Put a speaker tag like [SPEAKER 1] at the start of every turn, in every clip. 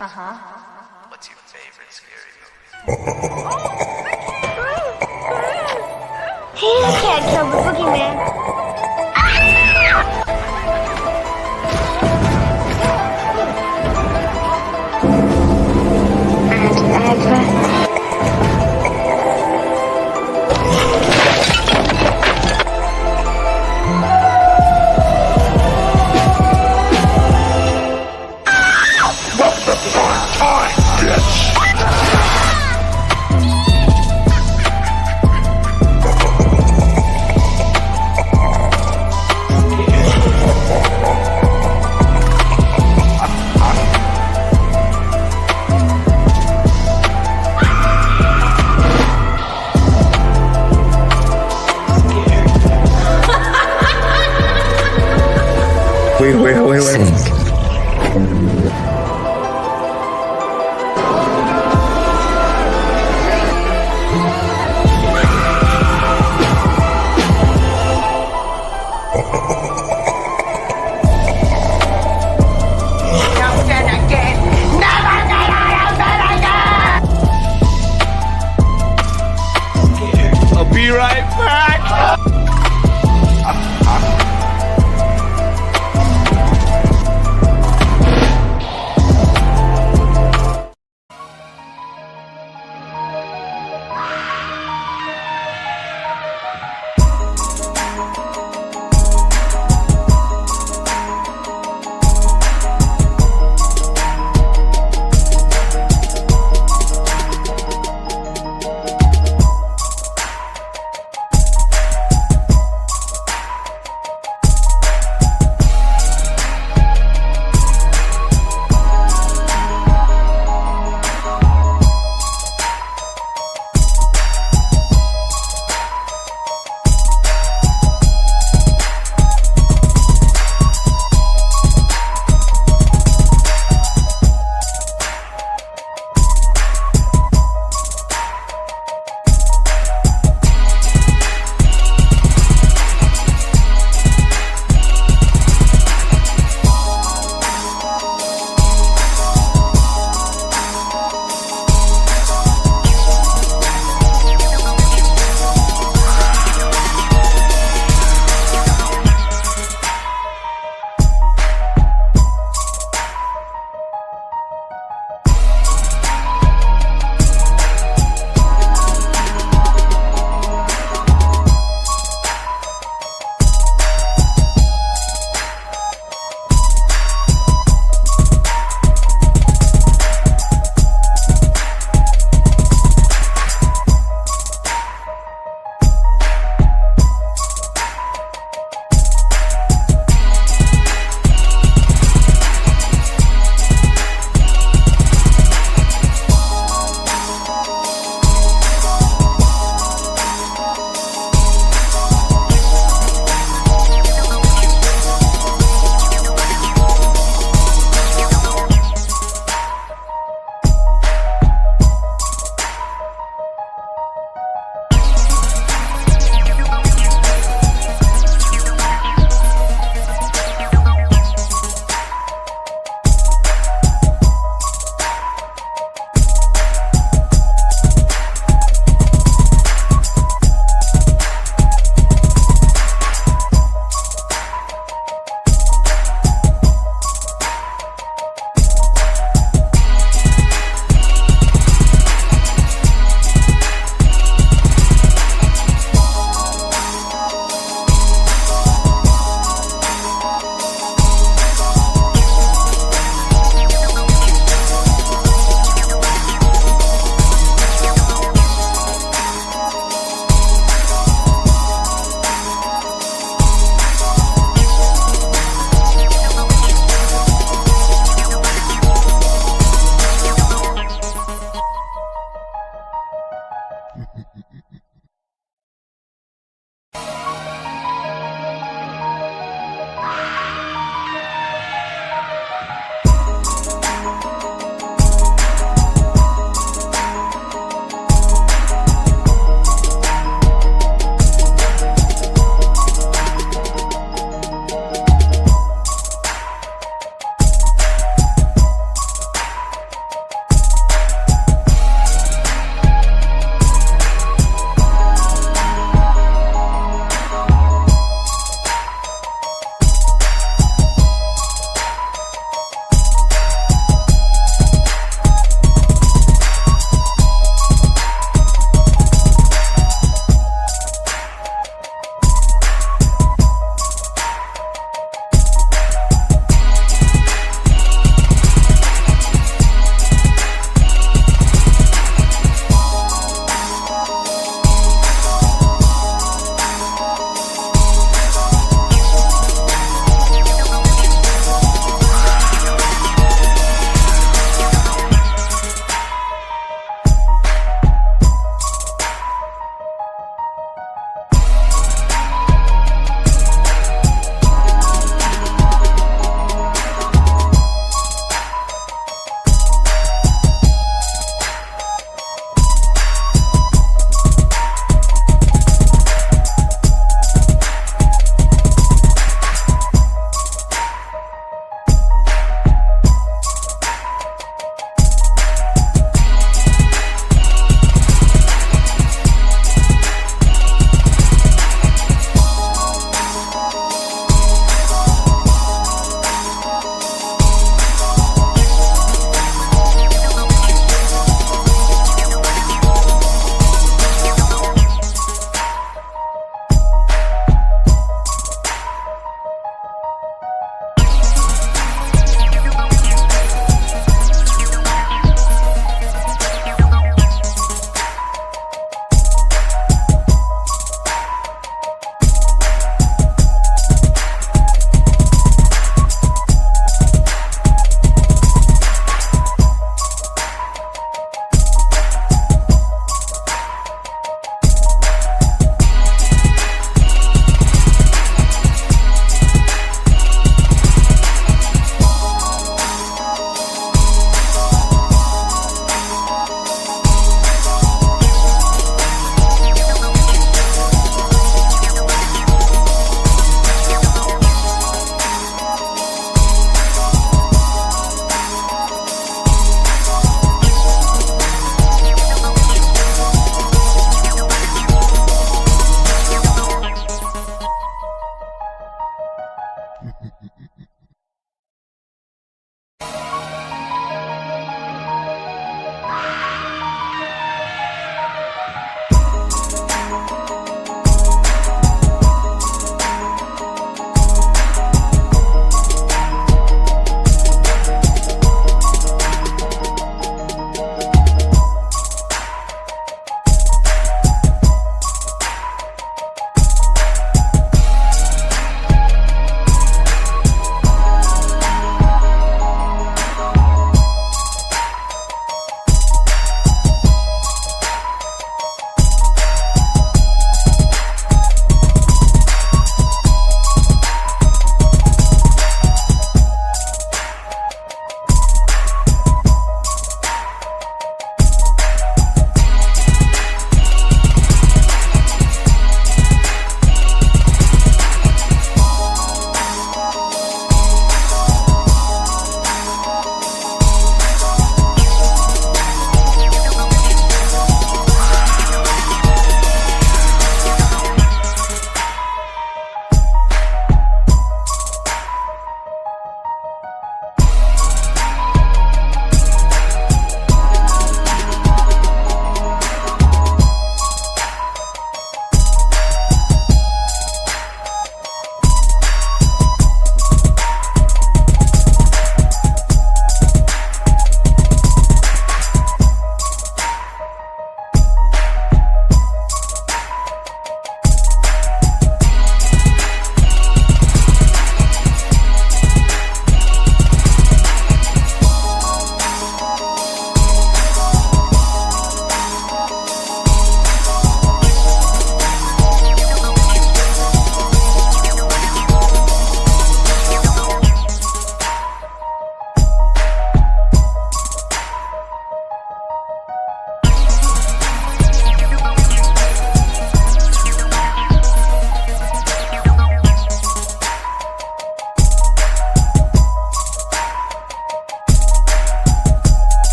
[SPEAKER 1] What's your favorite scary movie?
[SPEAKER 2] You can't kill the boogeyman.
[SPEAKER 3] Wait.
[SPEAKER 4] Sink.
[SPEAKER 3] I'll be right back.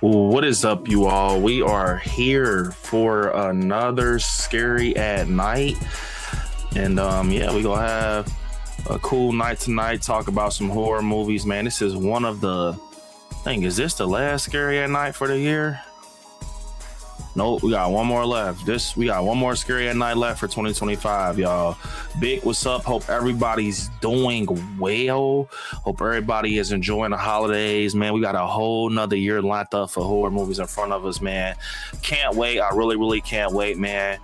[SPEAKER 4] What is up, you all? We are here for another Scary at Night. And yeah, we gonna have a cool night tonight, talk about some horror movies, man. This is one of the, is this the last Scary at Night for the year? Nope, we got one more left. We got one more Scary at Night left for 2025, y'all. Big, what's up? Hope everybody's doing well. Hope everybody is enjoying the holidays, man. We got a whole nother year lined up for horror movies in front of us, man. Can't wait. I really can't wait, man.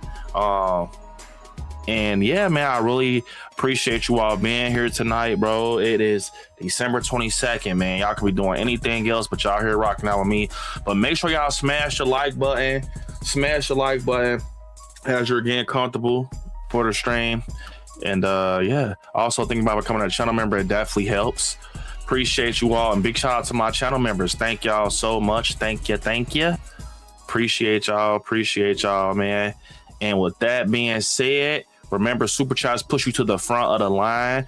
[SPEAKER 4] And yeah, man, I really appreciate you all being here tonight, bro. It is December 22nd, man. Y'all could be doing anything else, but y'all here rocking out with me. But make sure y'all smash the like button. Smash the like button as you're getting comfortable for the stream. And yeah, also thinking about becoming a channel member. It definitely helps. Appreciate you all. And big shout out to my channel members. Thank y'all so much. Thank you. Appreciate y'all, man. And with that being said, remember, Super Chats push you to the front of the line,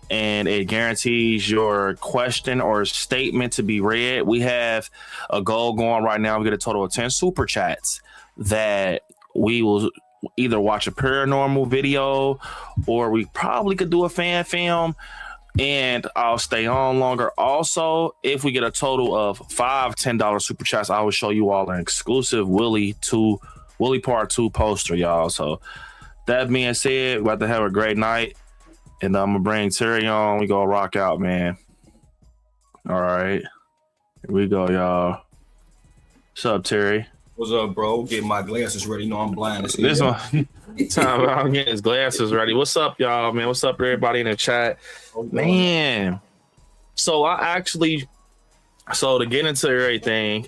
[SPEAKER 4] and it guarantees your question or statement to be read. We have a goal going right now. We get a total of 10 Super Chats that we will either watch a paranormal video, or we probably could do a fan film, and I'll stay on longer. Also, if we get a total of 5 $10 Super Chats, I will show you all an exclusive Willie Part 2 poster, y'all. So that being said, we're about to have a great night, and I'm gonna bring Terry on. We gonna rock out, man. All right, here we go, y'all. What's up, Terry?
[SPEAKER 5] What's up, bro? Getting my glasses ready. You know I'm blind.
[SPEAKER 4] This one, time I'm getting his glasses ready. What's up, y'all, man? What's up, everybody in the chat, man? So to get into everything,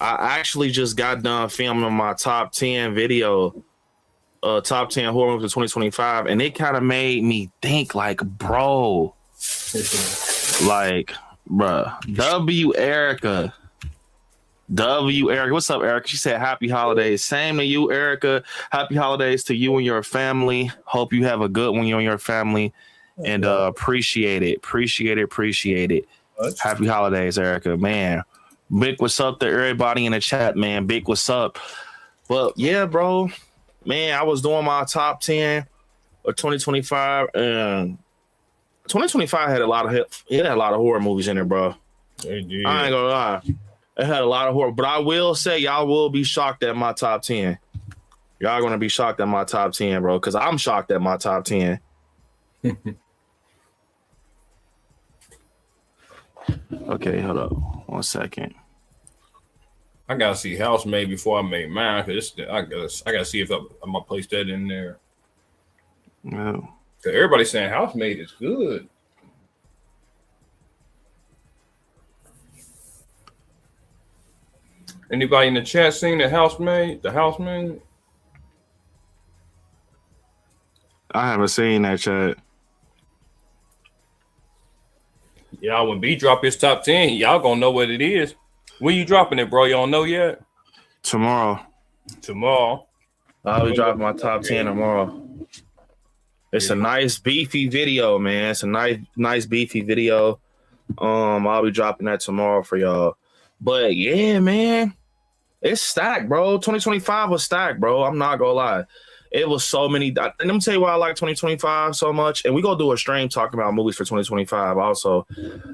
[SPEAKER 4] I actually just got done filming my top 10 video. Top 10 horror movies of 2025, and it kind of made me think, like, bro, like, bruh, Erica, what's up, Erica? She said happy holidays. Same to you, Erica. Happy holidays to you and your family. Hope you have a good one, you and your family, and appreciate it. Happy holidays, Erica, man. Big what's up to everybody in the chat, man. Big what's up. Well, yeah, bro. Man, I was doing my top 10 of 2025, and 2025 had a lot of horror movies in it, bro.
[SPEAKER 5] It did.
[SPEAKER 4] I ain't gonna lie. It had a lot of horror, but I will say y'all will be shocked at my top 10. Y'all gonna be shocked at my top 10, bro, because I'm shocked at my top 10. Okay, hold up 1 second.
[SPEAKER 5] I gotta see Housemaid before I make mine, because I gotta see if I'm gonna place that in there.
[SPEAKER 4] No.
[SPEAKER 5] Cause everybody's saying Housemaid is good. Anybody in the chat seen the Housemaid?
[SPEAKER 4] I haven't seen that chat.
[SPEAKER 5] Y'all, when B drop his top 10, y'all gonna know what it is. When you dropping it, bro? You don't know yet?
[SPEAKER 4] Tomorrow. I'll be dropping my top 10 tomorrow. It's a nice beefy video, man. It's a nice beefy video. I'll be dropping that tomorrow for y'all. But yeah, man, it's stacked, bro. 2025 was stacked, bro. I'm not gonna lie. It was so many. And let me tell you why I like 2025 so much. And we gonna do a stream talking about movies for 2025 also.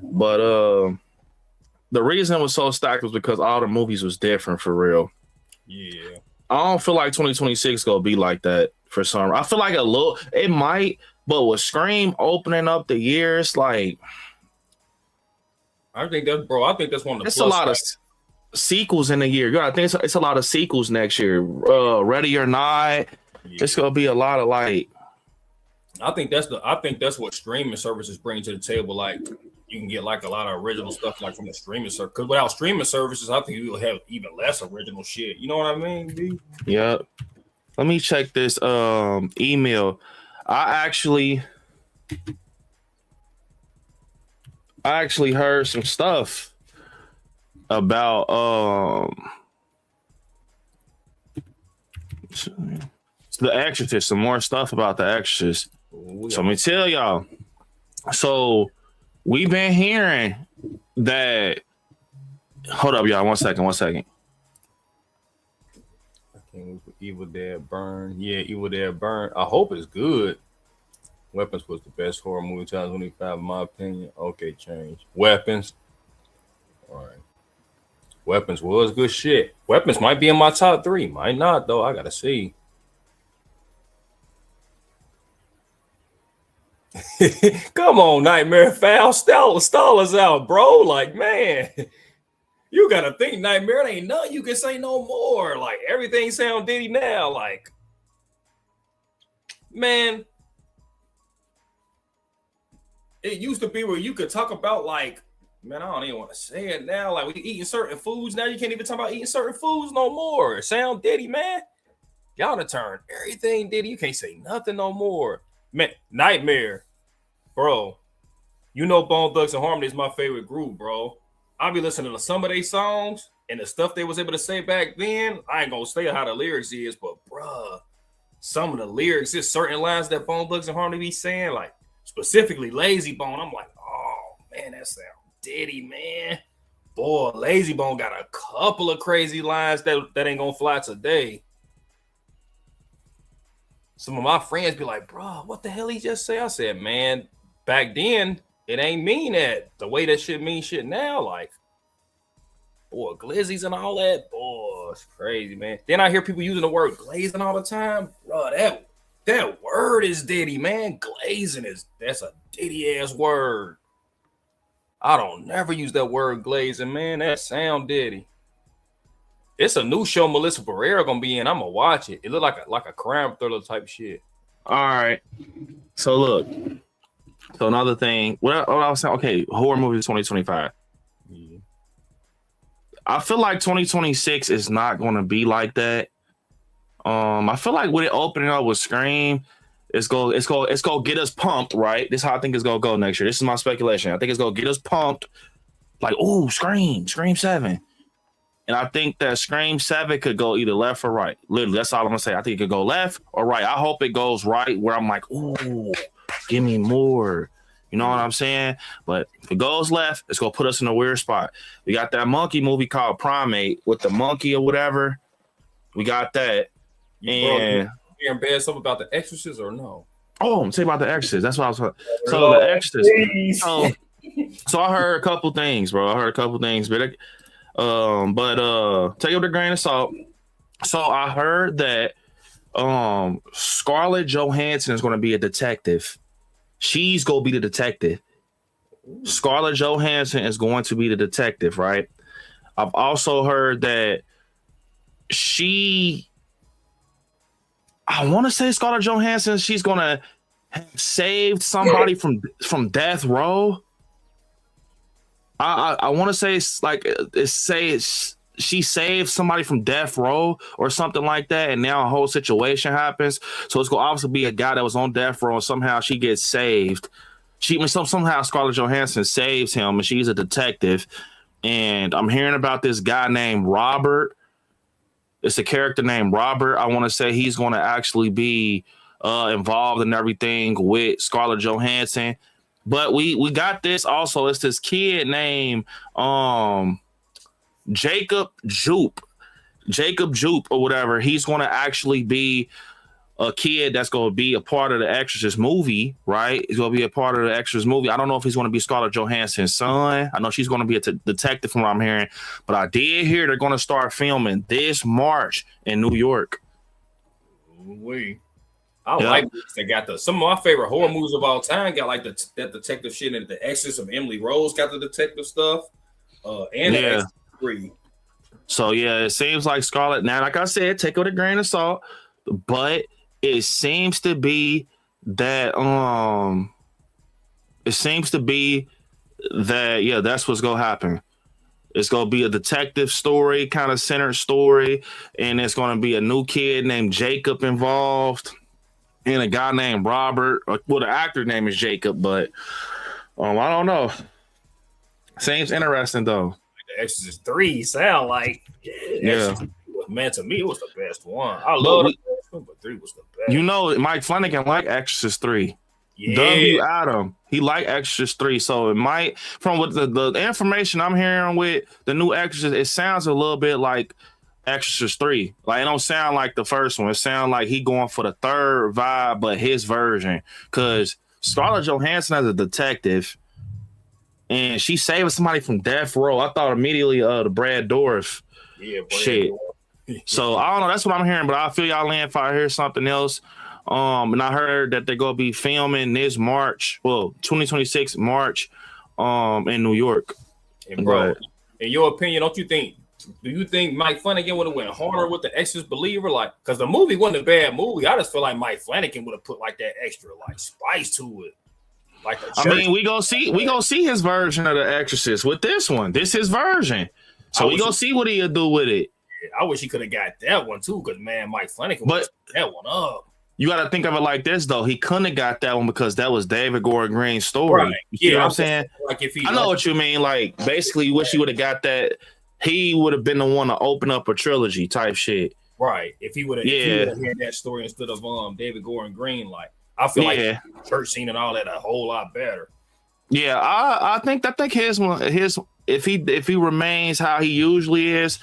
[SPEAKER 4] But the reason it was so stacked was because all the movies was different for real.
[SPEAKER 5] Yeah.
[SPEAKER 4] I don't feel like 2026 gonna be like that for some. I feel like it might, but with Scream opening up the year, it's like
[SPEAKER 5] I think that's one of the
[SPEAKER 4] it's a lot of sequels in the year. Yeah, I think it's a lot of sequels next year. Ready or Not. Yeah. It's gonna be a lot of like.
[SPEAKER 5] I think that's what streaming services bring to the table. Like you can get like a lot of original stuff like from the streaming service. Because without streaming services, I think you will have even less original shit. You know what I mean, B?
[SPEAKER 4] Yeah. Let me check this email. I actually heard some stuff about The Exorcist, some more stuff about The Exorcist. Ooh, so let me tell y'all. So we've been hearing that Hold up, y'all. One second.
[SPEAKER 5] I can't wait for Evil Dead Burn. Yeah, Evil Dead Burn. I hope it's good. Weapons was the best horror movie of 2025, in my opinion. Okay, change. Weapons. All right. Weapons was good shit. Weapons might be in my top 3. Might not, though. I gotta see. Come on, Nightmare Foul. Stall us out, bro. Like, man. You gotta think, Nightmare. It ain't nothing you can say no more. Like, everything sound Diddy now. Like, man. It used to be where you could talk about, like, man, I don't even want to say it now. Like, we eating certain foods now. You can't even talk about eating certain foods no more. Sound Diddy, man. Y'all done turned everything Diddy. You can't say nothing no more. Man, Nightmare, bro. You know Bone Thugs and Harmony is my favorite group, bro. I'll be listening to some of their songs and the stuff they was able to say back then. I ain't gonna say how the lyrics is, but bruh, some of the lyrics, there's certain lines that Bone Thugs and Harmony be saying, like, specifically Lazy Bone. I'm like, oh man, that sound Diddy, man. Boy, Lazy Bone got a couple of crazy lines that ain't gonna fly today. Some of my friends be like, bro, what the hell he just say? I said, man, back then it ain't mean that the way that shit mean shit now. Like, boy, glizzies and all that, boy, it's crazy, man. Then I hear people using the word glazing all the time. Bro, that word is Diddy, man. Glazing that's a Diddy ass word. I don't never use that word glazing, man. That sound Diddy. It's a new show Melissa Barrera gonna be in. I'm gonna watch it. It look like a crime thriller type shit.
[SPEAKER 4] All right. So look. So another thing. What I was saying. Okay, horror movies 2025.
[SPEAKER 5] Yeah.
[SPEAKER 4] I feel like 2026 is not gonna be like that. I feel like with it opening up with Scream, it's gonna get us pumped, right? This is how I think it's gonna go next year. This is my speculation. I think it's gonna get us pumped, like, oh, Scream 7. And I think that Scream 7 could go either left or right. Literally, that's all I'm gonna say. I think it could go left or right. I hope it goes right, where I'm like, ooh, give me more. You know what I'm saying? But if it goes left, it's gonna put us in a weird spot. We got that monkey movie called Primate with the monkey or whatever. We got that. And
[SPEAKER 5] you embarrassed something about The Exorcist or no?
[SPEAKER 4] Oh, I'm saying about The Exorcist. That's what I was talking. So The Exorcist. So I heard a couple things, bro. But take it with a grain of salt. So I heard that Scarlett Johansson is going to be a detective. She's going to be the detective. Scarlett Johansson is going to be the detective, right? I've also heard that I want to say Scarlett Johansson, she's going to have saved somebody from death row. I want to say she saved somebody from death row or something like that, and now a whole situation happens. So it's going to obviously be a guy that was on death row, and somehow she gets saved. Somehow Scarlett Johansson saves him, and she's a detective. And I'm hearing about this guy named Robert. It's a character named Robert. I want to say he's going to actually be involved in everything with Scarlett Johansson. But we got this also. It's this kid named Jacob Jupe or whatever. He's going to actually be a kid that's going to be a part of the Exorcist movie, right? He's going to be a part of the Exorcist movie. I don't know if he's going to be Scarlett Johansson's son. I know she's going to be a detective from what I'm hearing. But I did hear they're going to start filming this March in New York.
[SPEAKER 5] Like they got some of my favorite horror movies of all time. Got like that detective shit, and The Exorcist of Emily Rose got the detective stuff. And The Exorcist 3.
[SPEAKER 4] So yeah, it seems like Scarlett. Now, like I said, take it with a grain of salt, but it seems to be that that's what's gonna happen. It's gonna be a detective story, kind of centered story, and it's gonna be a new kid named Jacob involved, and a guy named Robert. Well, the actor name is Jacob, but I don't know. Seems interesting though.
[SPEAKER 5] The Exorcist 3 sound like man, to me it was the best one. I love the first one, but 3 was the best.
[SPEAKER 4] You know, Mike Flanagan like Exorcist 3. W. Adam. He like Exorcist 3. So it might, from what the information I'm hearing with the new Exorcist, it sounds a little bit like Exorcist 3. Like, it don't sound like the first one. It sounds like he going for the third vibe, but his version. Because Scarlett Johansson as a detective, and she saving somebody from death row. I thought immediately the Brad Dourif shit. So I don't know. That's what I'm hearing, but I feel y'all in if I hear something else. And I heard that they're gonna be filming this March, 2026 March, in New York.
[SPEAKER 5] And bro, in your opinion, do you think Mike Flanagan would have went harder with the Exorcist Believer? Like, because the movie wasn't a bad movie. I just feel like Mike Flanagan would have put like that extra like spice to it. Like,
[SPEAKER 4] I mean, we gonna see his version of the Exorcist with this one. This is his version, so we gonna see what he'll do with it.
[SPEAKER 5] I wish he could have got that one too, because man, Mike Flanagan would that one up.
[SPEAKER 4] You got to think of it like this, though. He couldn't have got that one because that was David Gordon Green's story.
[SPEAKER 5] Right.
[SPEAKER 4] You know what I'm saying?
[SPEAKER 5] Like
[SPEAKER 4] I know what you mean. Like, basically, you wish he would have got that. He would have been the one to open up a trilogy type shit.
[SPEAKER 5] Right. If he would have had that story instead of David Gordon Green, like, I feel like the church scene and all that a whole lot better.
[SPEAKER 4] Yeah, I think his if he remains how he usually is,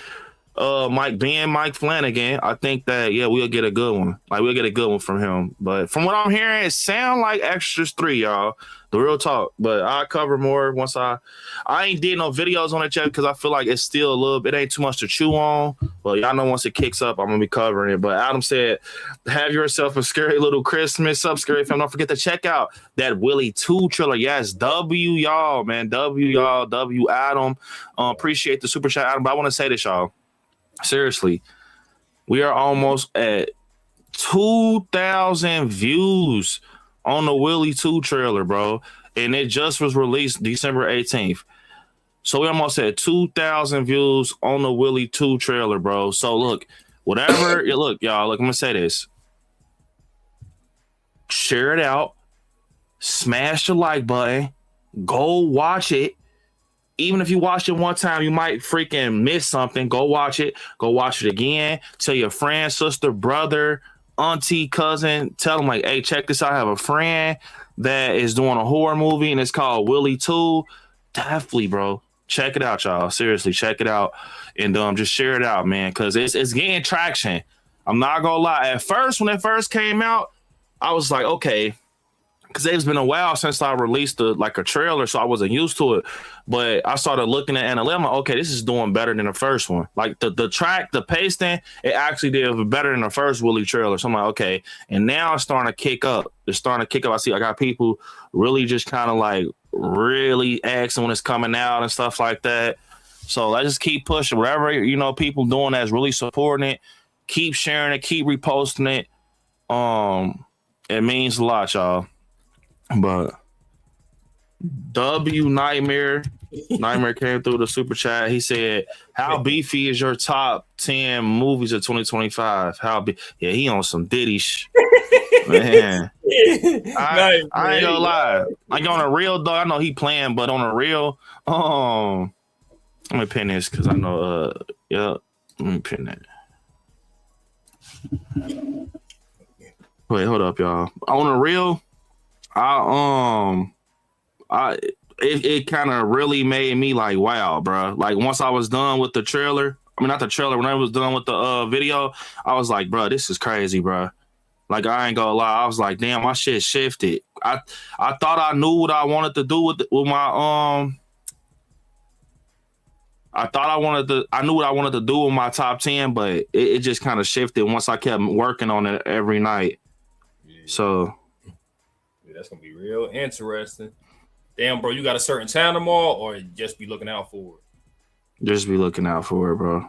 [SPEAKER 4] Mike Flanagan, I think that we'll get a good one. Like, we'll get a good one from him. But from what I'm hearing, it sounds like Exorcist 3, y'all. The real talk. But I'll cover more once I ain't did no videos on it yet because I feel like it's still a little bit, it ain't too much to chew on. But y'all know once it kicks up, I'm gonna be covering it. But Adam said, have yourself a scary little Christmas. Up, scary fam. Don't forget to check out that Willie 2 trailer. Yes, W y'all, man. W y'all, W Adam. Appreciate the super chat, Adam. But I want to say this, y'all. Seriously, we are almost at 2,000 views on the Willie 2 trailer, bro. And it just was released December 18th. So we almost at 2,000 views on the Willie 2 trailer, bro. So look, whatever, look, y'all, look, I'm going to say this. Share it out. Smash the like button. Go watch it. Even if you watched it one time, you might freaking miss something. Go watch it. Go watch it again. Tell your friend, sister, brother, auntie, cousin. Tell them, like, hey, check this out. I have a friend that is doing a horror movie, and it's called Willie 2. Definitely, bro. Check it out, y'all. Seriously, check it out. And just share it out, man, because it's getting traction. I'm not going to lie. At first, when it first came out, I was like, okay, because it's been a while since I released a trailer, so I wasn't used to it. But I started looking at analytics. I'm like, okay, this is doing better than the first one. Like the track, the pacing, it actually did better than the first Willie trailer. So I'm like, okay. And now it's starting to kick up. It's starting to kick up. I got people really just kind of like really asking when it's coming out and stuff like that. So I just keep pushing. Whatever, people doing that's really supporting it, keep sharing it, keep reposting it. It means a lot, y'all. But W Nightmare came through the super chat. He said, how beefy is your top 10 movies of 2025? He on some Diddy man. I ain't gonna lie. Like, on a real, though, I know he playing, but on a real, let me pin this because I know let me pin that. Wait, hold up, y'all. On a real, it kind of really made me like, wow, bro. Like, once I was done with the trailer, not the trailer, when I was done with the video, I was like, bro, this is crazy, bro. Like, I ain't gonna lie, I was like, damn, my shit shifted. I thought I knew what I wanted to do with my I knew what I wanted to do with my top 10, but it just kind of shifted once I kept working on it every night.
[SPEAKER 5] Yeah.
[SPEAKER 4] So
[SPEAKER 5] that's gonna be real interesting. Damn, bro, you got a certain time tomorrow, or just be looking out for it?
[SPEAKER 4] Just be looking out for it, bro.
[SPEAKER 5] Yeah,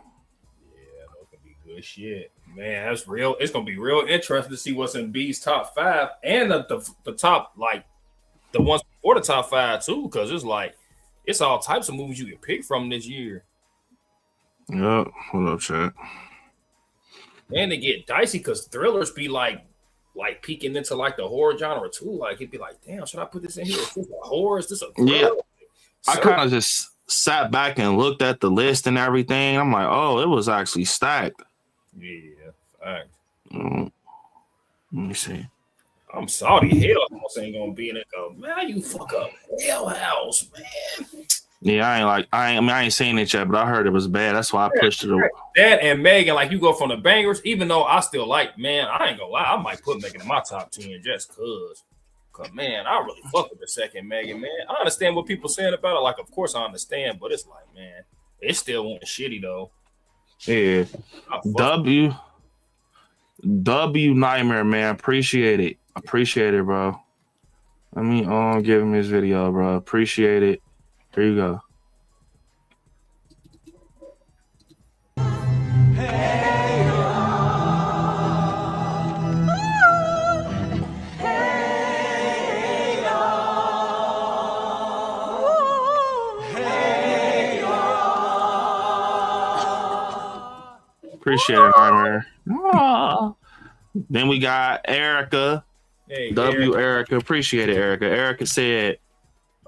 [SPEAKER 5] that could be good shit, man. That's real. It's gonna be real interesting to see what's in B's top 5 and the top, like the ones before the top 5 too, because it's all types of movies you can pick from this year.
[SPEAKER 4] Yep. Hold up, chat.
[SPEAKER 5] And they get dicey because thrillers be like peeking into like the horror genre too. Like, it'd be like, damn, should I put this in here? Is this a horror? Is this a thriller?
[SPEAKER 4] Yeah. I kind of just sat back and looked at the list and everything. I'm like, oh, it was actually stacked.
[SPEAKER 5] Yeah, fact.
[SPEAKER 4] Let me see.
[SPEAKER 5] I'm sorry, Hell House ain't gonna be in it. Man, you fuck up Hell House, man.
[SPEAKER 4] Yeah, I ain't seen it yet, but I heard it was bad. That's why I pushed it.
[SPEAKER 5] That and Megan, like you go from the bangers, even though I still like, man, I ain't gonna lie, I might put Megan in my top 10 just cause man, I really fuck with the second Megan, man. I understand what people saying about it. Like, of course I understand, but it's like, man, it still went shitty though.
[SPEAKER 4] Yeah. W Nightmare, man. Appreciate it, bro. Let me give him his video, bro. Appreciate it. Here you go. Appreciate it, Nightmare. Then we got Erica.
[SPEAKER 5] Hey,
[SPEAKER 4] Erica. Appreciate it, Erica. Erica said,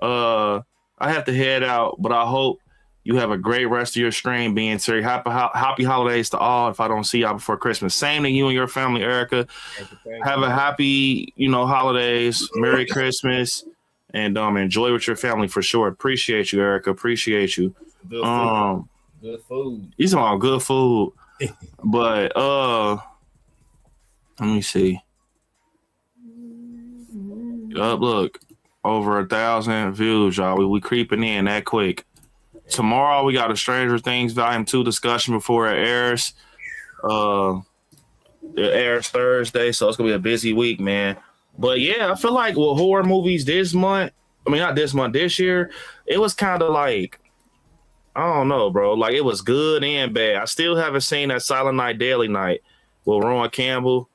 [SPEAKER 4] I have to head out, but I hope you have a great rest of your stream, being Terry. Happy holidays to all if I don't see y'all before Christmas. Same to you and your family, Erica. Have a happy, holidays. Merry Christmas. And enjoy with your family for sure. Appreciate you, Erica. Appreciate you.
[SPEAKER 5] Good food. Good food.
[SPEAKER 4] These are all good food. But let me see. Look. Over 1,000 views, y'all. We creeping in that quick. Tomorrow we got a Stranger Things Volume 2 discussion before it airs. It airs Thursday, so it's gonna be a busy week, man. But yeah, I feel like with horror movies this year, it was kind of like, I don't know, bro. Like it was good and bad. I still haven't seen that Silent Night, Deadly Night with Rowan Campbell,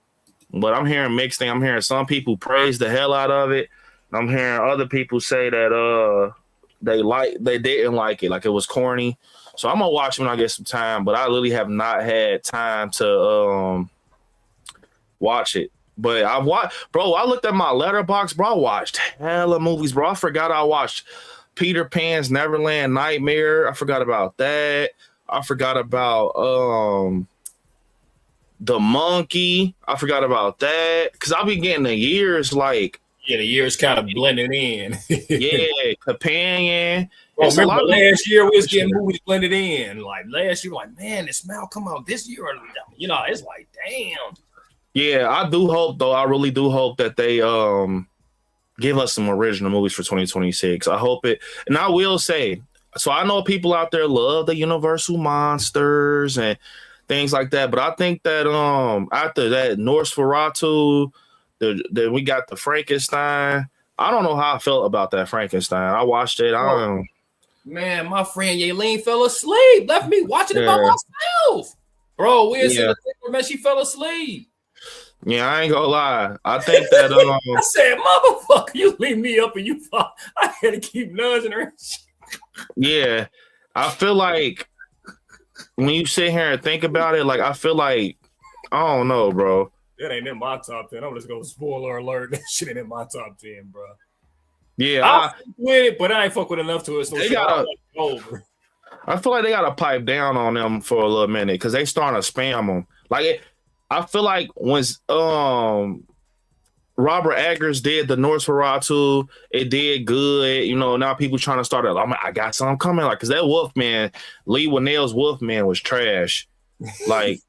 [SPEAKER 4] but I'm hearing mixed things. I'm hearing some people praise the hell out of it. I'm hearing other people say that they didn't like it, like it was corny. So I'm gonna watch it when I get some time, but I literally have not had time to watch it. But I looked at my letterbox, bro. I watched hella movies, bro. I forgot I watched Peter Pan's Neverland Nightmare. I forgot about that. I forgot about The Monkey. I forgot about that because I'll be getting the years like.
[SPEAKER 5] Yeah, the year's kind of blending in.
[SPEAKER 4] Yeah, Companion.
[SPEAKER 5] Well, remember last year we was getting movies blended in. Like last year, like, man, this Mal come out this year. It's like, damn.
[SPEAKER 4] Yeah, I do hope, though. I really do hope that they give us some original movies for 2026. I hope it. And I will say, so I know people out there love the Universal monsters and things like that. But I think that after that Nosferatu, then we got the Frankenstein. I don't know how I felt about that Frankenstein. I watched it.
[SPEAKER 5] Man, my friend Yaleen fell asleep. Left me watching it by myself. Bro, we in the theater, man. She fell asleep.
[SPEAKER 4] Yeah, I ain't gonna lie. I think that
[SPEAKER 5] I said, motherfucker, you leave me up and you fall. I had to keep nudging her.
[SPEAKER 4] Yeah. I feel like when you sit here and think about it, like I feel like I don't know, bro.
[SPEAKER 5] That ain't in my top 10. I'm just gonna spoiler alert. That shit ain't in my top 10, bro.
[SPEAKER 4] Yeah,
[SPEAKER 5] I fuck with it, but I ain't fuck with enough to it. So
[SPEAKER 4] over. I feel like they gotta pipe down on them for a little minute because they starting to spam them. I feel like when Robert Eggers did the Nosferatu, it did good. Now people trying to start it. I got something coming, because that Wolfman, Lee Winnell's Wolfman was trash. Like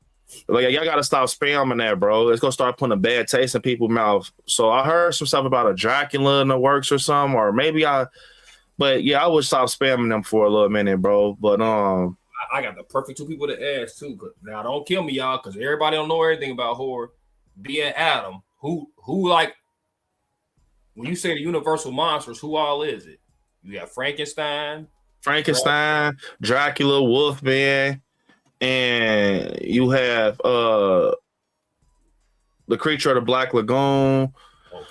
[SPEAKER 4] y'all gotta stop spamming that, bro. It's gonna start putting a bad taste in people's mouth. So I heard some stuff about a Dracula in the works or something, or maybe but yeah, I would stop spamming them for a little minute, bro. But
[SPEAKER 5] I got the perfect two people to ask too. Now don't kill me, y'all, because everybody don't know everything about horror. Being Adam, who like when you say the Universal monsters, who all is it? You got Frankenstein,
[SPEAKER 4] Dracula, Wolfman. And you have the Creature of the Black Lagoon. Okay.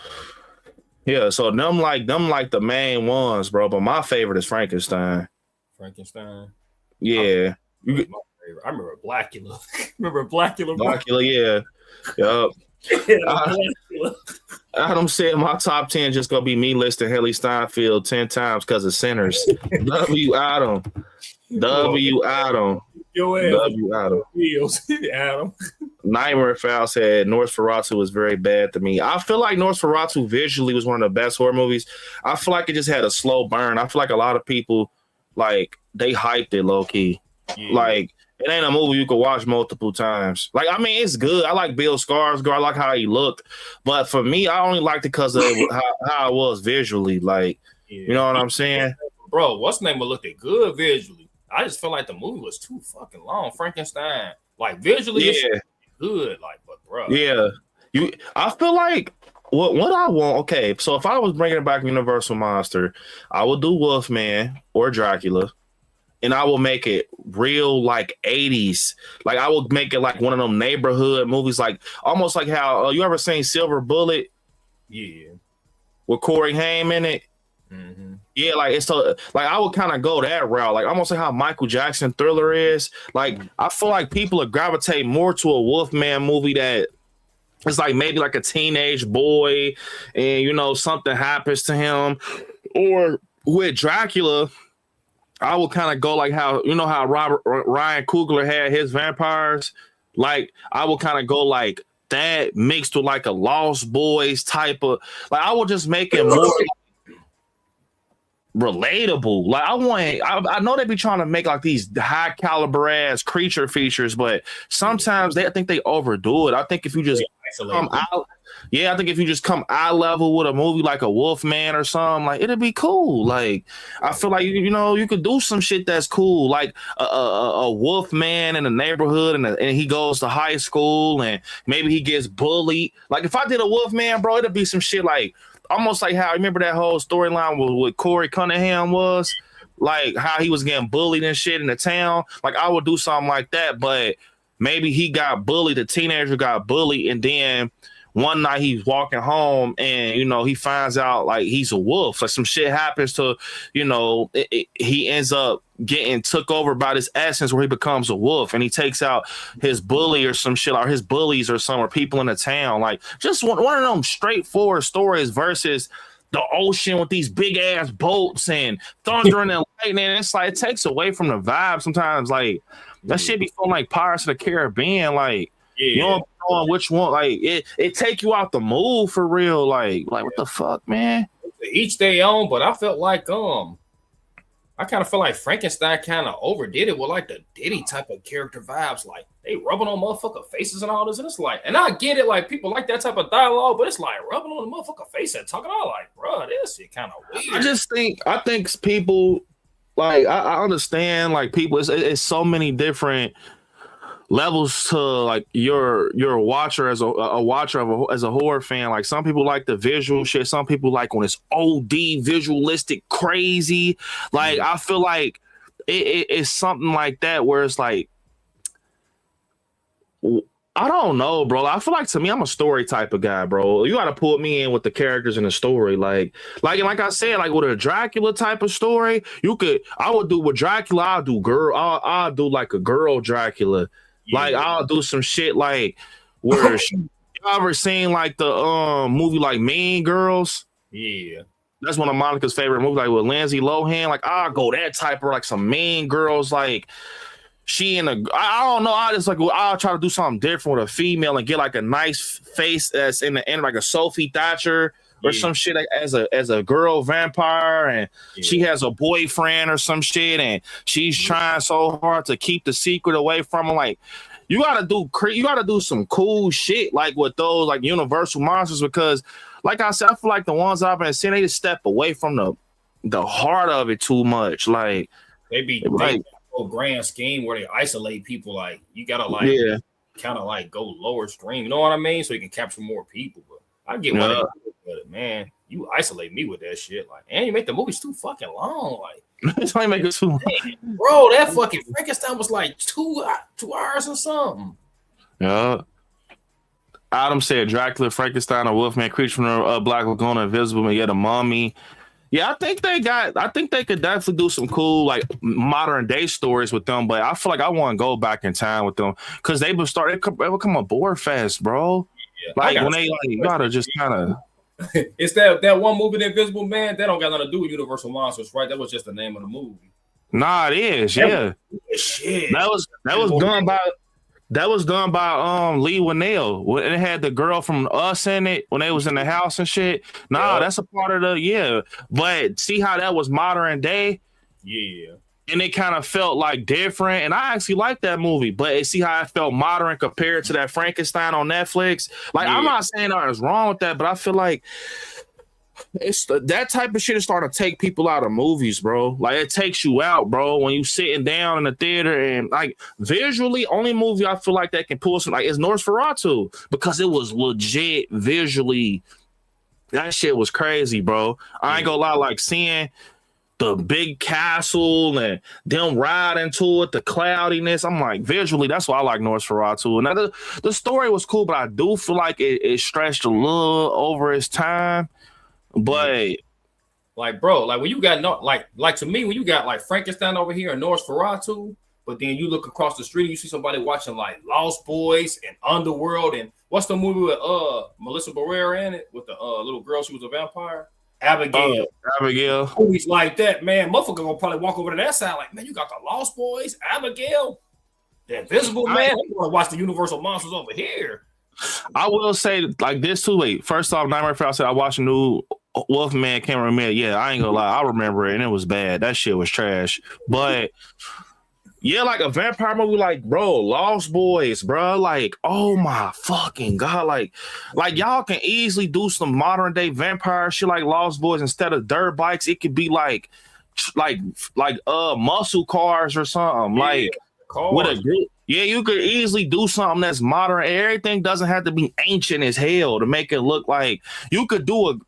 [SPEAKER 4] Yeah, so them like the main ones, bro. But my favorite is Frankenstein. Yeah.
[SPEAKER 5] I remember Blackula. Remember Blackula?
[SPEAKER 4] Blackula, yeah. Yup. Adam said my top 10 just gonna be me listing Haley Steinfeld 10 times because of Sinners. W Adam.
[SPEAKER 5] Your ass
[SPEAKER 4] W Adam.
[SPEAKER 5] feels, Adam.
[SPEAKER 4] Nightmare Fowl said Nosferatu was very bad to me. I feel like Nosferatu visually was one of the best horror movies. I feel like it just had a slow burn. I feel like a lot of people like they hyped it low key.
[SPEAKER 5] Yeah.
[SPEAKER 4] Like it ain't a movie you could watch multiple times. Like I mean, it's good. I like Bill Skarsgård. I like how he looked, but for me, I only liked it because of how it was visually. Like you know what I'm saying,
[SPEAKER 5] bro? What's the name? Looked at good visually. I just feel like the movie was too fucking long. Frankenstein, like visually,
[SPEAKER 4] yeah.
[SPEAKER 5] Good, like, but bro,
[SPEAKER 4] yeah, I feel like what I want. Okay, so if I was bringing back Universal Monster, I would do Wolfman or Dracula, and I will make it real like 80s. Like I would make it like one of them neighborhood movies, like almost like how you ever seen Silver Bullet?
[SPEAKER 5] Yeah,
[SPEAKER 4] with Corey Haim in it.
[SPEAKER 5] Mm-hmm.
[SPEAKER 4] Yeah, like it's so like I would kind of go that route, like almost like how Michael Jackson Thriller is. Like I feel like people would gravitate more to a Wolfman movie that it's like maybe like a teenage boy, and you know something happens to him, or with Dracula, I would kind of go like how you know how Ryan Coogler had his vampires. Like I would kind of go like that mixed with like a Lost Boys type of like I would just make it more relatable. Like I know they be trying to make like these high caliber ass creature features, but sometimes I think they overdo it. I think if you just come out, I think if you just come eye level with a movie like a Wolfman or something, like it'd be cool. Like I feel like you know you could do some shit that's cool, like a Wolfman in the neighborhood, and he goes to high school, and maybe he gets bullied. Like if I did a Wolfman, bro, it'd be some shit like. Almost like how I remember that whole storyline with Corey Cunningham was, like how he was getting bullied and shit in the town. Like I would do something like that, but maybe he got bullied, the teenager got bullied, and then one night he's walking home and you know he finds out like he's a wolf. Like some shit happens to, you know, he ends up getting took over by this essence where he becomes a wolf, and he takes out his bully or some shit, or his bullies or some or people in the town. Like just one of them straightforward stories versus the ocean with these big ass boats and thunder and lightning. It's like it takes away from the vibe sometimes. Like that shit be feeling like Pirates of the Caribbean. Like you don't know which one. Like it take you out the mood for real. Like what the fuck, man?
[SPEAKER 5] Each their own, but I felt like I kind of feel like Frankenstein kind of overdid it with like the Diddy type of character vibes. Like they rubbing on motherfucker faces and all this, and it's like, and I get it, like people like that type of dialogue, but it's like rubbing on the motherfucker face and talking all like, bro, this shit kind of weird.
[SPEAKER 4] I think people like I understand like people. It's so many different levels to like you're a watcher as a watcher as a horror fan. Like some people like the visual shit, some people like when it's OD visualistic crazy. Like I feel like it's something like that where it's like I don't know, bro. I feel like to me, I'm a story type of guy, bro. You got to pull me in with the characters in the story. Like I said, like with a Dracula type of story, I would do with Dracula. I'll do like a girl Dracula. Yeah. Like I'll do some shit like where you ever seen like the movie like Mean Girls?
[SPEAKER 5] Yeah.
[SPEAKER 4] That's one of Monica's favorite movies, like with Lindsay Lohan. Like I'll go that type of like some Mean Girls, like I don't know. I'll try to do something different with a female and get like a nice face that's in the end, like a Sophie Thatcher or some shit like, as a girl vampire, and she has a boyfriend or some shit, and she's trying so hard to keep the secret away from him. Like you gotta do some cool shit like with those like Universal monsters, because like I said, I feel like the ones I've been seeing, they just step away from the heart of it too much. Like
[SPEAKER 5] they whole grand scheme where they isolate people. Like you gotta kind of like go lower stream. You know what I mean? So you can capture more people. But I get what it, man. You isolate me with that shit. Like, and you make the movies too fucking long. Like,
[SPEAKER 4] it's only make it too long.
[SPEAKER 5] Bro, that fucking Frankenstein was like 2 hours or something.
[SPEAKER 4] Yeah. Adam said Dracula, Frankenstein, a Wolfman, creature from the Black Lagoon, Invisible, and yet a mummy. Yeah, I think they could definitely do some cool like modern day stories with them, but I feel like I want to go back in time with them because they become a bore fest, bro. Yeah, like when they like you gotta just kind of.
[SPEAKER 5] It's that one movie, The Invisible Man. That don't got nothing to do with Universal Monsters, right? That was just the name of the movie.
[SPEAKER 4] Nah, it is. Yeah,
[SPEAKER 5] shit.
[SPEAKER 4] That was That was done by Lee Winnell. When it had the girl from Us in it when they was in the house and shit. Nah, that's a part of the But see how that was modern day?
[SPEAKER 5] Yeah.
[SPEAKER 4] And it kind of felt like different. And I actually liked that movie, but see how it felt modern compared to that Frankenstein on Netflix. Like I'm not saying there's wrong with that, but I feel like it's that type of shit is starting to take people out of movies, bro. Like it takes you out, bro. When you sitting down in the theater and like visually, only movie I feel like that can pull some like is Nosferatu because it was legit visually. That shit was crazy, bro. I ain't gonna lie, like seeing the big castle and them riding to it, the cloudiness. I'm like, visually, that's why I like Nosferatu. And the story was cool, but I do feel like it stretched a little over its time. But
[SPEAKER 5] like, bro, like when you got like to me, when you got like Frankenstein over here and Nosferatu, but then you look across the street, you see somebody watching like Lost Boys and Underworld, and what's the movie with Melissa Barrera in it with the little girl? She was a vampire. Abigail. Movies like that, man. Motherfucker gonna probably walk over to that side like, man, you got the Lost Boys, Abigail, the Invisible Man. I'm gonna watch the Universal Monsters over here.
[SPEAKER 4] I will say like this too. Wait, first off, Nightmare Before I said I watched a new Wolfman Cameraman. Yeah, I ain't gonna lie, I remember it and it was bad. That shit was trash. But yeah, like a vampire movie, like bro, Lost Boys, bro. Like, oh my fucking god, like y'all can easily do some modern day vampire shit like Lost Boys instead of dirt bikes. It could be like muscle cars or something. Like with a group. Yeah, you could easily do something that's modern. Everything doesn't have to be ancient as hell to make it look like you could do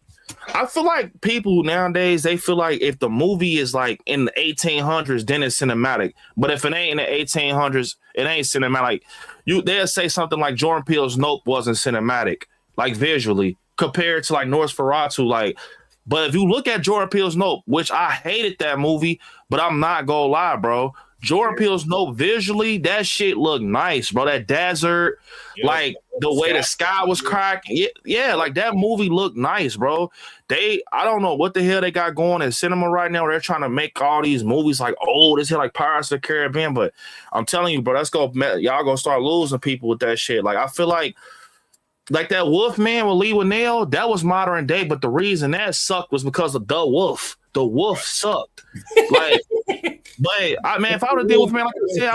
[SPEAKER 4] I feel like people nowadays, they feel like if the movie is like in the 1800s, then it's cinematic. But if it ain't in the 1800s, it ain't cinematic. They'll say something like Jordan Peele's Nope wasn't cinematic, like visually, compared to like Nosferatu. Like, but if you look at Jordan Peele's Nope, which I hated that movie, but I'm not gonna lie, bro. Jordan Peele's Nope visually, that shit looked nice, bro. That desert, like the way the sky was cracking. Yeah, like that movie looked nice, bro. I don't know what the hell they got going in cinema right now. They're trying to make all these movies like old as hell, like Pirates of the Caribbean. But I'm telling you, bro, y'all gonna start losing people with that shit. Like I feel like that Wolfman with Lee Winnell, that was modern day, but the reason that sucked was because of the Wolf. The Wolf sucked. Like, but if I would have dealt with man, like I said,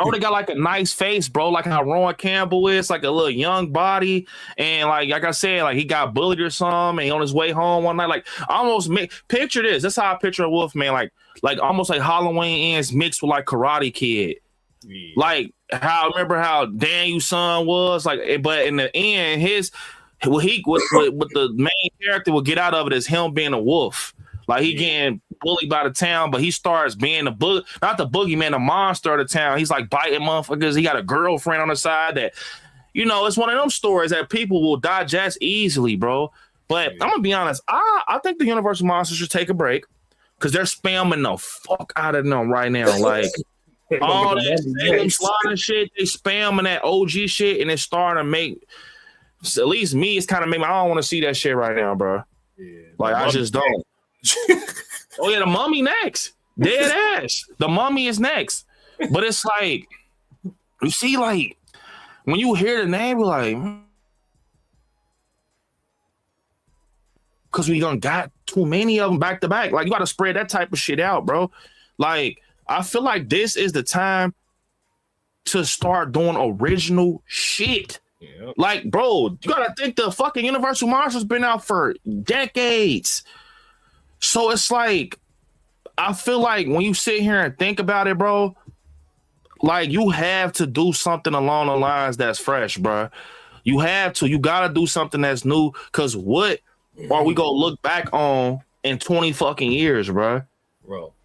[SPEAKER 4] I would have got like a nice face, bro. Like how Rowan Campbell is, like a little young body, and like I said, like he got bullied or something, and he on his way home one night, like almost picture this. That's how I picture a Wolfman, like almost like Halloween Ends mixed with like Karate Kid. Yeah. Like remember how Daniel's son was like, but in the end, what the main character will get out of it is him being a wolf. Like he getting bullied by the town, but he starts being not the boogeyman, the monster of the town. He's like biting motherfuckers. He got a girlfriend on the side that, it's one of them stories that people will digest easily, bro. But I'm gonna be honest, I think the Universal Monsters should take a break because they're spamming the fuck out of them right now. Like all that sliding shit, they spamming that OG shit, and it's starting to make. At least me, it's kind of making. I don't want to see that shit right now, bro. Yeah, like I just don't. Oh yeah, the Mummy next. Dead ass. The Mummy is next. But it's like you see, like when you hear the name, you're like, because we done got too many of them back to back. Like you got to spread that type of shit out, bro. Like I feel like this is the time to start doing original shit. Yep. Like, bro, you gotta think the fucking Universal Monsters been out for decades. So it's like, I feel like when you sit here and think about it, bro, like you have to do something along the lines that's fresh, bro. You have to. You gotta do something that's new. Cause what are we gonna look back on in 20 fucking years, bro?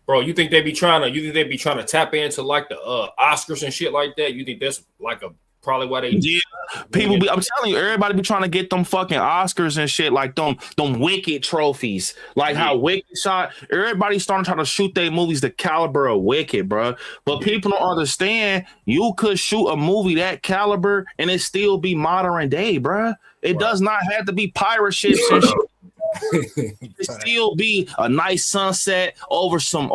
[SPEAKER 5] Bro, you think they be trying to tap into like the Oscars and shit like that? You think that's like probably why they
[SPEAKER 4] I'm telling you, everybody be trying to get them fucking Oscars and shit, like them Wicked trophies, like how Wicked shot. Everybody's starting to try to shoot their movies the caliber of Wicked, bro. But people don't understand you could shoot a movie that caliber and it still be modern day, bro. It does not have to be pirate ships and shit. It still be a nice sunset over some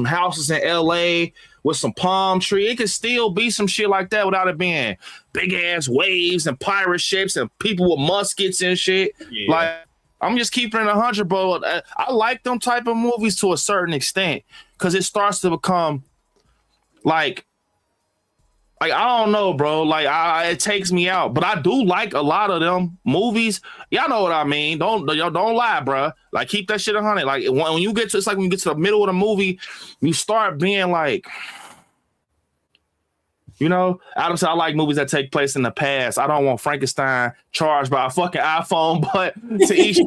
[SPEAKER 4] houses in LA with some palm tree. It could still be some shit like that without it being big ass waves and pirate ships and people with muskets and shit.
[SPEAKER 5] Yeah.
[SPEAKER 4] Like, I'm just keeping it 100, bro. I like them type of movies to a certain extent because it starts to become like I don't know, bro. Like it takes me out, but I do like a lot of them movies. Y'all know what I mean. Don't lie, bro. Like keep that shit 100. Like when you get to, it's like when you get to the middle of the movie, you start being like, you know, Adam said I like movies that take place in the past. I don't want Frankenstein charged by a fucking iPhone, but to each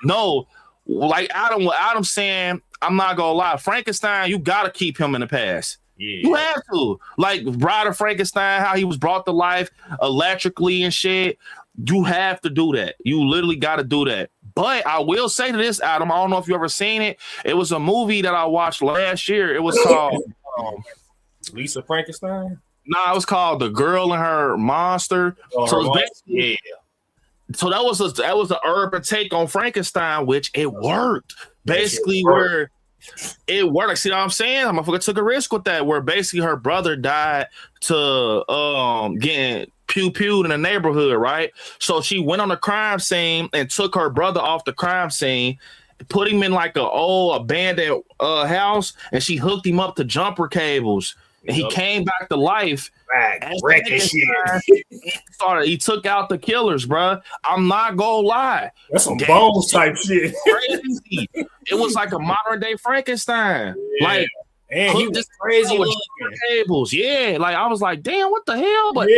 [SPEAKER 4] no, like what Adam's saying, I'm not gonna lie. Frankenstein, you gotta keep him in the past. Yeah. You have to. Like Bride of Frankenstein, how he was brought to life electrically and shit. You have to do that. You literally gotta do that. But I will say to this, Adam, I don't know if you ever seen it. It was a movie that I watched last year. It was called
[SPEAKER 5] Lisa Frankenstein?
[SPEAKER 4] Nah, it was called The Girl and Her Monster. So basically, so that was an urban take on Frankenstein, which it worked. Basically, where it worked. Like, see what I'm saying? I'm gonna took a risk with that, where basically her brother died to getting pew-pewed in the neighborhood, right? So she went on the crime scene and took her brother off the crime scene, put him in like a old abandoned house, and she hooked him up to jumper cables. And he came back to life. He took out the killers, bro. I'm not gonna lie.
[SPEAKER 5] That's some bones type shit.
[SPEAKER 4] Crazy. It was like a modern day Frankenstein. Yeah. Like,
[SPEAKER 5] and he was crazy with
[SPEAKER 4] cables. Yeah, like I was like, damn, what the hell? But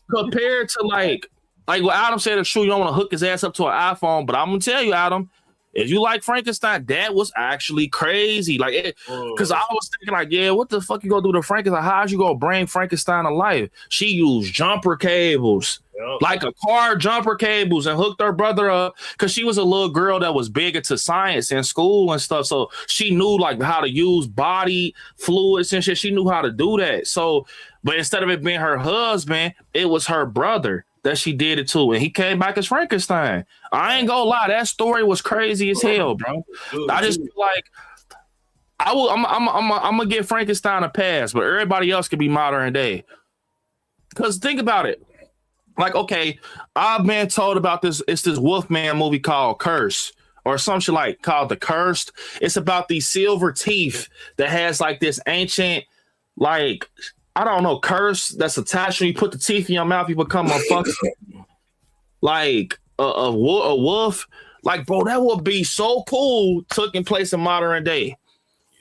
[SPEAKER 4] compared to like what Adam said, it's true. You don't want to hook his ass up to an iPhone, but I'm gonna tell you, Adam. If you like Frankenstein, that was actually crazy. Like, because I was thinking, like, yeah, what the fuck you gonna do to Frankenstein? How'd you gonna bring Frankenstein to life? She used jumper cables, like a car jumper cables, and hooked her brother up because she was a little girl that was big into science in school and stuff. So she knew like how to use body fluids and shit. She knew how to do that. So, but instead of it being her husband, it was her brother that she did it to, and he came back as Frankenstein. I ain't gonna lie, that story was crazy as hell, bro. I just feel like I'm gonna give Frankenstein a pass, but everybody else could be modern day. Because think about it, like, okay, I've been told about this. It's this Wolfman movie called Curse, or some shit like called The Cursed. It's about these silver teeth that has like this ancient, like, I don't know, curse that's attached when you put the teeth in your mouth, you become a fucking like a wolf. Like, bro, that would be so cool taking place in modern day.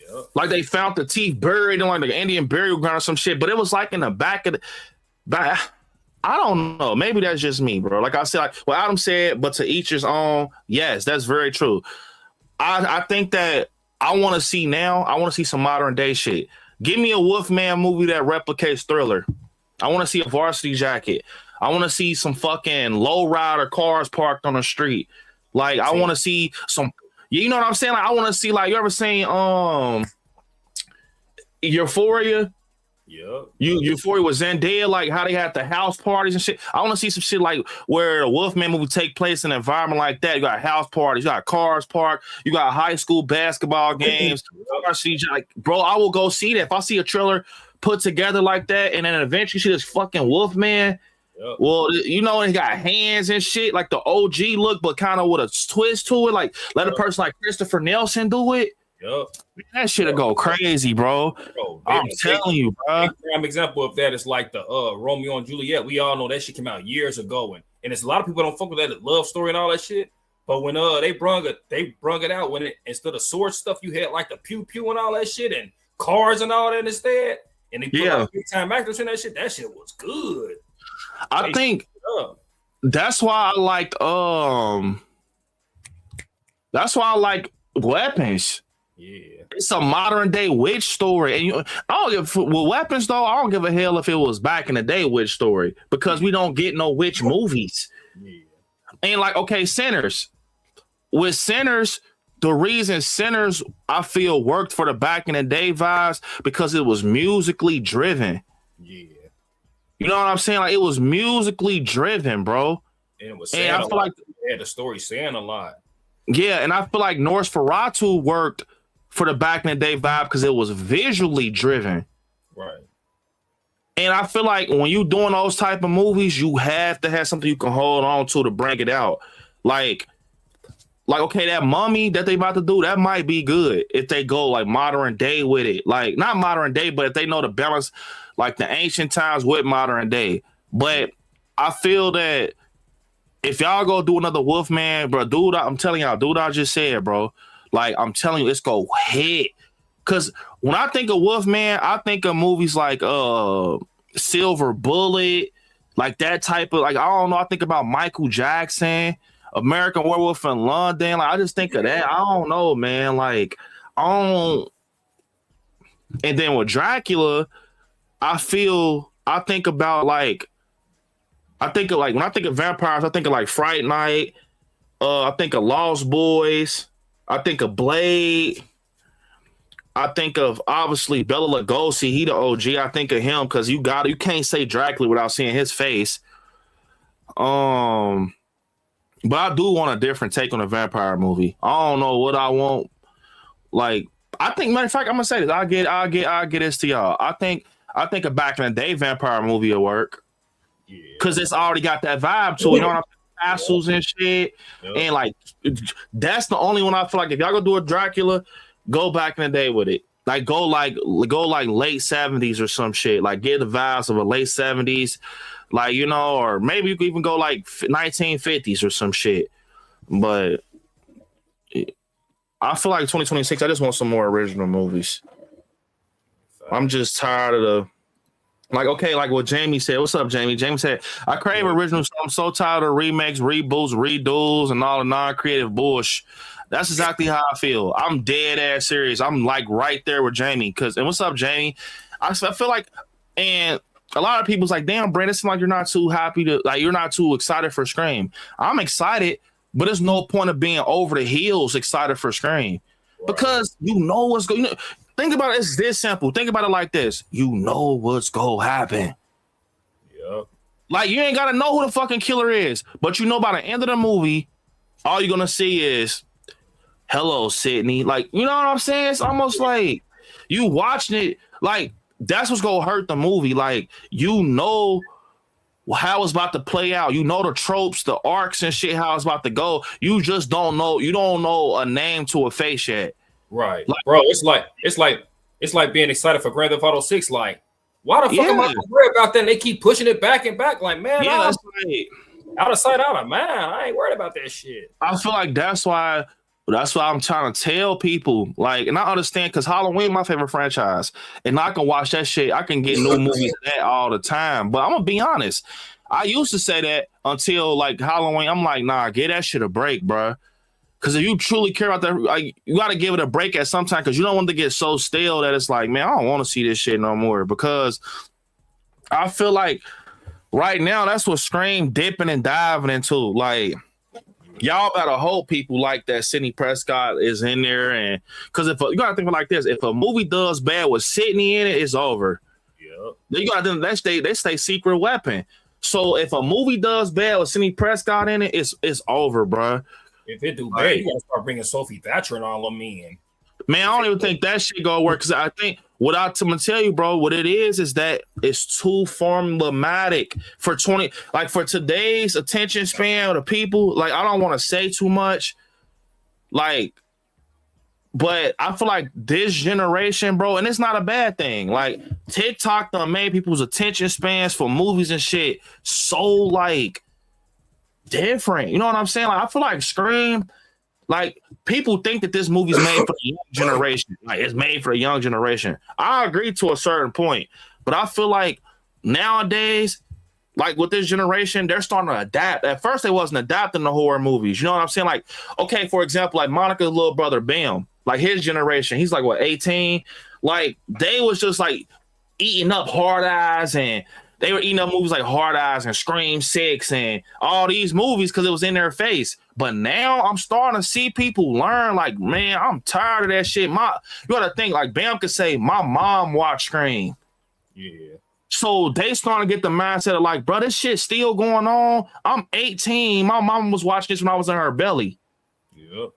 [SPEAKER 4] Yep. Like they found the teeth buried in like the Indian burial ground or some shit, but it was like in the back of the back. I don't know. Maybe that's just me, bro. Like I said, like what Adam said, but to each his own. Yes, that's very true. I think that I want to see some modern day shit. Give me a Wolfman movie that replicates Thriller. I want to see a Varsity Jacket. I want to see some fucking lowrider cars parked on the street. Like, I want to see some, you know what I'm saying? Like, I want to see, like, you ever seen Euphoria? Yeah. Euphoria with Zendaya, like how they had the house parties and shit. I want to see some shit like where the Wolfman movie take place in an environment like that. You got house parties, you got cars parked, you got high school basketball games. Like, bro, I will go see that. If I see a trailer put together like that, and then eventually see this fucking Wolfman. Yep. Well, you know, he got hands and shit, like the OG look, but kind of with a twist to it. Like, let a person like Christopher Nelson do it. Yep. That shit'll go crazy, bro. I'm telling you, bro.
[SPEAKER 5] Prime example of that is like the Romeo and Juliet. We all know that shit came out years ago, and it's a lot of people don't fuck with that love story and all that shit. But when they brung it out when it instead of sword stuff, you had like the pew pew and all that shit and cars and all that instead. And they put like big time actors in that shit. That shit was good.
[SPEAKER 4] I think that's why I liked Weapons. Yeah, it's a modern day witch story, and with Weapons though, I don't give a hell if it was back in the day witch story because we don't get no witch movies. Yeah. And like, okay, Sinners. With Sinners, the reason Sinners I feel worked for the back in the day vibes because it was musically driven. Yeah, you know what I'm saying? Like it was musically driven, bro.
[SPEAKER 5] And it was saying I feel like it had the story saying a lot.
[SPEAKER 4] Yeah, and I feel like Nosferatu worked for the back in the day vibe because it was visually driven.
[SPEAKER 5] Right.
[SPEAKER 4] And I feel like when you doing those type of movies, you have to have something you can hold on to bring it out. Like okay, that Mummy that they about to do, that might be good if they go like modern day with it. Like not modern day, but if they know the balance, like the ancient times with modern day. But I feel that if y'all go do another Wolfman, bro, dude, I'm telling y'all, dude, I just said, bro, like I'm telling you, it's go hit. Cause when I think of Wolfman, I think of movies like Silver Bullet, like that type of, like, I don't know, I think about Michael Jackson, American Werewolf in London. Like I just think of that. I don't know, man. Like I don't. And then with Dracula, I think about like, I think of like when I think of vampires, I think of like Fright Night. I think of Lost Boys. I think of Blade. I think of obviously Bela Lugosi. He the OG. I think of him because you can't say Dracula without seeing his face. But I do want a different take on a vampire movie. I don't know what I want. Like I think, matter of fact, I'm gonna say this. I'll get this to y'all. I think a back in the day vampire movie will work. Yeah. Cause it's already got that vibe to it. You know what I'm saying? Castles and shit. Yep. And like that's the only one I feel like if y'all go do a Dracula, go back in the day with it. Like go like late 70s or some shit. Like get the vibes of a late 70s, like, you know, or maybe you could even go like 1950s or some shit. But I feel like 2026, I just want some more original movies. I'm just tired of the, like, okay, like what Jamie said. What's up, Jamie? Jamie said, I crave original. I'm so tired of remakes, reboots, redos, and all the non-creative bullshit. That's exactly how I feel. I'm dead ass serious. I'm like right there with Jamie. And what's up, Jamie? I feel like, and a lot of people's like, damn, Brandon, it seems like you're not too happy you're not too excited for Scream. I'm excited, but there's no point of being over the heels excited for Scream. Right. Because you know what's going on. Think about it. It's this simple. Think about it like this. You know what's going to happen.
[SPEAKER 5] Yep.
[SPEAKER 4] Like, you ain't got to know who the fucking killer is. But you know by the end of the movie, all you're going to see is, hello, Sydney. Like, you know what I'm saying? It's almost like you watching it. Like, that's what's going to hurt the movie. Like, you know how it's about to play out. You know the tropes, the arcs and shit, how it's about to go. You just don't know. You don't know a name to a face yet.
[SPEAKER 5] Right, like, bro. It's like being excited for Grand Theft Auto 6. Like, why the fuck am I gonna worry about that? And they keep pushing it back and back. Like, man,
[SPEAKER 4] that's
[SPEAKER 5] out of sight, out of mind. I ain't worried about that shit.
[SPEAKER 4] I feel like that's why I'm trying to tell people. Like, and I understand because Halloween my favorite franchise, and I can watch that shit. I can get new movies of that all the time. But I'm gonna be honest. I used to say that until like Halloween. I'm like, nah, get that shit a break, bro. Because if you truly care about that, like, you got to give it a break at some time because you don't want to get so stale that it's like, man, I don't want to see this shit no more. Because I feel like right now that's what Scream dipping and diving into. Like, y'all better hope people like that Sidney Prescott is in there. And because you got to think of it like this. If a movie does bad with Sidney in it, it's over. Yeah. You got to they stay secret weapon. So if a movie does bad with Sidney Prescott in it, it's over, bro.
[SPEAKER 5] If it do bad, you gotta start bringing Sophie Thatcher and all of them in. Man,
[SPEAKER 4] I don't even think that shit gonna work because I think what I'm gonna tell you, bro, what it is that it's too formulaic for for today's attention span of the people. Like, I don't want to say too much, like, but I feel like this generation, bro, and it's not a bad thing. Like, TikTok done made people's attention spans for movies and shit so like different. You know what I'm saying? Like, I feel like Scream, like, people think that this movie's made for the young generation. Like, it's made for the young generation. I agree to a certain point, but I feel like nowadays, like with this generation, they're starting to adapt. At first, they wasn't adapting to horror movies. You know what I'm saying? Like, okay, for example, like Monica's little brother, Bam, like his generation, he's like, what, 18? Like, they was just like eating up Hard Eyes, and they were eating up movies like Hard Eyes and Scream 6 and all these movies because it was in their face. But now I'm starting to see people learn, like, man, I'm tired of that shit. You got to think, like, Bam could say, my mom watched Scream.
[SPEAKER 5] Yeah.
[SPEAKER 4] So they starting to get the mindset of like, bro, this shit still going on. I'm 18. My mom was watching this when I was in her belly.
[SPEAKER 5] Yep.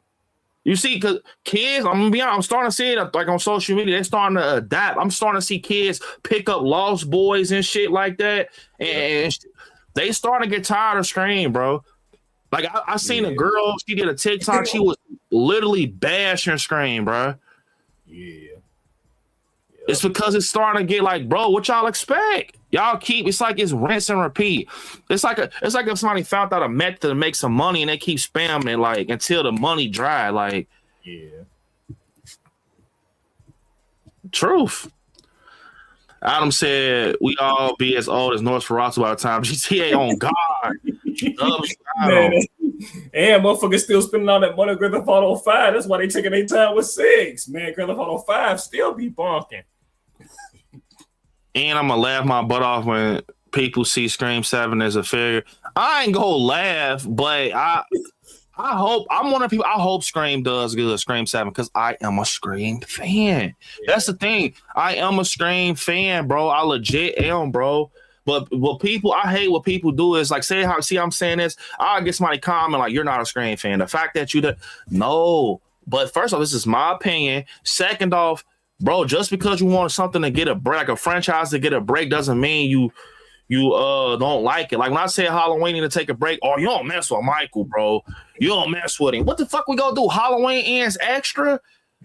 [SPEAKER 4] You see, because kids, I'm gonna be honest, I'm starting to see it like on social media. They're starting to adapt. I'm starting to see kids pick up Lost Boys and shit like that, and they starting to get tired of Scream, bro. Like I seen a girl, she did a TikTok, she was literally bashing Scream, bro.
[SPEAKER 5] Yeah.
[SPEAKER 4] It's because it's starting to get like, bro, what y'all expect? Y'all keep, it's like it's rinse and repeat. It's like if somebody found out a method to make some money and they keep spamming it like until the money dry. Like,
[SPEAKER 5] yeah. Truth.
[SPEAKER 4] Adam said we all be as old as Nosferatu by the time GTA on God.
[SPEAKER 5] Man, and motherfuckers still spending all that money on Grand Theft Auto 5. That's why they taking their time with 6. Man, Grand Theft Auto 5 still be bonking.
[SPEAKER 4] And I'm gonna laugh my butt off when people see Scream 7 as a failure. I ain't gonna laugh, but I hope I'm one of the people. I hope Scream does good, Scream 7, because I am a Scream fan. Yeah. That's the thing. I am a Scream fan, bro. I legit am, bro. But what people, I hate what people do is like I'm saying this. I get somebody comment like, you're not a Scream fan. The fact that no. But first off, this is my opinion. Second off, bro, just because you want something to get a break, like a franchise to get a break, doesn't mean you don't like it. Like when I say Halloween need to take a break, you don't mess with Michael, bro. You don't mess with him. What the fuck we gonna do? Halloween ends extra?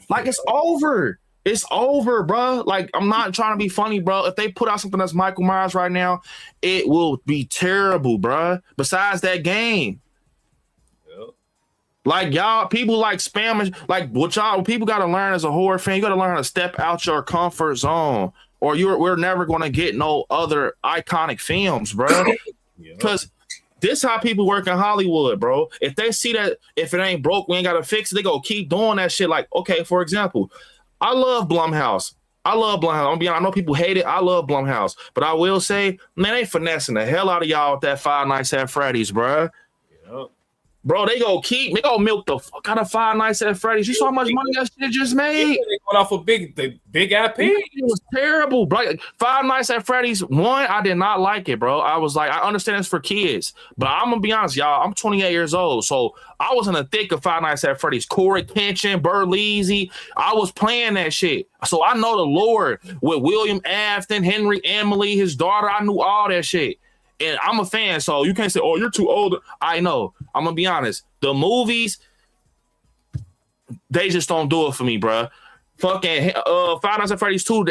[SPEAKER 4] Like it's over. It's over, bro. Like I'm not trying to be funny, bro. If they put out something that's Michael Myers right now, it will be terrible, bro. Besides that game. Like y'all, people like spamming, like what people got to learn as a horror fan. You got to learn how to step out your comfort zone, or we're never going to get no other iconic films, bro. Because this how people work in Hollywood, bro. If they see that if it ain't broke, we ain't got to fix it. They go keep doing that shit. Like, okay, for example, I love Blumhouse. I'm gonna be honest, I know people hate it. I love Blumhouse, but I will say, man, they finessing the hell out of y'all with that Five Nights at Freddy's, bro. Bro, they go milk the fuck out of Five Nights at Freddy's. You saw how much money that shit just made?
[SPEAKER 5] Yeah, they going off a big IP.
[SPEAKER 4] It was terrible, bro. Five Nights at Freddy's 1, I did not like it, bro. I was like, I understand it's for kids, but I'm gonna be honest, y'all. I'm 28 years old, so I was in the thick of Five Nights at Freddy's. Corey Kenshin, Berleezy. I was playing that shit, so I know the lore with William Afton, Henry Emily, his daughter. I knew all that shit. And I'm a fan, so you can't say, you're too old. I know. I'm going to be honest. The movies, they just don't do it for me, bro. Fucking Five Nights at Freddy's 2,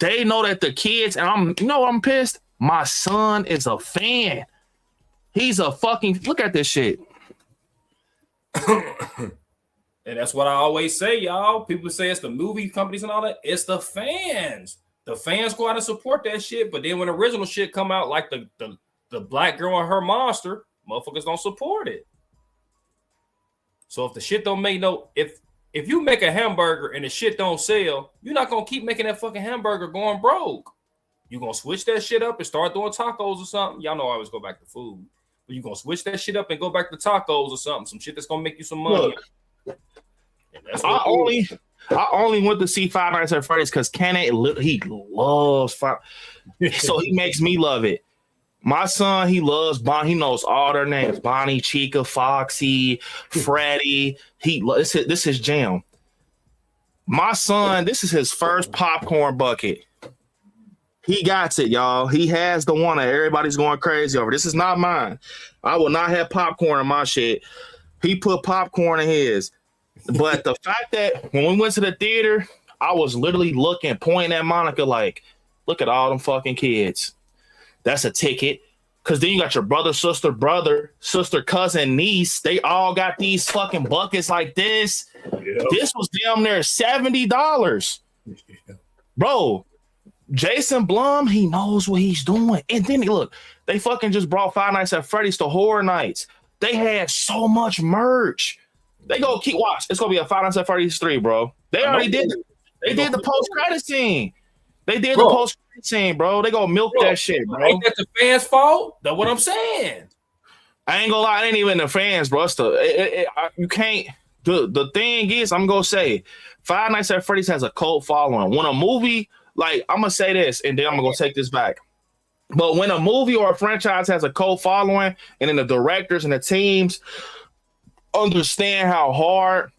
[SPEAKER 4] they know that the kids, and I'm pissed? My son is a fan. He's a fucking, look at this shit.
[SPEAKER 5] And that's what I always say, y'all. People say it's the movie companies and all that. It's the fans. The fans go out and support that shit, but then when original shit come out, like the black girl and her monster, motherfuckers don't support it. So if the shit don't make if you make a hamburger and the shit don't sell, you're not gonna keep making that fucking hamburger going broke. You're gonna switch that shit up and start doing tacos or something. Y'all know I always go back to food, but you're gonna switch that shit up and go back to tacos or something, some shit that's gonna make you some money.
[SPEAKER 4] Look, I only went to see Five Nights at Freddy's because he loves Five, so he makes me love it. My son, he loves Bonnie. He knows all their names: Bonnie, Chica, Foxy, Freddy. This is his jam. My son, this is his first popcorn bucket. He got it, y'all. He has the one that everybody's going crazy over. This is not mine. I will not have popcorn in my shit. He put popcorn in his. But the fact that when we went to the theater, I was literally pointing at Monica like, look at all them fucking kids. That's a ticket. Because then you got your brother, sister, cousin, niece. They all got these fucking buckets like this. Yep. This was damn near $70. Yeah. Bro, Jason Blum, he knows what he's doing. And then, look, they fucking just brought Five Nights at Freddy's to Horror Nights. They had so much merch. They go keep watch. It's gonna be a Five Nights at Freddy's 3, bro. They already did. They did the post credit scene. They did the post credit scene, bro. They gonna milk that shit, bro.
[SPEAKER 5] Ain't that the fans' fault? That's what I'm saying.
[SPEAKER 4] I ain't gonna lie. It ain't even the fans, bro. You can't. The thing is, I'm gonna say, Five Nights at Freddy's has a cult following. When a movie, like I'm gonna say this, and then I'm gonna take this back. But when a movie or a franchise has a cult following, and then the directors and the teams understand how hard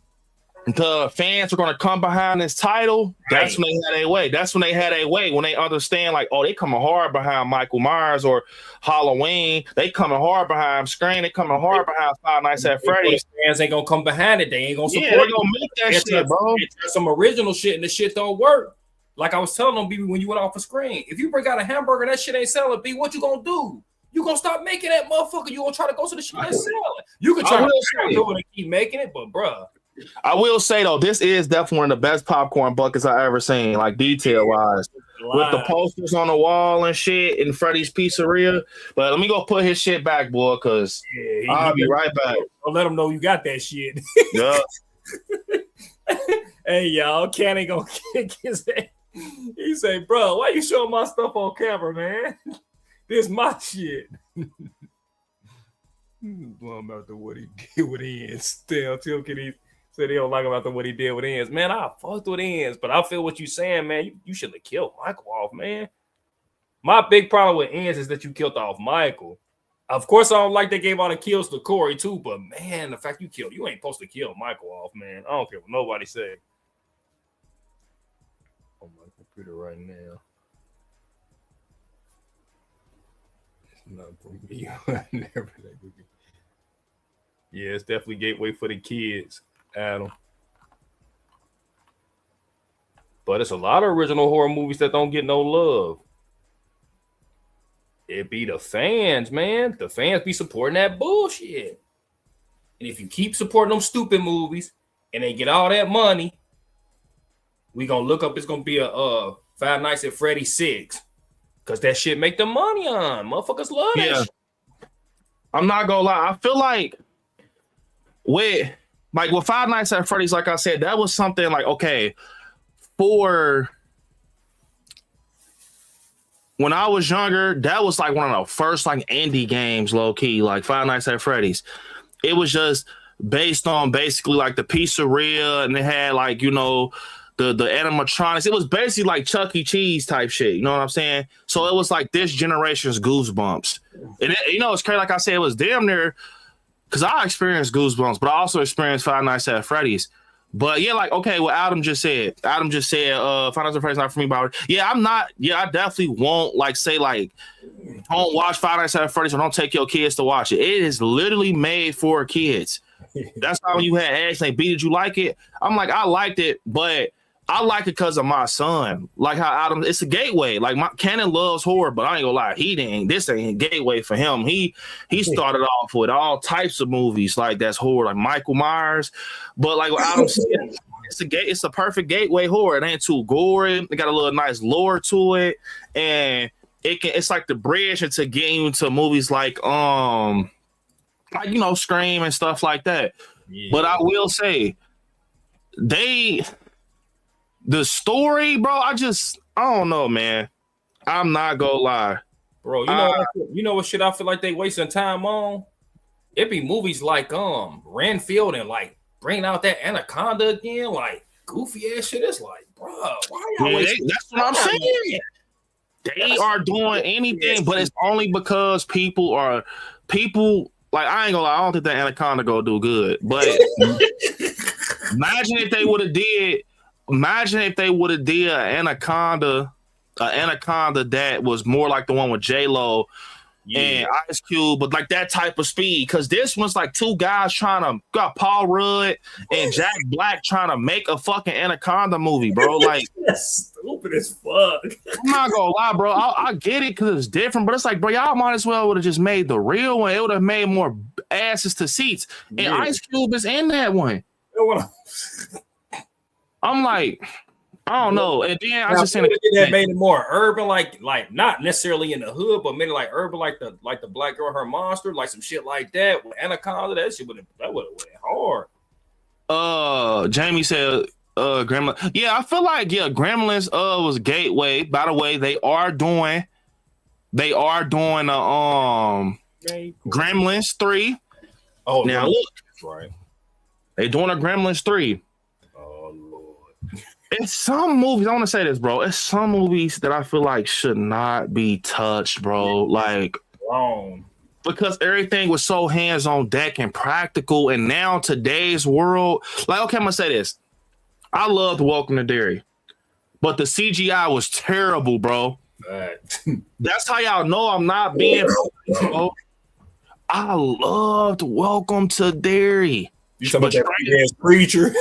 [SPEAKER 4] the fans are going to come behind this title. That's
[SPEAKER 5] Right.
[SPEAKER 4] when they had a way. That's when they had a way. When they understand, like, oh, they coming hard behind Michael Myers or Halloween. They coming hard behind Scream. They coming hard behind Five Nights at Freddy's.
[SPEAKER 5] Fans ain't gonna come behind it. They ain't gonna support.
[SPEAKER 4] Yeah, they gonna make that shit, bro.
[SPEAKER 5] They try some original shit, and the shit don't work. Like I was telling them, BB, when you went off a screen, if you bring out a hamburger and that shit ain't selling, B, what you gonna do? You gonna stop making that motherfucker? You gonna try to go to the shit that's selling? You can try to do it and keep making it, but bruh.
[SPEAKER 4] I will say though, this is definitely one of the best popcorn buckets I ever seen, like detail wise, with the posters on the wall and shit in Freddy's Pizzeria. But let me go put his shit back, boy, because I'll be right back.
[SPEAKER 5] I'll let him know you got that shit.
[SPEAKER 4] Yeah.
[SPEAKER 5] Hey y'all, Kenny gonna kick his head. He say, bro, why you showing my stuff on camera, man? This my shit. Well, about the what he did with ends. Tell Kenny said he don't like about the what he did with ends. Man, I fucked with ends, but I feel what you saying, man. You should have killed Michael off, man. My big problem with ends is that you killed off Michael. Of course, I don't like they gave all the kills to Corey too, but man, the fact you ain't supposed to kill Michael off, man. I don't care what nobody say. On my computer right now. It's not for me. Yeah, it's definitely gateway for the kids, Adam. But it's a lot of original horror movies that don't get no love. It be the fans, man. The fans be supporting that bullshit. And if you keep supporting them stupid movies and they get all that money, we gonna look up. It's gonna be a Five Nights at Freddy's 6, cause that shit make the money on. Motherfuckers love that shit.
[SPEAKER 4] I'm not gonna lie. I feel like with Five Nights at Freddy's, like I said, that was something like, okay, for when I was younger, that was like one of the first like indie games, low key, like Five Nights at Freddy's. It was just based on basically like the pizzeria, and they had like, you know, the animatronics. It was basically like Chuck E. Cheese type shit. You know what I'm saying? So it was like this generation's Goosebumps. And you know, it's crazy. Like I said, it was damn near, because I experienced Goosebumps, but I also experienced Five Nights at Freddy's. But yeah, like, okay, what Adam just said, Five Nights at Freddy's not for me, but yeah, I definitely won't like say like, don't watch Five Nights at Freddy's or don't take your kids to watch it. It is literally made for kids. That's why when you had asked, like, B, did you like it? I'm like, I liked it, but I like it because of my son. Like how Adam, it's a gateway. Like Cannon loves horror, but I ain't gonna lie, this ain't a gateway for him. He started off with all types of movies like that's horror, like Michael Myers. But like what Adam said, it's a perfect gateway horror. It ain't too gory. It got a little nice lore to it, and it's like the bridge into getting into movies like you know, Scream and stuff like that. Yeah. But I will say, the story, bro, I don't know, man. I'm not gonna lie,
[SPEAKER 5] bro. You know what shit I feel like they wasting time on? It be movies like Renfield and like bringing out that Anaconda again, like goofy ass shit. It's like, bro, why y'all wasting?
[SPEAKER 4] That's what I'm saying. They are doing anything, but it's only because people like, I ain't gonna lie, I don't think that Anaconda gonna do good. But imagine if they would have did an Anaconda that was more like the one with J-Lo and Ice Cube, but like that type of speed. Because this one's like two guys got Paul Rudd and Jack Black trying to make a fucking Anaconda movie, bro. Like,
[SPEAKER 5] that's stupid as fuck.
[SPEAKER 4] I'm not gonna lie, bro. I get it because it's different, but it's like, bro, y'all might as well would have just made the real one. It would have made more asses to seats. And Ice Cube is in that one. I'm like, I don't know. And then I just saying
[SPEAKER 5] that made it more urban, like not necessarily in the hood, but maybe like urban, like the Black Girl, Her Monster, like some shit like that. With Anaconda, that shit would have went hard.
[SPEAKER 4] Jamie said Gremlins. Yeah, I feel like Gremlins was gateway. By the way, they are doing Gremlins 3.
[SPEAKER 5] Oh,
[SPEAKER 4] now look,
[SPEAKER 5] right.
[SPEAKER 4] They doing a Gremlins 3. It's some movies, I want to say this, bro. It's some movies that I feel like should not be touched, bro. Like,
[SPEAKER 5] wrong.
[SPEAKER 4] because everything was so hands on deck and practical. And now today's world, like, okay, I'm gonna say this. I loved Welcome to Derry, but the CGI was terrible, bro. That's how y'all know I'm not being, bro. I loved Welcome to Derry.
[SPEAKER 5] You talking about that preacher?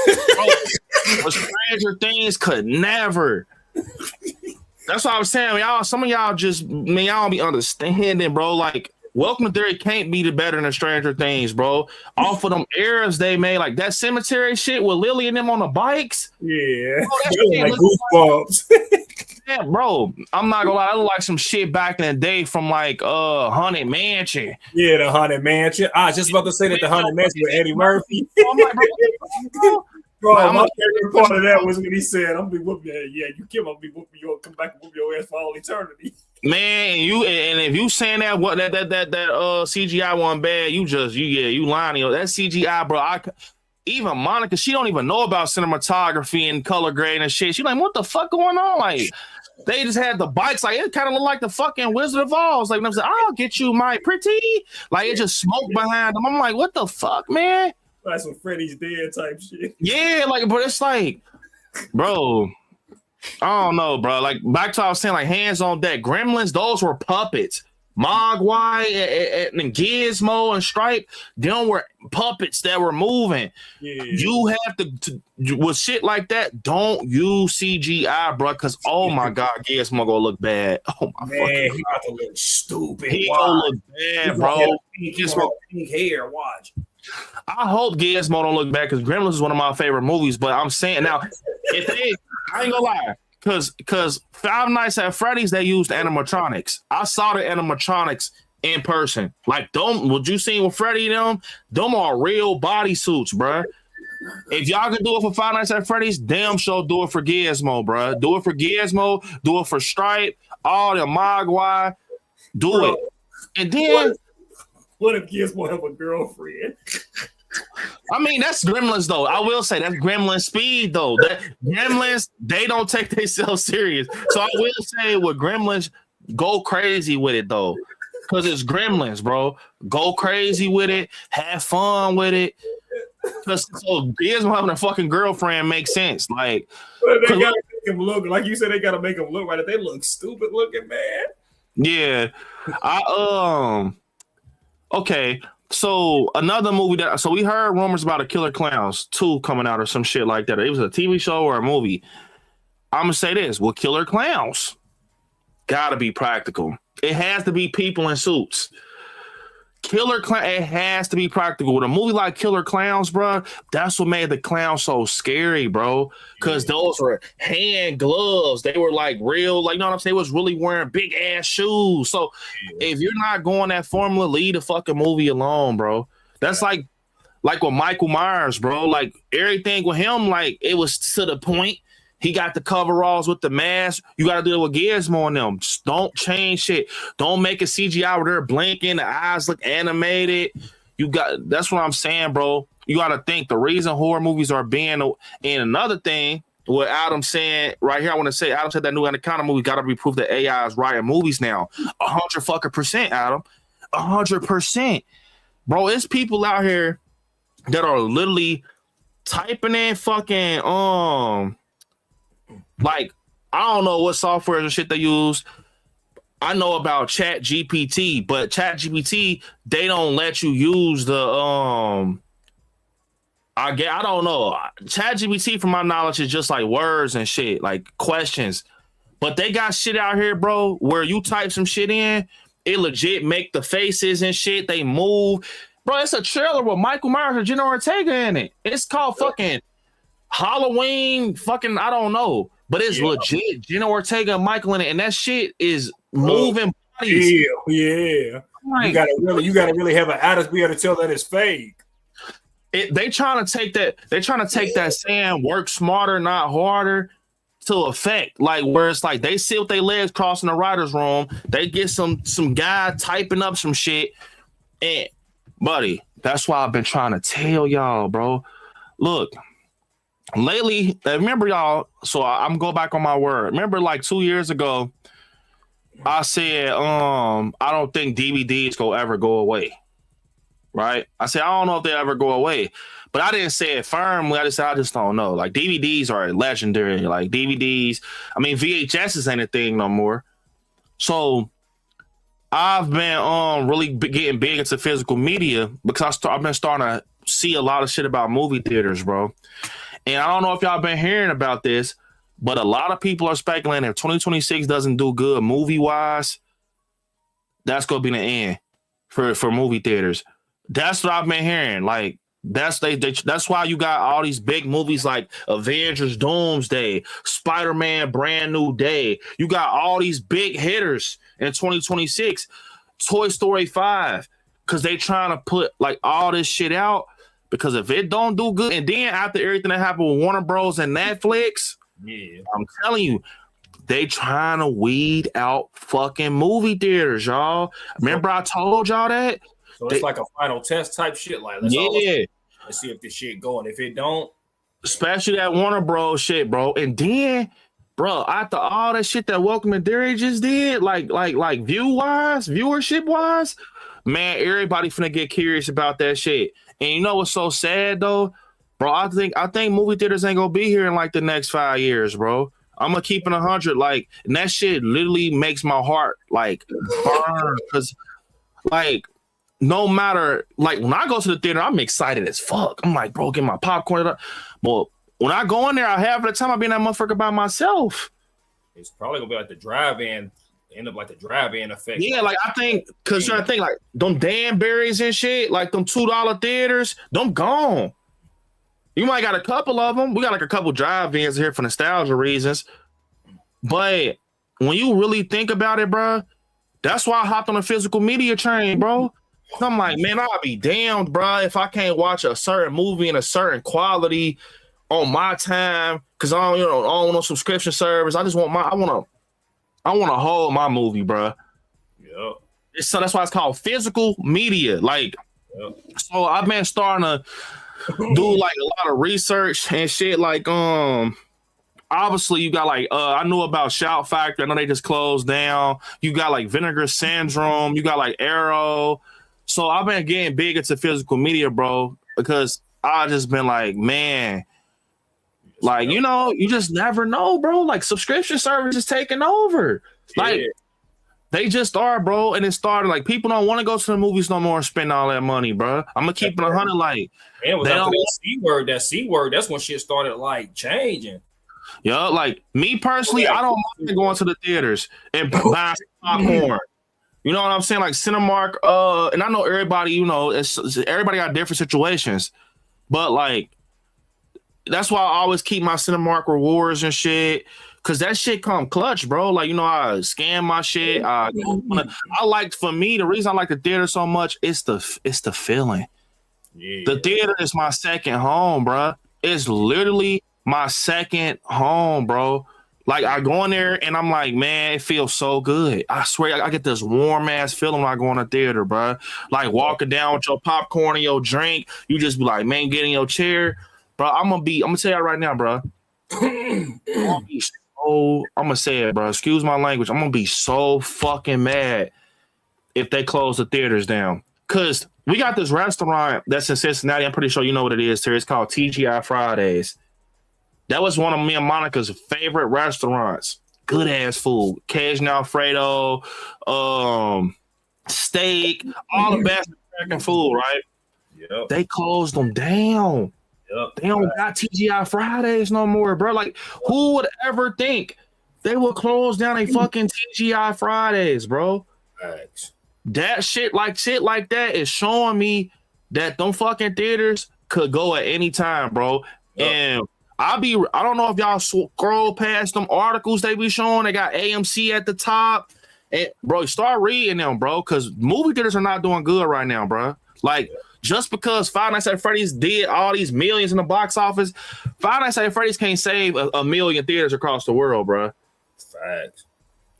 [SPEAKER 4] But Stranger Things could never. That's what I was saying. Y'all, some of y'all just, man, y'all don't be understanding, bro. Like, Welcome to Derry can't be better than Stranger Things, bro. Off of them eras they made, like that cemetery shit with Lily and them on the bikes.
[SPEAKER 5] Yeah, like Goosebumps.
[SPEAKER 4] Yeah, bro. I'm not gonna lie, that look like some shit back in the day from like Haunted Mansion.
[SPEAKER 5] Yeah, the Haunted Mansion. I was just about to say that the Haunted Mansion with Eddie Murphy.
[SPEAKER 4] I'm like,
[SPEAKER 5] bro, my favorite part of that was when he said, "I'm gonna be whooping you. Yeah, you kill me, I'll be whooping you. I'll come back and whoop your ass for all eternity."
[SPEAKER 4] Man, and if you saying that CGI one bad, you lying. That CGI, bro. Even Monica, she don't even know about cinematography and color grading and shit. She like, what the fuck going on? Like, they just had the bikes. Like, it kind of looked like the fucking Wizard of Oz. Like, I'm like, I'll get you, my pretty. Like, it just smoked behind them. I'm like, what the fuck, man?
[SPEAKER 5] That's some Freddy's dead type shit.
[SPEAKER 4] Yeah, like, but it's like, bro, I don't know, bro. Like, back to what I was saying, like, hands on deck. Gremlins, those were puppets. Mogwai and Gizmo and Stripe, them were puppets that were moving. Yeah. You have to with shit like that, don't use CGI, bro, because oh my god, Gizmo gonna look bad. Oh my
[SPEAKER 5] man, he about to look stupid.
[SPEAKER 4] He gonna look bad, bro.
[SPEAKER 5] Pink hair, watch.
[SPEAKER 4] I hope Gizmo don't look bad because Gremlins is one of my favorite movies. But I'm saying now, if they, I ain't gonna lie. Because Five Nights at Freddy's, they used animatronics. I saw the animatronics in person. Like, what you seen with Freddy them are real bodysuits, bruh. If y'all can do it for Five Nights at Freddy's, damn sure do it for Gizmo, bruh. Do it for Gizmo, do it for Stripe, all the Mogwai, do it. And then...
[SPEAKER 5] What if Gizmo have a girlfriend?
[SPEAKER 4] I mean, that's Gremlins, though. I will say that's Gremlin speed, though. Gremlins, they don't take themselves serious. So I will say with Gremlins, go crazy with it, though. Because it's Gremlins, bro. Go crazy with it. Have fun with it. Because so Gizmo having a fucking girlfriend makes sense. Like,
[SPEAKER 5] they gotta make him look, like you said, they gotta make him look right. If they look stupid looking, man.
[SPEAKER 4] Yeah. Okay. So another movie so we heard rumors about a Killer Clowns 2 coming out or some shit like that. It was a TV show or a movie. I'm gonna say this: with Killer Clowns, gotta be practical. It has to be people in suits. It has to be practical. With a movie like Killer Clowns, bro, that's what made the clowns so scary, bro. Because those were hand gloves. They were like real, like, you know what I'm saying? They was really wearing big ass shoes. So if you're not going that formula, leave the fucking movie alone, bro. That's like with Michael Myers, bro. Like everything with him, like it was to the point. He got the coveralls with the mask. You got to do it with Gizmo on them. Just don't change shit. Don't make a CGI where they're blinking, the eyes look animated. That's what I'm saying, bro. You got to think the reason horror movies are being. And another thing, what Adam saying right here, I want to say, Adam said that new Anaconda movie got to be proof that AI is writing movies now. 100%, Adam. 100%. Bro, it's people out here that are literally typing in fucking like, I don't know what software and shit they use. I know about Chat GPT, but Chat GPT, they don't let you use the I don't know. Chat GPT, from my knowledge, is just like words and shit, like questions. But they got shit out here, bro, where you type some shit in, it legit make the faces and shit, they move. Bro, it's a trailer with Michael Myers and Jenna Ortega in it. It's called fucking Halloween, fucking, I don't know. But it's legit. Jenna Ortega and Michael in it, and that shit is moving bodies.
[SPEAKER 5] Yeah. Like, you gotta really have an artist be able to tell that it's fake.
[SPEAKER 4] They trying to take that saying work smarter, not harder to effect. Like where it's like they sit with their legs crossed in the writer's room, they get some guy typing up some shit. And buddy, that's why I've been trying to tell y'all, bro. Look. Lately, remember y'all, so I'm go back on my word. Remember like 2 years ago, I said, I don't think DVDs go ever go away. Right? I said, I don't know if they ever go away. But I didn't say it firmly. I just don't know. Like DVDs are legendary. Like DVDs, I mean VHS ain't a thing no more. So I've been really getting big into physical media because I've been starting to see a lot of shit about movie theaters, bro. And I don't know if y'all been hearing about this, but a lot of people are speculating if 2026 doesn't do good movie wise, that's gonna be the end for movie theaters. That's what I've been hearing. Like that's why you got all these big movies like Avengers Doomsday, Spider-Man Brand New Day. You got all these big hitters in 2026, Toy Story 5, because they trying to put like all this shit out. Because if it don't do good, and then after everything that happened with Warner Bros. And Netflix, yeah, I'm telling you, they trying to weed out fucking movie theaters, y'all. Remember I told y'all that?
[SPEAKER 5] So it's like a final test type shit. Like, let's see if this shit going. If it don't,
[SPEAKER 4] especially that Warner Bros. Shit, bro. And then, bro, after all that shit that Welcome to Derry just did, like viewership wise, man, everybody finna get curious about that shit. And you know what's so sad though, bro? I think movie theaters ain't gonna be here in like the next 5 years, bro. I'm gonna keep it 100, like, and that shit literally makes my heart like burn because, like, no matter, like, when I go to the theater, I'm excited as fuck. I'm like, bro, get my popcorn. But when I go in there, half of the time I be in that motherfucker by myself.
[SPEAKER 5] It's probably gonna be like the drive-in. End up like the drive-in effect.
[SPEAKER 4] Yeah, like I think because I think like them Danbury's and shit, like them $2 theaters, them gone. You might got a couple of them. We got like a couple drive-ins here for nostalgia reasons. But when you really think about it, bro, that's why I hopped on a physical media train, bro. I'm like, man, I'll be damned, bro, if I can't watch a certain movie in a certain quality on my time because I don't want no subscription service. I just want I want to hold my movie, bro.
[SPEAKER 5] Yeah.
[SPEAKER 4] So that's why it's called physical media. Like, so I've been starting to do like a lot of research and shit. Like, obviously you got like, I knew about Shout Factory. I know they just closed down. You got like Vinegar Syndrome. You got like Arrow. So I've been getting big into physical media, bro, because I just been like, man, like, you know, you just never know, bro. Like subscription service is taking over. Like they just are, bro. And it started like people don't want to go to the movies no more and spend all that money, bro. I'm gonna keep it 100. Like,
[SPEAKER 5] and without that C word, that's when shit started like changing.
[SPEAKER 4] Yeah, like me personally, I don't mind going to the theaters and buying popcorn. You know what I'm saying? Like Cinemark, and I know everybody, you know, everybody got different situations, but like that's why I always keep my Cinemark rewards and shit, cause that shit come clutch, bro. Like, you know, I scan my shit. I like, for me, the reason I like the theater so much is the feeling. Yeah. The theater is my second home, bro. It's literally my second home, bro. Like I go in there and I'm like, man, it feels so good. I swear I get this warm ass feeling when I go in the theater, bro. Like walking down with your popcorn and your drink, you just be like, man, get in your chair, bro. I'm gonna tell you right now, bro. I'm gonna say it, bro. Excuse my language. I'm gonna be so fucking mad if they close the theaters down. Cause we got this restaurant that's in Cincinnati. I'm pretty sure you know what it is, Terry. It's called TGI Fridays. That was one of me and Monica's favorite restaurants. Good ass food. Cajun Alfredo, steak, all the best American food, right? Yep. They closed them down. Yep. They don't got TGI Fridays no more, bro. Like, who would ever think they would close down a fucking TGI Fridays, bro? Thanks. That shit like that is showing me that them fucking theaters could go at any time, bro. Yep. And I don't know if y'all scroll past them articles they be showing. They got AMC at the top. And bro, start reading them, bro, because movie theaters are not doing good right now, bro. Like, just because Five Nights at Freddy's did all these millions in the box office, Five Nights at Freddy's can't save a million theaters across the world, bro. Facts.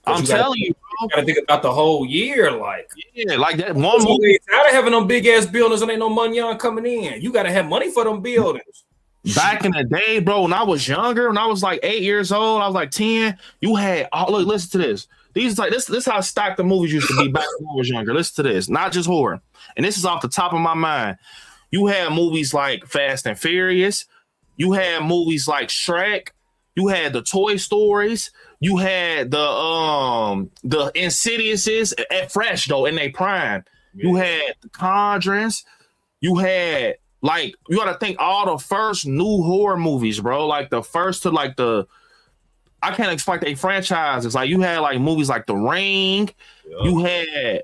[SPEAKER 4] I'm telling you, bro.
[SPEAKER 5] You gotta think about the whole year, like.
[SPEAKER 4] Yeah, like that one movie.
[SPEAKER 5] Out of having them big ass buildings and ain't no money on coming in. You gotta have money for them buildings.
[SPEAKER 4] Back in the day, bro, when I was younger, when I was like 8 years old, I was like 10, you had, look, listen to this. These like this how stacked the movies used to be back when I was younger. Listen to this, not just horror. And this is off the top of my mind. You had movies like Fast and Furious. You had movies like Shrek. You had the Toy Stories. You had the Insidiouses at fresh though in their prime. Yeah. You had the Conjurings. You had like you got to think all the first new horror movies, bro. Like the first to like the I can't explain the franchises. Like you had like movies like The Ring. Yep. You had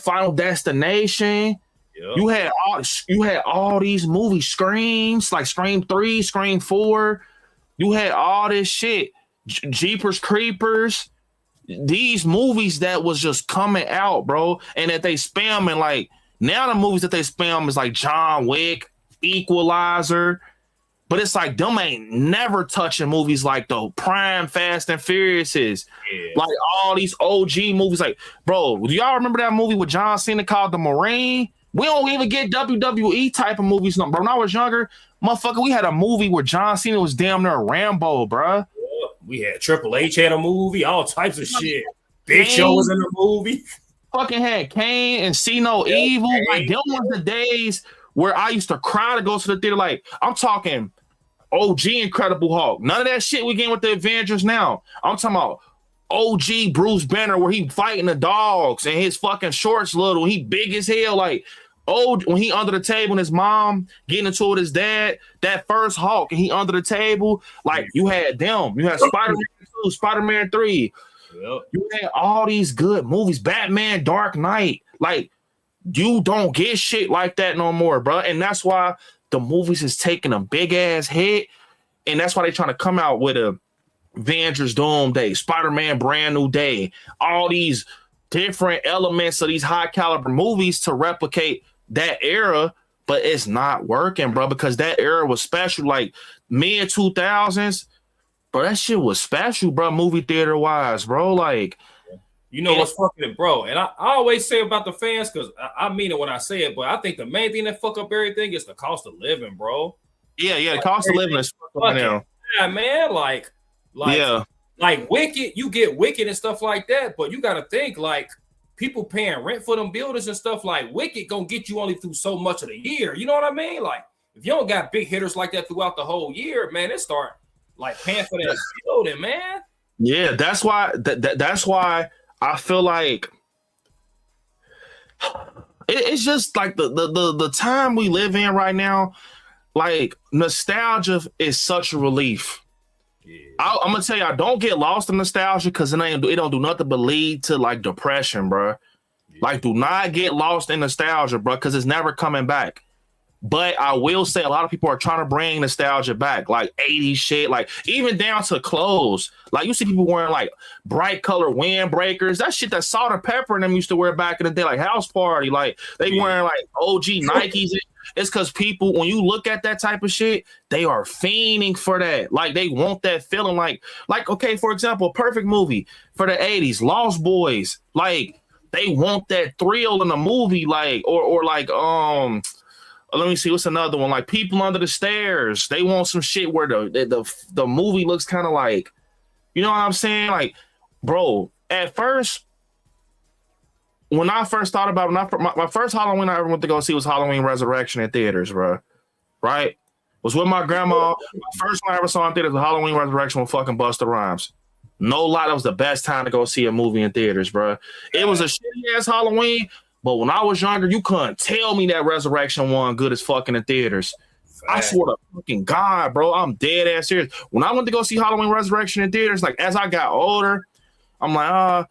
[SPEAKER 4] Final Destination. Yep. You had all these movies, Screams, like Scream 3, Scream 4. You had all this shit. Jeepers Creepers. These movies that was just coming out, bro, and that they spam and like now the movies that they spam is like John Wick, Equalizer. But it's like them ain't never touching movies like the prime Fast and Furious is. Yeah. Like all these OG movies. Like, bro, do y'all remember that movie with John Cena called The Marine? We don't even get WWE type of movies. No, bro. When I was younger, motherfucker, we had a movie where John Cena was damn near Rambo, bro.
[SPEAKER 5] We had Triple H had a movie, all types of shit. Big Show was in the movie.
[SPEAKER 4] Fucking had Kane and See No Evil. Kane. Like, them was the days where I used to cry to go to the theater. Like, I'm talking OG Incredible Hulk. None of that shit we getting with the Avengers now. I'm talking about OG Bruce Banner where he fighting the dogs and his fucking shorts little. He big as hell. Like, when he under the table and his mom getting into it with his dad, that first Hulk and he under the table. Like, you had them. You had Spider-Man 2, Spider-Man 3. Yep. You had all these good movies. Batman, Dark Knight. Like, you don't get shit like that no more, bro. And that's why the movies is taking a big ass hit, and that's why they trying to come out with a Avengers Doomsday, Spider-Man Brand New Day, all these different elements of these high caliber movies to replicate that era, but it's not working, bro, because that era was special. Like mid 2000s, bro, that shit was special, bro, movie theater wise, bro. Like,
[SPEAKER 5] you know what's fucking it, bro? And I always say about the fans, because I mean it when I say it, but I think the main thing that fuck up everything is the cost of living, bro.
[SPEAKER 4] Yeah, the cost of living is fucking now.
[SPEAKER 5] Yeah, man, like Wicked, you get Wicked and stuff like that, but you got to think like people paying rent for them buildings and stuff. Like Wicked gonna get you only through so much of the year. You know what I mean? Like if you don't got big hitters like that throughout the whole year, man, it start like paying for that building, man.
[SPEAKER 4] Yeah, that's why. That's why. I feel like it's just like the time we live in right now, like nostalgia is such a relief. Yeah. I'm gonna tell y'all, don't get lost in nostalgia because it don't do nothing but lead to like depression, bro. Yeah. Like, do not get lost in nostalgia, bro, because it's never coming back. But I will say a lot of people are trying to bring nostalgia back, like 80s shit, like even down to clothes. Like you see people wearing like bright color windbreakers. That shit that Salt and Pepper and them used to wear back in the day, like House Party. Like they wearing like OG Nikes. It's because people, when you look at that type of shit, they are fiending for that. Like they want that feeling. Like okay, for example, a perfect movie for the 80s, Lost Boys. Like they want that thrill in a movie, like or like let me see, what's another one? Like People Under the Stairs. They want some shit where the movie looks kind of like, you know what I'm saying? Like, bro, at first, when I first thought about it, my first Halloween I ever went to go see was Halloween Resurrection in theaters, bro. Right? Was with my grandma. My first one I ever saw in theaters was Halloween Resurrection with fucking Busta Rhymes. No lie, that was the best time to go see a movie in theaters, bro. It was a shitty ass Halloween. But when I was younger, you couldn't tell me that Resurrection one good as fucking in theaters. I swear to fucking God, bro, I'm dead ass serious. When I went to go see Halloween Resurrection in theaters, like as I got older, I'm like,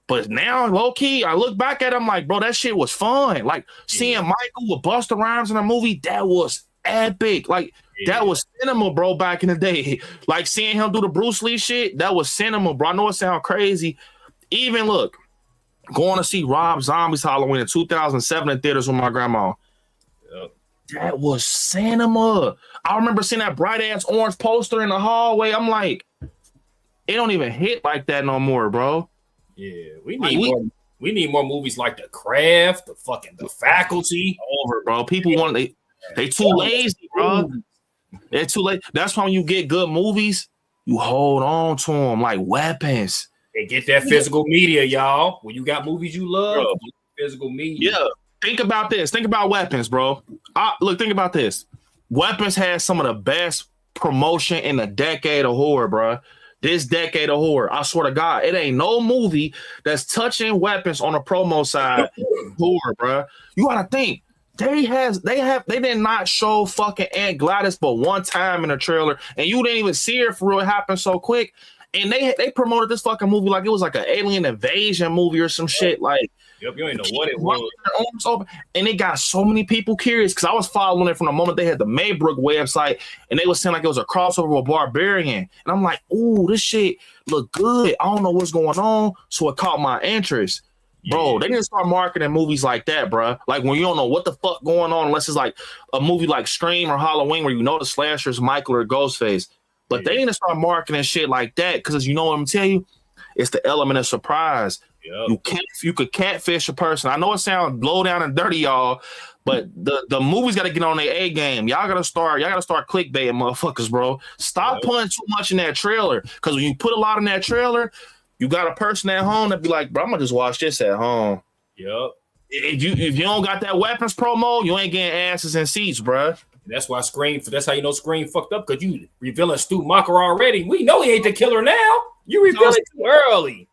[SPEAKER 4] but now low key, I look back at it, I'm like, bro, that shit was fun. Like seeing Michael with Busta Rhymes in a movie, that was epic. Like that was cinema, bro, back in the day. Like seeing him do the Bruce Lee shit, that was cinema, bro. I know it sounds crazy. Even look, going to see Rob Zombie's Halloween in 2007 in theaters with my grandma. Yep. That was cinema. I remember seeing that bright ass orange poster in the hallway. I'm like, it don't even hit like that no more, bro.
[SPEAKER 5] Yeah, we need more movies like The Craft, The Faculty.
[SPEAKER 4] Over, bro. People want they too lazy, bro. They're too late. That's why when you get good movies, you hold on to them like weapons.
[SPEAKER 5] They get that physical media, y'all. When you got movies you love,
[SPEAKER 4] Bro.
[SPEAKER 5] physical media.
[SPEAKER 4] Yeah. Think about this. Think about weapons, bro. Look, think about this. Weapons has some of the best promotion in the decade of horror, bro. This decade of horror. I swear to God, it ain't no movie that's touching weapons on the promo side. Horror, bro. You gotta think. They did not show fucking Aunt Gladys but one time in a trailer, and you didn't even see it for real. It happened so quick. And they promoted this fucking movie like it was like an alien invasion movie or some shit. Like,
[SPEAKER 5] yep, you ain't know what it was.
[SPEAKER 4] And it got so many people curious because I was following it from the moment they had the Maybrook website, and they was saying like it was a crossover with Barbarian. And I'm like, ooh, this shit look good. I don't know what's going on, so it caught my interest. Bro, they didn't start marketing movies like that, bro. Like when you don't know what the fuck going on, unless it's like a movie like Scream or Halloween where you know the slasher's Michael or Ghostface. But they didn't start marketing shit like that because you know what I'm telling you? It's the element of surprise. Yep. You could catfish a person. I know it sounds low down and dirty, y'all, but the movies got to get on their A game. Y'all gotta start clickbaiting motherfuckers, bro. Stop putting too much in that trailer. Because when you put a lot in that trailer, you got a person at home that be like, bro, I'm gonna just watch this at home.
[SPEAKER 5] Yep.
[SPEAKER 4] If you don't got that weapons promo, you ain't getting asses and seats, bro.
[SPEAKER 5] That's why Scream. That's how you know Scream fucked up, because you revealing Stu Macher already. We know he ain't the killer now. You reveal it too early.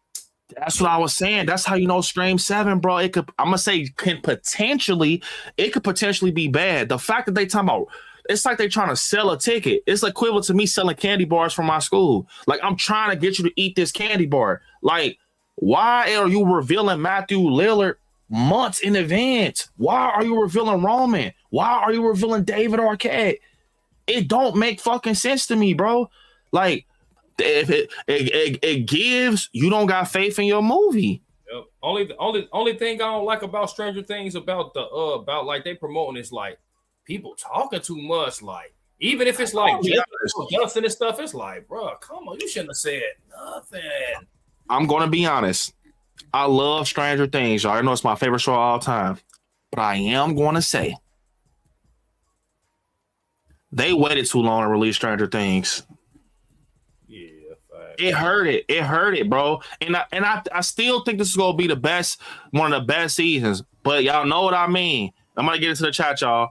[SPEAKER 4] That's what I was saying. That's how you know Scream 7, bro. It could, I'm gonna say, could potentially be bad. The fact that they talking about, it's like they trying to sell a ticket. It's equivalent to me selling candy bars from my school. Like, I'm trying to get you to eat this candy bar. Like, why are you revealing Matthew Lillard months in advance? Why are you revealing Roman? Why are you revealing David Arquette? It don't make fucking sense to me, bro. Like, if it gives, you don't got faith in your movie.
[SPEAKER 5] Yep. Only thing I don't like about Stranger Things about like they promoting is like people talking too much. Like, even if it's like Justin and stuff, it's like, bro, come on, you shouldn't have said nothing.
[SPEAKER 4] I'm gonna be honest. I love Stranger Things, y'all. I know it's my favorite show of all time, but I am gonna say they waited too long to release Stranger Things.
[SPEAKER 5] Yeah,
[SPEAKER 4] it hurt it, bro. And I still think this is gonna be the best, one of the best seasons. But y'all know what I mean. I'm gonna get into the chat, y'all.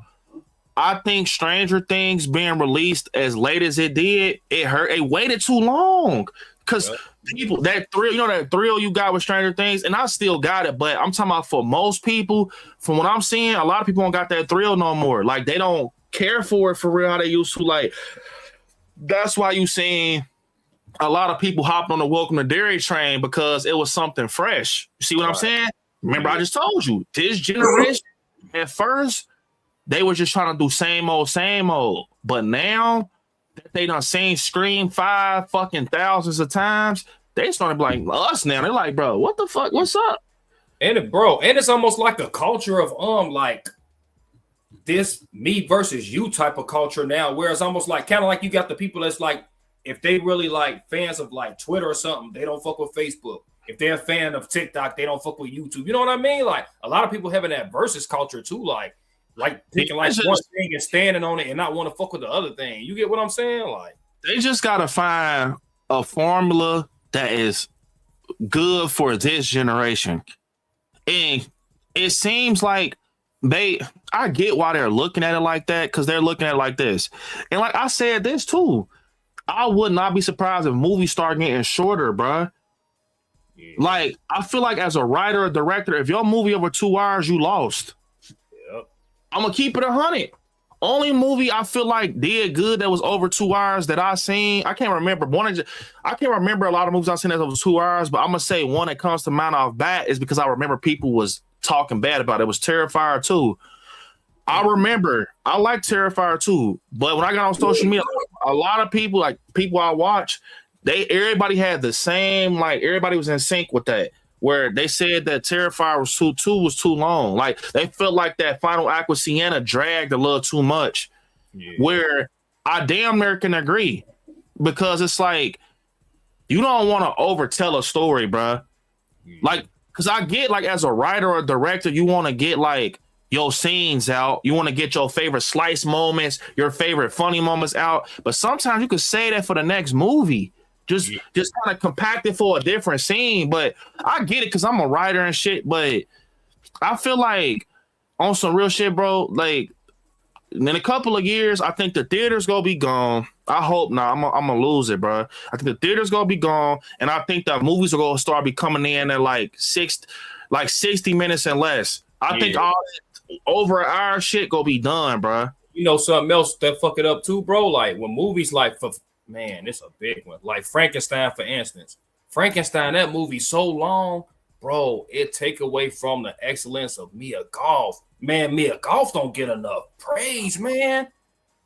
[SPEAKER 4] I think Stranger Things being released as late as it did, it hurt. It waited too long because people, that thrill, you know, that thrill you got with Stranger Things, and I still got it. But I'm talking about for most people, from what I'm seeing, a lot of people don't got that thrill no more. Like, they don't care for it for real how they used to. Like, that's why you seeing a lot of people hopped on the Welcome to Dairy train, because it was something fresh. You see what I'm saying? Remember, I just told you, this generation, at first, they were just trying to do same old. But now that they done seen Scream 5 fucking thousands of times, they started like us now. They're like, bro, what the fuck? What's up?
[SPEAKER 5] And it's almost like a culture of like this me versus you type of culture now, where it's almost like kind of like you got the people that's like, if they really like fans of like Twitter or something, they don't fuck with Facebook. If they're a fan of TikTok, they don't fuck with YouTube. You know what I mean? Like, a lot of people having that versus culture too, like taking like one thing and standing on it and not want to fuck with the other thing. You get what I'm saying? Like,
[SPEAKER 4] they just gotta find a formula that is good for this generation. And it seems like I get why they're looking at it like that, because they're looking at it like this. And like I said this too, I would not be surprised if movies start getting shorter, bruh. Yeah. Like, I feel like as a writer or director, if your movie over 2 hours, you lost.
[SPEAKER 5] Yep.
[SPEAKER 4] I'm gonna keep it 100. Only movie I feel like did good that was over 2 hours that I seen, I can't remember. I can't remember a lot of movies I've seen that over 2 hours, but I'm gonna say one that comes to mind off bat is because I remember people was talking bad about it. It was Terrifier 2. I remember I like Terrifier 2, but when I got on social media, a lot of people, like people I watch, everybody had the same, like everybody was in sync with that, where they said that Terrifier was too long. Like, they felt like that final act with Sienna dragged a little too much. Yeah. Where I damn near can agree, because it's like, you don't want to overtell a story, bruh. Yeah. Like, because I get, like, as a writer or director, you want to get like your scenes out. You want to get your favorite slice moments, your favorite funny moments out. But sometimes you could say that for the next movie. just kind of compacted for a different scene. But I get it because I'm a writer and shit. But I feel like on some real shit, bro. Like in a couple of years, I think the theater's gonna be gone. I hope not. I'm gonna lose it, bro. I think the theater's gonna be gone, and I think that movies are gonna start becoming in at like 60 minutes and less. I think all that over an hour shit gonna be done, bro.
[SPEAKER 5] You know something else that fuck it up too, bro? Like when movies like it's a big one. Like Frankenstein, for instance. Frankenstein, that movie so long, bro, it take away from the excellence of Mia Goth. Man, Mia Goth don't get enough praise, man.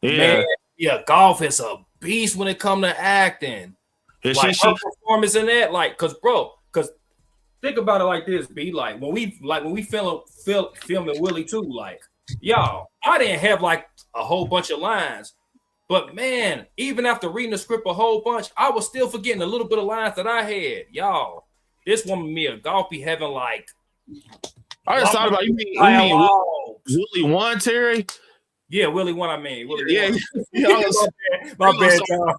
[SPEAKER 4] Yeah.
[SPEAKER 5] Man, Mia Goth is a beast when it come to acting.
[SPEAKER 4] Yeah,
[SPEAKER 5] like her performance in that, like, cause think about it like this, B. Like when we filming Willie too, like, y'all, I didn't have like a whole bunch of lines. But man, even after reading the script a whole bunch, I was still forgetting a little bit of lines that I had. Y'all, this woman Mia Goth be having like.
[SPEAKER 4] I just thought about you mean Willie 1, Terry?
[SPEAKER 5] Yeah, Willie 1. I mean, Willie
[SPEAKER 4] yeah,
[SPEAKER 5] 1.
[SPEAKER 4] Yeah,
[SPEAKER 5] my bad, Tom.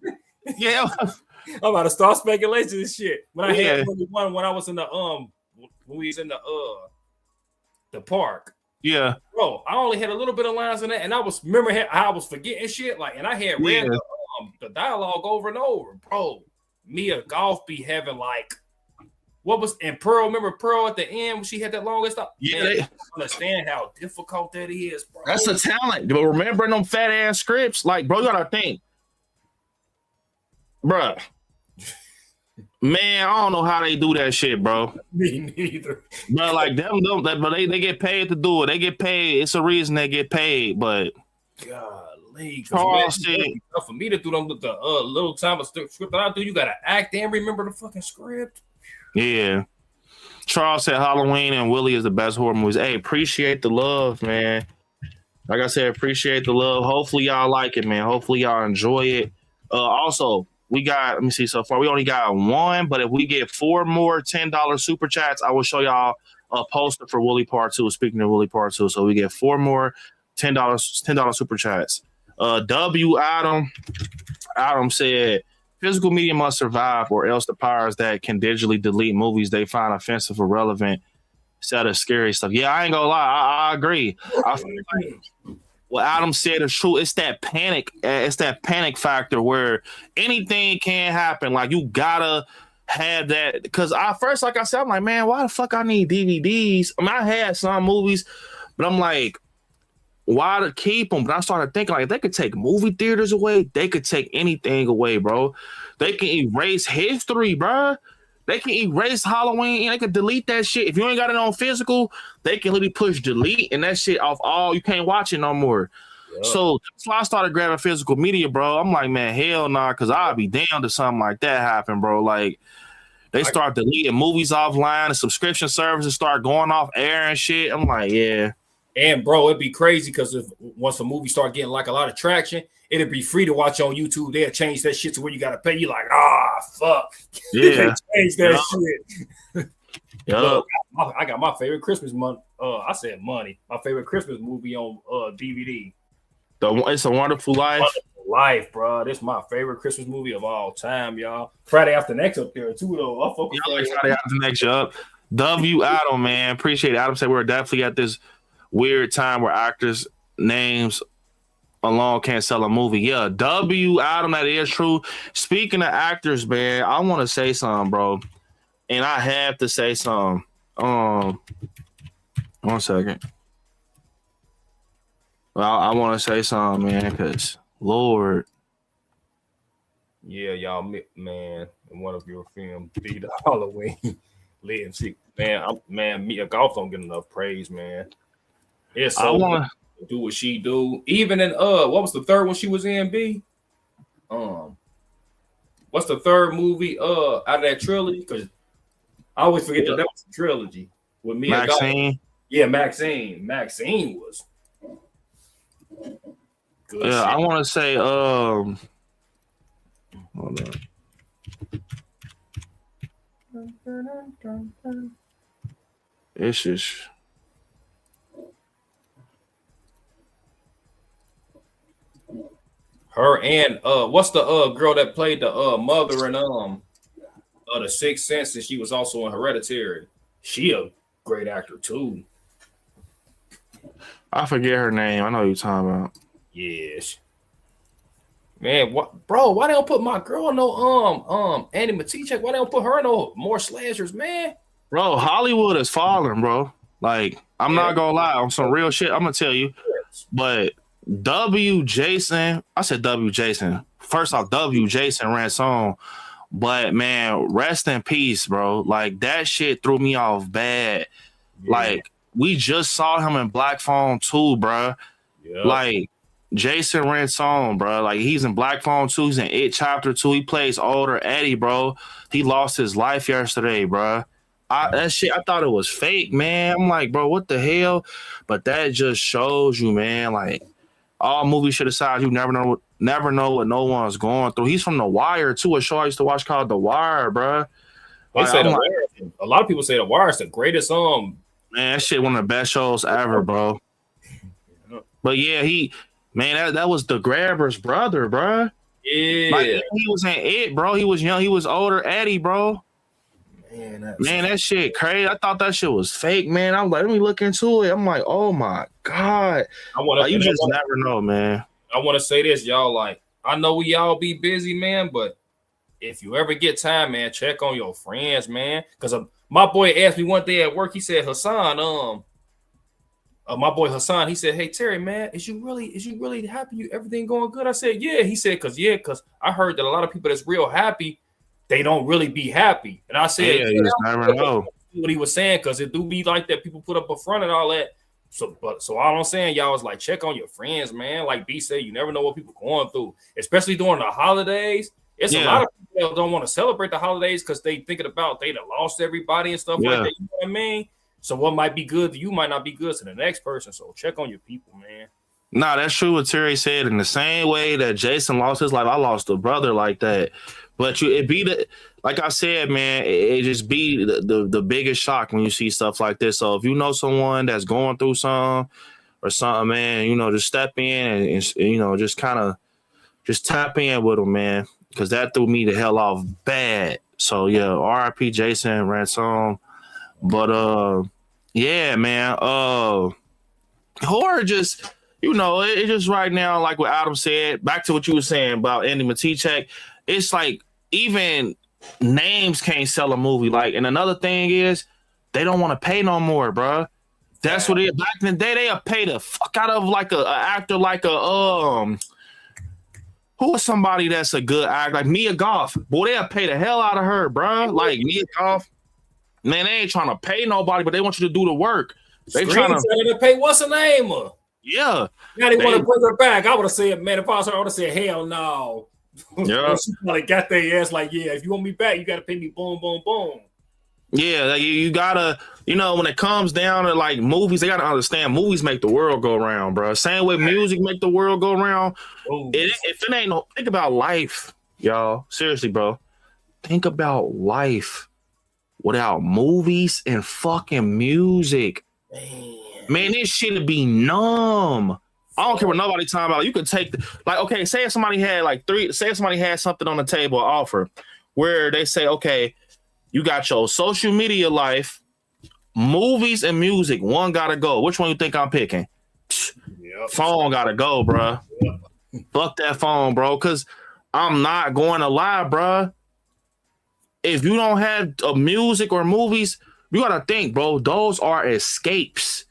[SPEAKER 4] Yeah,
[SPEAKER 5] I'm about to start speculating and shit. When I had Willie 1, when I was in the when we was in the park.
[SPEAKER 4] Yeah,
[SPEAKER 5] bro, I only had a little bit of lines in that, and I was remember how I was forgetting shit, like, and I had read the dialogue over and over, bro. Mia Goth be having like, what was and Pearl? Remember Pearl at the end when she had that longest stop?
[SPEAKER 4] Yeah,
[SPEAKER 5] man, I understand how difficult that is, bro.
[SPEAKER 4] That's a talent, but remembering them fat ass scripts, like, bro, you gotta think, bro. Man, I don't know how they do that shit, bro.
[SPEAKER 5] Me neither.
[SPEAKER 4] But like but they get paid to do it. They get paid. It's a reason they get paid. But
[SPEAKER 5] golly, for me to do them with the little time of script that I do, you gotta act and remember the fucking script.
[SPEAKER 4] Yeah. Charles said Halloween and Willie is the best horror movies. Hey, appreciate the love, man. Like I said, appreciate the love. Hopefully y'all like it, man. Hopefully y'all enjoy it. Also, we got, let me see, so far we only got one, but if we get 4 more $10 super chats, I will show y'all a poster for Willie Part 2. Speaking of Willie Part 2, so we get 4 more $10 super chats. W Adam said, physical media must survive, or else the powers that can digitally delete movies they find offensive or relevant set of scary stuff. Yeah, I ain't gonna lie, I agree. I feel like what Adam said is true. It's that panic. It's that panic factor where anything can happen. Like you gotta have that. Because first, like I said, I'm like, man, why the fuck I need DVDs? I mean, I had some movies, but I'm like, why to keep them? But I started thinking, like, if they could take movie theaters away, they could take anything away, bro. They can erase history, bro. They can erase Halloween. They can delete that shit. If you ain't got it on physical, they can literally push delete and that shit off all. You can't watch it no more. Yep. So that's why I started grabbing physical media, bro. I'm like, man, hell nah, because I'd be down to something like that happen, bro. Like, they start deleting movies offline, the subscription services start going off air and shit. I'm like, yeah.
[SPEAKER 5] And bro, it'd be crazy because if once a movie start getting like a lot of traction, it'd be free to watch on YouTube. They'll change that shit to where you gotta pay. You like, fuck.
[SPEAKER 4] Yeah,
[SPEAKER 5] change that shit.
[SPEAKER 4] Yeah,
[SPEAKER 5] Look, I got my favorite Christmas month. I said money. My favorite Christmas movie on DVD.
[SPEAKER 4] It's a Wonderful Life.
[SPEAKER 5] Wonderful Life, bro. This is my favorite Christmas movie of all time, y'all. Friday After Next up there too, though. I fuck with
[SPEAKER 4] Friday After Next up. W Adam, man, appreciate it. Adam said we're definitely at this weird time where actors' names alone can't sell a movie. Yeah, W Adam, that is true. Speaking of actors, man, I want to say something, bro, and I have to say something. 1 second. Well, I want to say something, man, because Lord.
[SPEAKER 5] Yeah, y'all, man, in one of your films, Be the Halloween. Live, see, man, Mia Goth don't get enough praise, man. It's so I want to do what she do. Even in what was the third one she was in? B. What's the third movie out of that trilogy? Because I always forget that was a trilogy with Mia
[SPEAKER 4] Maxine.
[SPEAKER 5] Goth. Yeah, Maxine. Maxine was good.
[SPEAKER 4] Yeah, shit. I want to say hold on. It's just.
[SPEAKER 5] Her and what's the girl that played the mother in the Sixth Sense, and she was also in Hereditary. She a great actor too.
[SPEAKER 4] I forget her name. I know who you're talking about.
[SPEAKER 5] Yes. Man, what, bro? Why they don't put my girl in no Andy Matichek? Why they don't put her in no more slashers, man?
[SPEAKER 4] Bro, Hollywood is falling, bro. Like, I'm not gonna lie, on some real shit, I'm gonna tell you. But Jason, I said Jason. First off, Jason Ransom. But man, rest in peace, bro. Like that shit threw me off bad. Yeah. Like we just saw him in Black Phone 2, bro. Yep. Like Jason Ransom, bro. Like he's in Black Phone 2. He's in It Chapter 2. He plays older Eddie, bro. He lost his life yesterday, bro. That shit, I thought it was fake, man. I'm like, bro, what the hell? But that just shows you, man. Like all movies should decide you never know what no one's going through. He's from The Wire too. A show I used to watch called The Wire, bro.
[SPEAKER 5] They say a lot of people say The Wire is the greatest. Man,
[SPEAKER 4] that shit one of the best shows ever, bro. But yeah, that was the Grabber's brother, bro.
[SPEAKER 5] Yeah,
[SPEAKER 4] like, he was in It, bro. He was young. He was older, Eddie, bro. Man, that shit crazy. I thought that shit was fake, man. I was like, let me look into it. I'm like, oh my god. You just never know, man.
[SPEAKER 5] I want to say this, y'all. Like, I know we all be busy, man, but if you ever get time, man, check on your friends, man. Because my boy asked me one day at work. He said, Hassan, my boy Hassan, he said, hey Terry, man, is you really happy? Everything going good? I said, yeah. He said, because I heard that a lot of people that's real happy, they don't really be happy. And I said,
[SPEAKER 4] yeah, you just never know
[SPEAKER 5] what he was saying, because it do be like that. People put up a front and all that. So all I'm saying, y'all, is like, check on your friends, man. Like B said, you never know what people going through, especially during the holidays. It's a lot of people that don't want to celebrate the holidays because they thinking about they done lost everybody and stuff like that. You know what I mean? So what might be good to you might not be good to the next person. So check on your people, man.
[SPEAKER 4] Nah, that's true what Terry said. In the same way that Jason lost his life, I lost a brother like that. But like I said, man, it just be the biggest shock when you see stuff like this. So if you know someone that's going through something, man, just step in and just kind of just tap in with them, man, because that threw me the hell off bad. So yeah, R.I.P. Jason Ransom. But yeah, man, horror just. It just right now, like what Adam said, back to what you were saying about Andy Matichek, it's like even names can't sell a movie. Like, and another thing is they don't want to pay no more, bro. That's what it is. Back in the day, they'll pay the fuck out of like a actor, like who is somebody that's a good actor, like Mia Goth. Boy, they'll pay the hell out of her, bro. Like Mia Goth, man, they ain't trying to pay nobody, but they want you to do the work. They trying
[SPEAKER 5] to pay. What's the name of?
[SPEAKER 4] Yeah.
[SPEAKER 5] Now they want to bring her back. I would have said, man, if I was her, I would have said, hell no.
[SPEAKER 4] Yeah.
[SPEAKER 5] She probably got their ass like, yeah, if you want me back, you got to pay me boom, boom, boom.
[SPEAKER 4] Yeah, like you gotta, when it comes down to like movies, they gotta understand movies make the world go around, bro. Same way music make the world go around. If it ain't think about life, y'all. Seriously, bro. Think about life without movies and fucking music. Man, this shit would be numb. I don't care what nobody talking about. You could take okay, say if somebody had something on the table offer where they say, okay, you got your social media life, movies and music. One gotta go. Which one you think I'm picking? Phone gotta go, bro. Fuck that phone, bro. Cause I'm not going to lie, bro. If you don't have music or movies, you gotta think, bro. Those are escapes.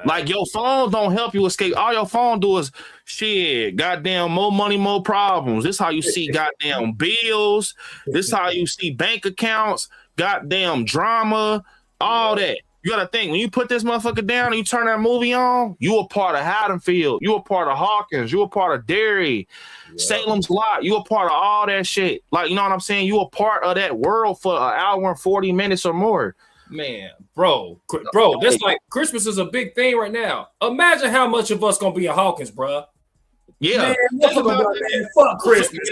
[SPEAKER 4] Like your phone don't help you escape. All your phone do is shit. Goddamn, more money, more problems. This is how you see goddamn bills. This is how you see bank accounts. Goddamn drama. All that. You gotta think when you put this motherfucker down and you turn that movie on. You a part of Haddonfield. You a part of Hawkins. You a part of Derry, Salem's Lot. You a part of all that shit. Like, you know what I'm saying? You a part of that world for an hour and 40 minutes or more.
[SPEAKER 5] Man, bro, this like Christmas is a big thing right now. Imagine how much of us gonna be in Hawkins, bro.
[SPEAKER 4] Yeah,
[SPEAKER 5] man, fuck Christmas.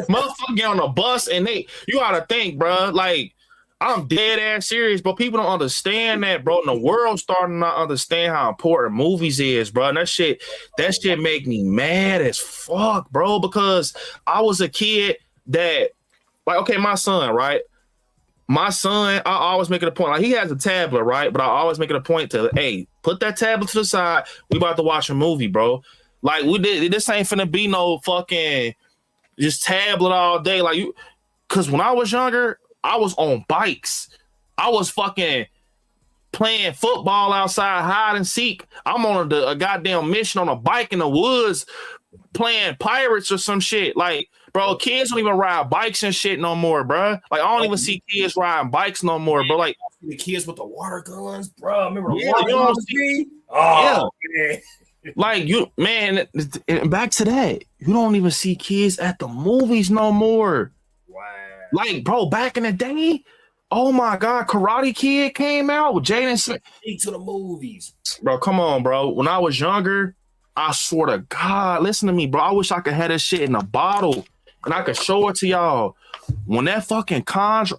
[SPEAKER 4] Motherfucker get on a bus and you gotta think, bro. Like I'm dead ass serious, bro. People don't understand that, bro. And the world's starting to not understand how important movies is, bro. And that shit make me mad as fuck, bro. Because I was a kid that, like, okay, my son, right? My son, I always make it a point. Like, he has a tablet, right? But I always make it a point to, hey, put that tablet to the side. We about to watch a movie, bro. Like, this ain't finna be no fucking just tablet all day. Like, you, because when I was younger, I was on bikes. I was fucking playing football outside, hide and seek. I'm on a goddamn mission on a bike in the woods playing pirates or some shit. Like, bro, kids don't even ride bikes and shit no more, bro. Like, I don't even see kids riding bikes no more, bro. Like,
[SPEAKER 5] the kids with the water guns, bro. Remember the
[SPEAKER 4] yeah,
[SPEAKER 5] water
[SPEAKER 4] you
[SPEAKER 5] guns? Oh, yeah.
[SPEAKER 4] Like, you, man, back to that. You don't even see kids at the movies no more.
[SPEAKER 5] Wow.
[SPEAKER 4] Like, bro, back in the day, oh my God, Karate Kid came out with Jaden Smith.
[SPEAKER 5] To the movies.
[SPEAKER 4] Bro, come on, bro. When I was younger, I swear to God, listen to me, bro. I wish I could have that shit in a bottle and I could show it to y'all. When that fucking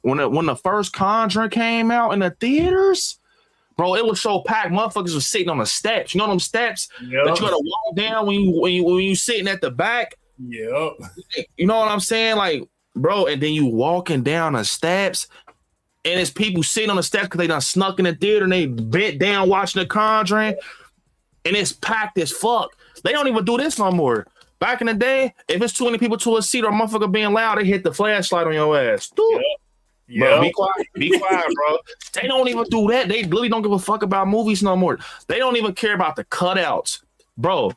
[SPEAKER 4] when the first Conjuring came out in the theaters, bro, it was so packed. Motherfuckers was sitting on the steps. You know them steps that you gotta walk down when you sitting at the back.
[SPEAKER 5] Yep.
[SPEAKER 4] You know what I'm saying? Like, bro, and then you walking down the steps, and it's people sitting on the steps because they done snuck in the theater and they bent down watching the Conjuring, and it's packed as fuck. They don't even do this no more. Back in the day, if it's too many people to a seat or a motherfucker being loud, they hit the flashlight on your ass. Yep. Bro, be quiet, bro. They don't even do that. They really don't give a fuck about movies no more. They don't even care about the cutouts, bro.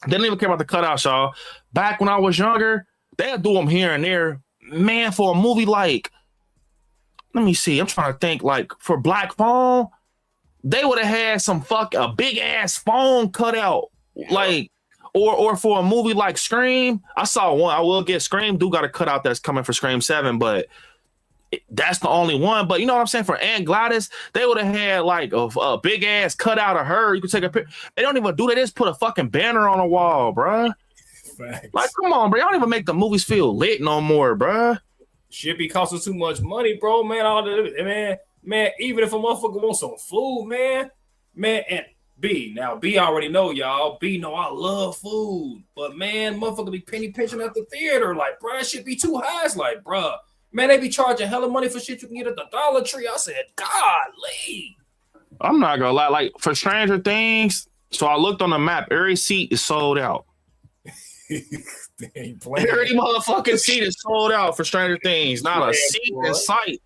[SPEAKER 4] They don't even care about the cutouts, y'all. Back when I was younger, they'd do them here and there. Man, for a movie like, let me see, I'm trying to think, like, for Black Phone, they would have had a big ass phone cutout, like, or for a movie like Scream. I saw one. I will get Scream. Do got a cutout that's coming for Scream 7, but that's the only one. But you know what I'm saying? For Aunt Gladys, they would have had like a big ass cutout of her. You could take a picture. They don't even do that. They just put a fucking banner on the wall, bro.
[SPEAKER 5] Facts.
[SPEAKER 4] Like, come on, bro. Y'all don't even make the movies feel lit no more, bro.
[SPEAKER 5] Shit be costing too much money, bro. Man, man. Even if a motherfucker wants some food, man, and B already know, y'all. B know I love food, but man, motherfucker be penny pinching at the theater. Like, bro, that shit be too high. It's like, bro. Man, they be charging hella money for shit you can get at the Dollar Tree. I said, golly.
[SPEAKER 4] I'm not gonna lie. Like, for Stranger Things, so I looked on the map. Every seat is sold out. Every motherfucking seat is sold out for Stranger Things. Not a seat in sight.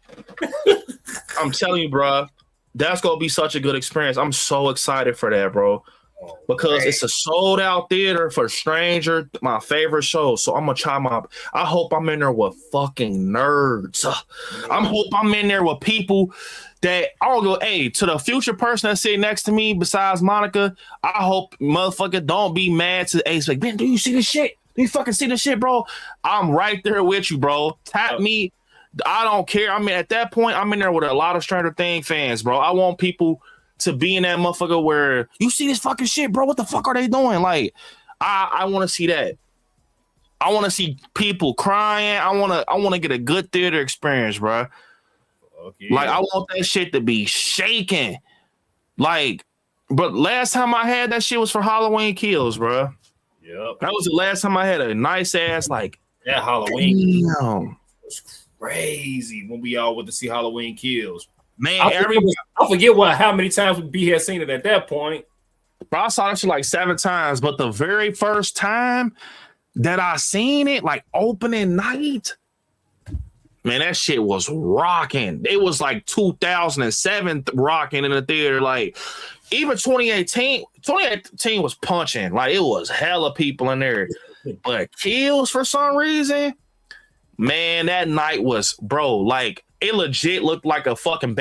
[SPEAKER 4] I'm telling you, bro. That's gonna be such a good experience. I'm so excited for that, bro. Because it's a sold out theater for Stranger, my favorite show. So I'm gonna try I hope I'm in there with fucking nerds. I'm in there with people that I'll go, hey, to the future person that's sitting next to me besides Monica, I hope motherfucker don't be mad to the Ace. Like, man, do you see this shit? Do you fucking see this shit, bro? I'm right there with you, bro. Tap me. I don't care. I mean, at that point, I'm in there with a lot of Stranger Things fans, bro. I want people to be in that motherfucker where you see this fucking shit, bro. What the fuck are they doing? Like, I want to see that. I want to see people crying. I want to get a good theater experience, bro. Okay. Like, I want that shit to be shaking. Like, but last time I had that shit was for Halloween Kills, bro. Yep. That was the last time I had a nice ass, like,
[SPEAKER 5] that Halloween.
[SPEAKER 4] Damn.
[SPEAKER 5] Was crazy when we all went to see Halloween Kills.
[SPEAKER 4] Man,
[SPEAKER 5] I forget how many times we had seen it at that point.
[SPEAKER 4] Bro, I saw that shit like 7 times, but the very first time that I seen it, like opening night, man, that shit was rocking. It was like 2007 rocking in the theater. Like, even 2018 was punching. Like, it was hella people in there. But Kills, for some reason, man, that night was, bro, like, it legit looked like a fucking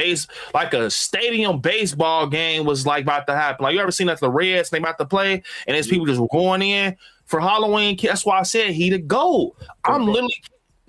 [SPEAKER 4] like a stadium baseball game was like about to happen. Like, you ever seen that the Reds, they about to play, and there's people just going in for Halloween. That's why I said he the GOAT. I'm literally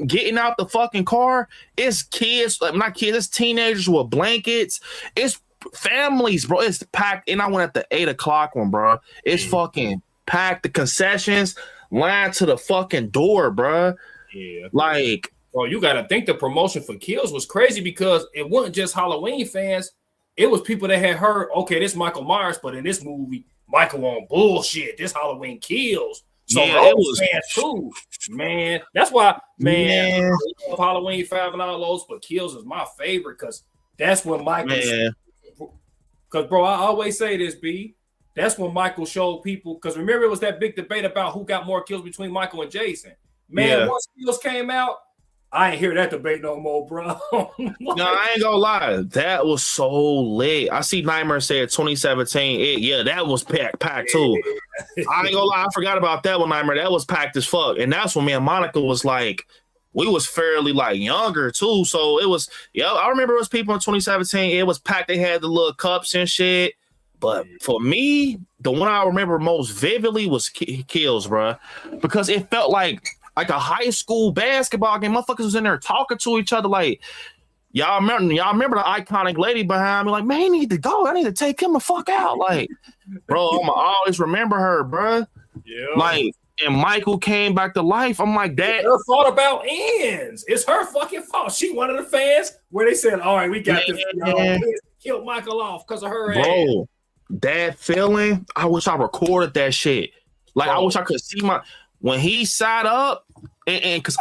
[SPEAKER 4] getting out the fucking car. It's kids, like, not kids, it's teenagers with blankets. It's families, bro. It's packed. And I went at the 8 o'clock one, bro. It's fucking packed. The concessions line to the fucking door, bro.
[SPEAKER 5] Yeah.
[SPEAKER 4] Like,
[SPEAKER 5] Bro, you got to think the promotion for Kills was crazy because it wasn't just Halloween fans. It was people that had heard, okay, this Michael Myers, but in this movie, Michael on bullshit. This Halloween Kills. So
[SPEAKER 4] Yeah,
[SPEAKER 5] those
[SPEAKER 4] it was
[SPEAKER 5] fans too, man. That's why, man, I love Halloween 5 and all those, but Kills is my favorite because that's when Michael. Because, bro, I always say this, B. That's when Michael showed people. Because remember, it was that big debate about who got more kills between Michael and Jason. Man, once Kills came out, I ain't hear that debate no more, bro.
[SPEAKER 4] No, I ain't gonna lie. That was so lit. I see Nightmare said 2017. That was packed too. I ain't gonna lie. I forgot about that one, Nightmare. That was packed as fuck. And that's when me and Monica was like, we was fairly like younger too. So it was, I remember it was people in 2017. It was packed. They had the little cups and shit. But for me, the one I remember most vividly was Kills, bro. Because it felt like a high school basketball game. Motherfuckers was in there talking to each other like, y'all remember the iconic lady behind me? Like, man, he need to go. I need to take him the fuck out. Like, bro, I'm gonna always remember her, bro. Yeah. Like, and Michael came back to life. I'm like, that.
[SPEAKER 5] Her fault about ends. It's her fucking fault. She one of the fans where they said, all right, we got this. Killed Michael off because of her ass.
[SPEAKER 4] That feeling, I wish I recorded that shit. Like, I wish I could see when he sat up and because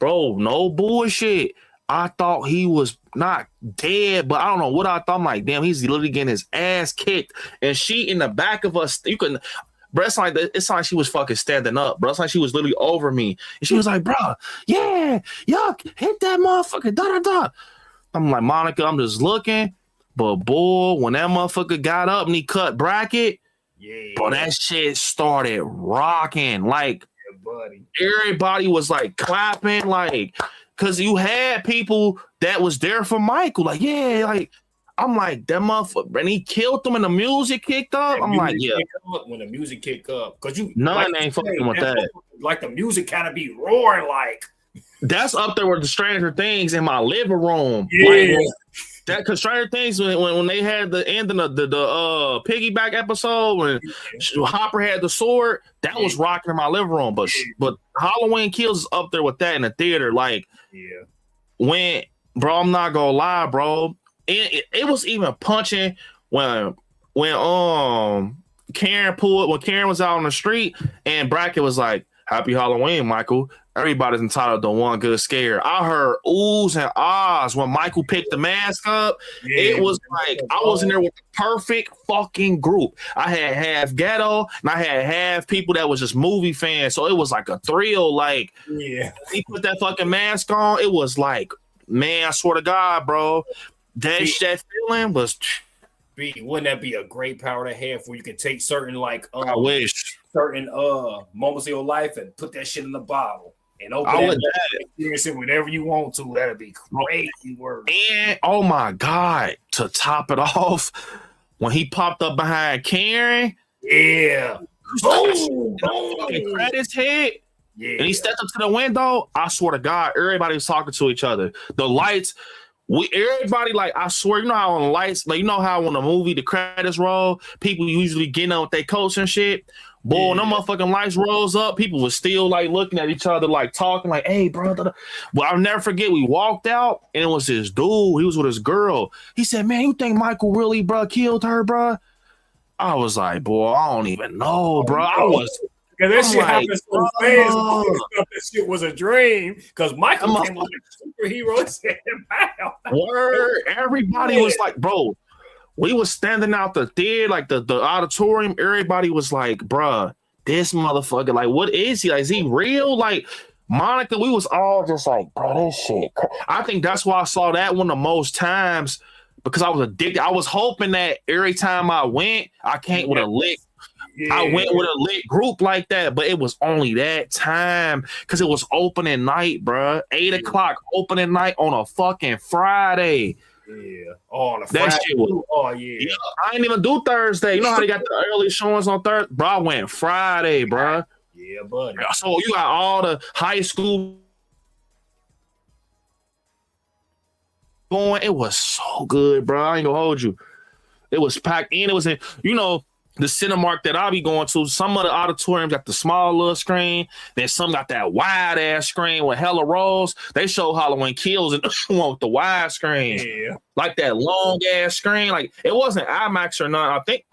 [SPEAKER 4] no bullshit. I thought he was not dead, but I don't know what I thought. I'm like, damn, he's literally getting his ass kicked. And she in the back of us, you couldn't, bro, it's like she was fucking standing up, bro. It's like she was literally over me. And she was like, bro, hit that motherfucker, da-da-da. I'm like, Monica, I'm just looking. But boy, when that motherfucker got up and he cut bracket, bro, that shit started rocking. Like, buddy, everybody was like clapping, like, cause you had people that was there for Michael. Like, I'm like, that motherfucker, and he killed them and the music kicked up. I'm like,
[SPEAKER 5] when the music kicked up, cause
[SPEAKER 4] none ain't fucking with that.
[SPEAKER 5] Like the music kind of be roaring, like
[SPEAKER 4] that's up there with the Stranger Things in my living room. Like, that because Stranger Things when they had the ending of the piggyback episode when Hopper had the sword, that was rocking in my living room. But Halloween Kills is up there with that in the theater. Like, when, bro, I'm not gonna lie, bro. It was even punching when Karen was out on the street and Brackett was like, "Happy Halloween, Michael. Everybody's entitled to one good scare." I heard oohs and ahs when Michael picked the mask up. It was like I was in there with the perfect fucking group. I had half ghetto and I had half people that was just movie fans. So it was like a thrill. Like, he put that fucking mask on. It was like, man, I swear to God, bro, that feeling was.
[SPEAKER 5] Wouldn't that be a great power to have where you can take certain
[SPEAKER 4] I wish
[SPEAKER 5] certain moments of your life and put that shit in the bottle and open that experience it whenever you want to. That'd be crazy work.
[SPEAKER 4] And oh my God, to top it off, when he popped up behind Karen,
[SPEAKER 5] boom,
[SPEAKER 4] credits hit, and he stepped up to the window. I swear to God, everybody was talking to each other. The lights. Everybody, like, I swear, you know how on the lights, like, you know how on the movie the credits roll, people usually getting on with their coats and shit. Boy, when them motherfucking lights rolls up, people was still like looking at each other, like talking, like, "Hey, bro." Well, I'll never forget. We walked out, and it was this dude. He was with his girl. He said, "Man, you think Michael really, bro, killed her, bro?" I was like, "Boy, I don't even know, bro." I was.
[SPEAKER 5] Because that shit happens so fast. That shit was a dream. Because Michael came like a superhero and said, "Wow."
[SPEAKER 4] Word. Everybody was like, bro, we was standing out the theater, like the auditorium. Everybody was like, bruh, this motherfucker, like, what is he? Like, is he real? Like, Monica, we was all just like, bro, this shit. I think that's why I saw that one the most times because I was addicted. I was hoping that every time I went, I came with a lick. I went with a lit group like that, but it was only that time because it was opening night, bro. 8 o'clock opening night on a fucking Friday.
[SPEAKER 5] On a Friday.
[SPEAKER 4] That shit was, I didn't even do Thursday. You know how they got the early showings on Thursday? Bro, I went Friday, bro.
[SPEAKER 5] Yeah, buddy.
[SPEAKER 4] So you got all the high school going. It was so good, bro. I ain't gonna hold you. It was packed in. It was in, the Cinemark that I'll be going to, some of the auditoriums got the small little screen. Then some got that wide ass screen with hella rows. They show Halloween Kills and one with the wide screen.
[SPEAKER 5] Yeah.
[SPEAKER 4] Like that long ass screen. Like it wasn't IMAX or not. I think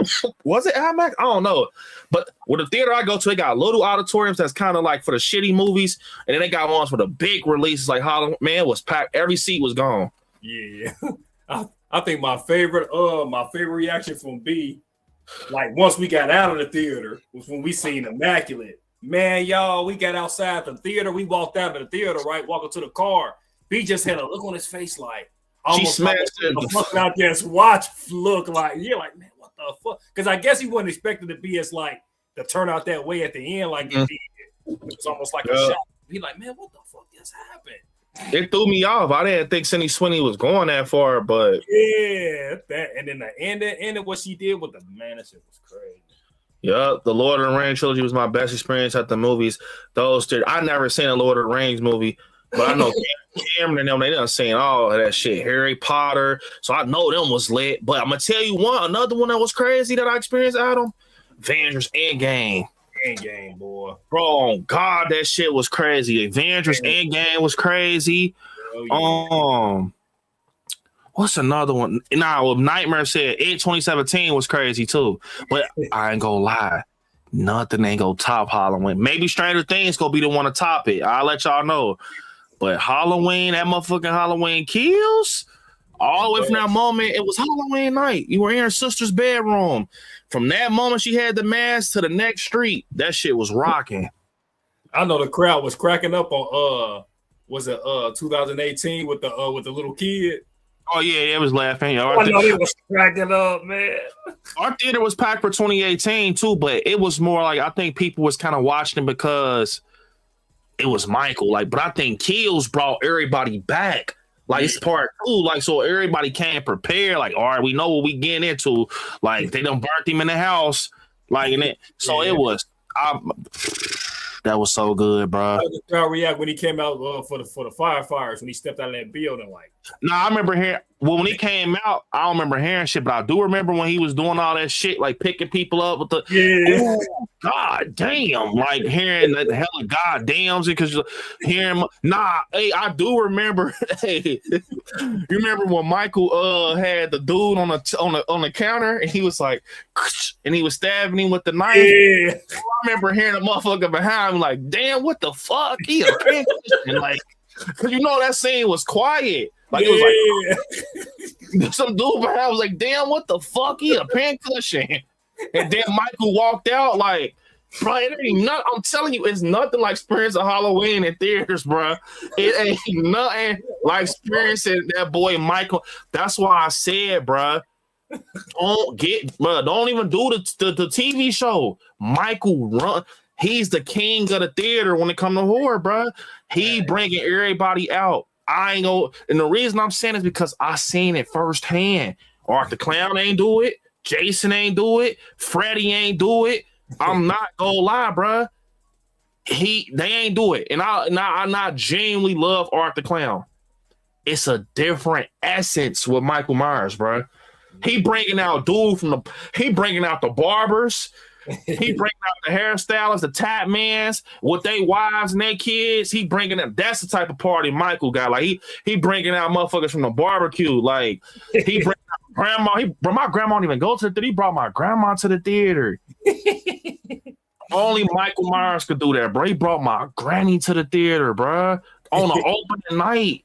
[SPEAKER 4] was it IMAX? I don't know. But with the theater I go to, they got little auditoriums that's kind of like for the shitty movies, and then they got ones for the big releases. Like Halloween, man, it was packed. Every seat was gone.
[SPEAKER 5] Yeah. I think my favorite reaction from B, like once we got out of the theater, was when we seen Immaculate. Man, y'all, we got outside the theater. We walked out of the theater, right? Walking to the car. B just had a look on his face like
[SPEAKER 4] She smashed it.
[SPEAKER 5] Fucking out there watch look like, yeah, like, man, what the fuck? Because I guess he wasn't expecting to be as like to turn out that way at the end, like it did. It was almost like a shock. He like, man, what the fuck just happened?
[SPEAKER 4] It threw me off. I didn't think Cindy Sweeney was going that far, but
[SPEAKER 5] yeah, that and then the ending, what she did with the man, that shit was crazy.
[SPEAKER 4] Yeah, the Lord of the Rings trilogy was my best experience at the movies. I never seen a Lord of the Rings movie, but I know Cameron and them, they done seen all of that shit. Harry Potter, so I know them was lit. But I'm gonna tell you another one that was crazy that I experienced, Adam. Avengers Endgame.
[SPEAKER 5] Endgame, boy.
[SPEAKER 4] Bro, God, that shit was crazy. Avengers Endgame was crazy. Oh, yeah. What's another one? Nah, Nightmare said It 2017 was crazy too. But I ain't gonna lie. Nothing ain't gonna top Halloween. Maybe Stranger Things gonna be the one to top it. I'll let y'all know. But Halloween, that motherfucking Halloween Kills, all the way from that moment, it was Halloween night. You were in your sister's bedroom. From that moment she had the mask to the next street, that shit was rocking.
[SPEAKER 5] I know the crowd was cracking up on was it 2018 with the little kid?
[SPEAKER 4] Oh yeah, it was laughing.
[SPEAKER 5] I know they was cracking up, man.
[SPEAKER 4] Our theater was packed for 2018 too, but it was more like I think people was kind of watching because it was Michael. Like, but I think Kills brought everybody back. Like it's part two, like so everybody came prepared. Like, all right, we know what we getting into. Like they done burnt him in the house. Like and it, so it was. That was so good, bro.
[SPEAKER 5] How did the crowd react when he came out for the firefighters when he stepped out of that building? Like,
[SPEAKER 4] I remember hearing when he came out. I don't remember hearing shit, but I do remember when he was doing all that shit, like picking people up with the oh, God damn, like hearing the hell of goddams because hearing hey, I do remember. Hey, you remember when Michael had the dude on the counter and he was like, and he was stabbing him with the knife.
[SPEAKER 5] Yeah.
[SPEAKER 4] I remember hearing a motherfucker behind him like, damn, what the fuck? He a pincushion, like, cause you know that scene was quiet. Like it was like some dude behind was like, damn, what the fuck? He a pincushion. And then Michael walked out like, bro, it ain't nothing. I'm telling you, it's nothing like experiencing Halloween in theaters, bro. It ain't nothing like experiencing that boy Michael. That's why I said, bro, don't even do the TV show. Michael run. He's the king of the theater when it comes to horror, bro. He bringing everybody out. I ain't go, and the reason I'm saying is because I seen it firsthand. Art the Clown ain't do it. Jason ain't do it. Freddy ain't do it. I'm not gonna lie, bro. They ain't do it, and I not genuinely love Art the Clown. It's a different essence with Michael Myers, bro. He bringing out he bringing out the barbers. He bringing out the hairstylists, the tap mans with their wives and their kids. He bringing them. That's the type of party Michael got. Like he bringing out motherfuckers from the barbecue. Like he bring out grandma. My grandma didn't even go to the theater. He brought my grandma to the theater. Only Michael Myers could do that, bro. He brought my granny to the theater, bro, on an opening night.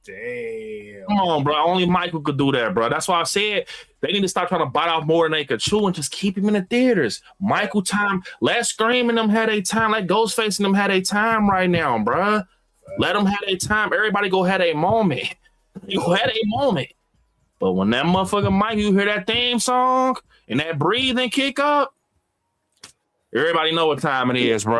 [SPEAKER 5] Damn.
[SPEAKER 4] Come on, bro. Only Michael could do that, bro. That's why I said they need to stop trying to bite off more than they could chew and just keep him in the theaters. Michael time. Let Scream and them had a time. Let Ghostface and them had a time right now, bro. Let them have a time. Everybody go had a moment. You had a moment. But when that motherfucker Mike, you hear that theme song and that breathing kick up, everybody know what time it is, bro.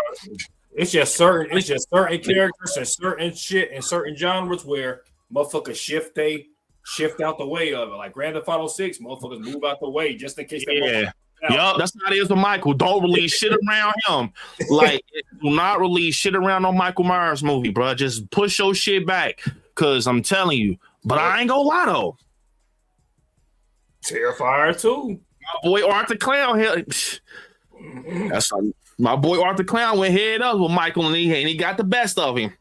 [SPEAKER 5] It's just certain characters and certain shit and certain genres where motherfuckers shift out the way of it. Like Grand Theft Auto 6, motherfuckers move out the way just in case.
[SPEAKER 4] Yeah. Yup, that's how it is with Michael. Don't release shit around him. Like, do not release shit around no Michael Myers movie, bro. Just push your shit back. Cause I'm telling you. But I ain't gonna lie though.
[SPEAKER 5] Terrifier too.
[SPEAKER 4] boy Arthur Clown here. That's my boy Arthur Clown went head up with Michael and he got the best of him.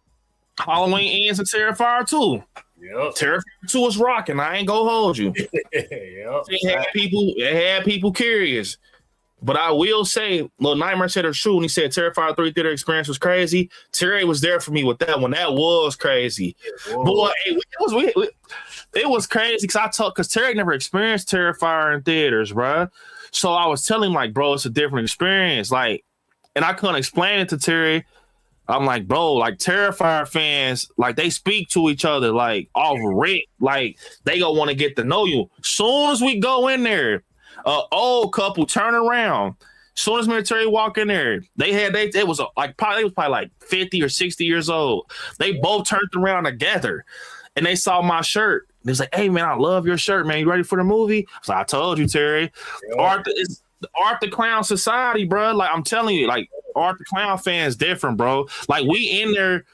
[SPEAKER 4] Halloween ends and Terrifier 2.
[SPEAKER 5] Yep.
[SPEAKER 4] Terrifier 2 is rocking. I ain't gonna hold you.
[SPEAKER 5] Yep.
[SPEAKER 4] It had people curious. But I will say, Lil Nightmare said it's true when he said Terrifier 3 theater experience was crazy. Terry was there for me with that one. That was crazy. Boy, it was crazy because Terry never experienced Terrifier in theaters, bro. So I was telling him, like, bro, it's a different experience. Like, and I couldn't explain it to Terry. I'm like, bro, like Terrifier fans, like they speak to each other like off rip. Like they gonna want to get to know you. Soon as we go in there, old couple turn around. Soon as me and Terry walk in there, it was probably like 50 or 60 years old. They both turned around together and they saw my shirt. They was like, hey man, I love your shirt, man. You ready for the movie? I was like, I told you, Terry. Yeah. Art the Clown Society, bro. Like I'm telling you, like Art the Clown fans different, bro. Like we in there,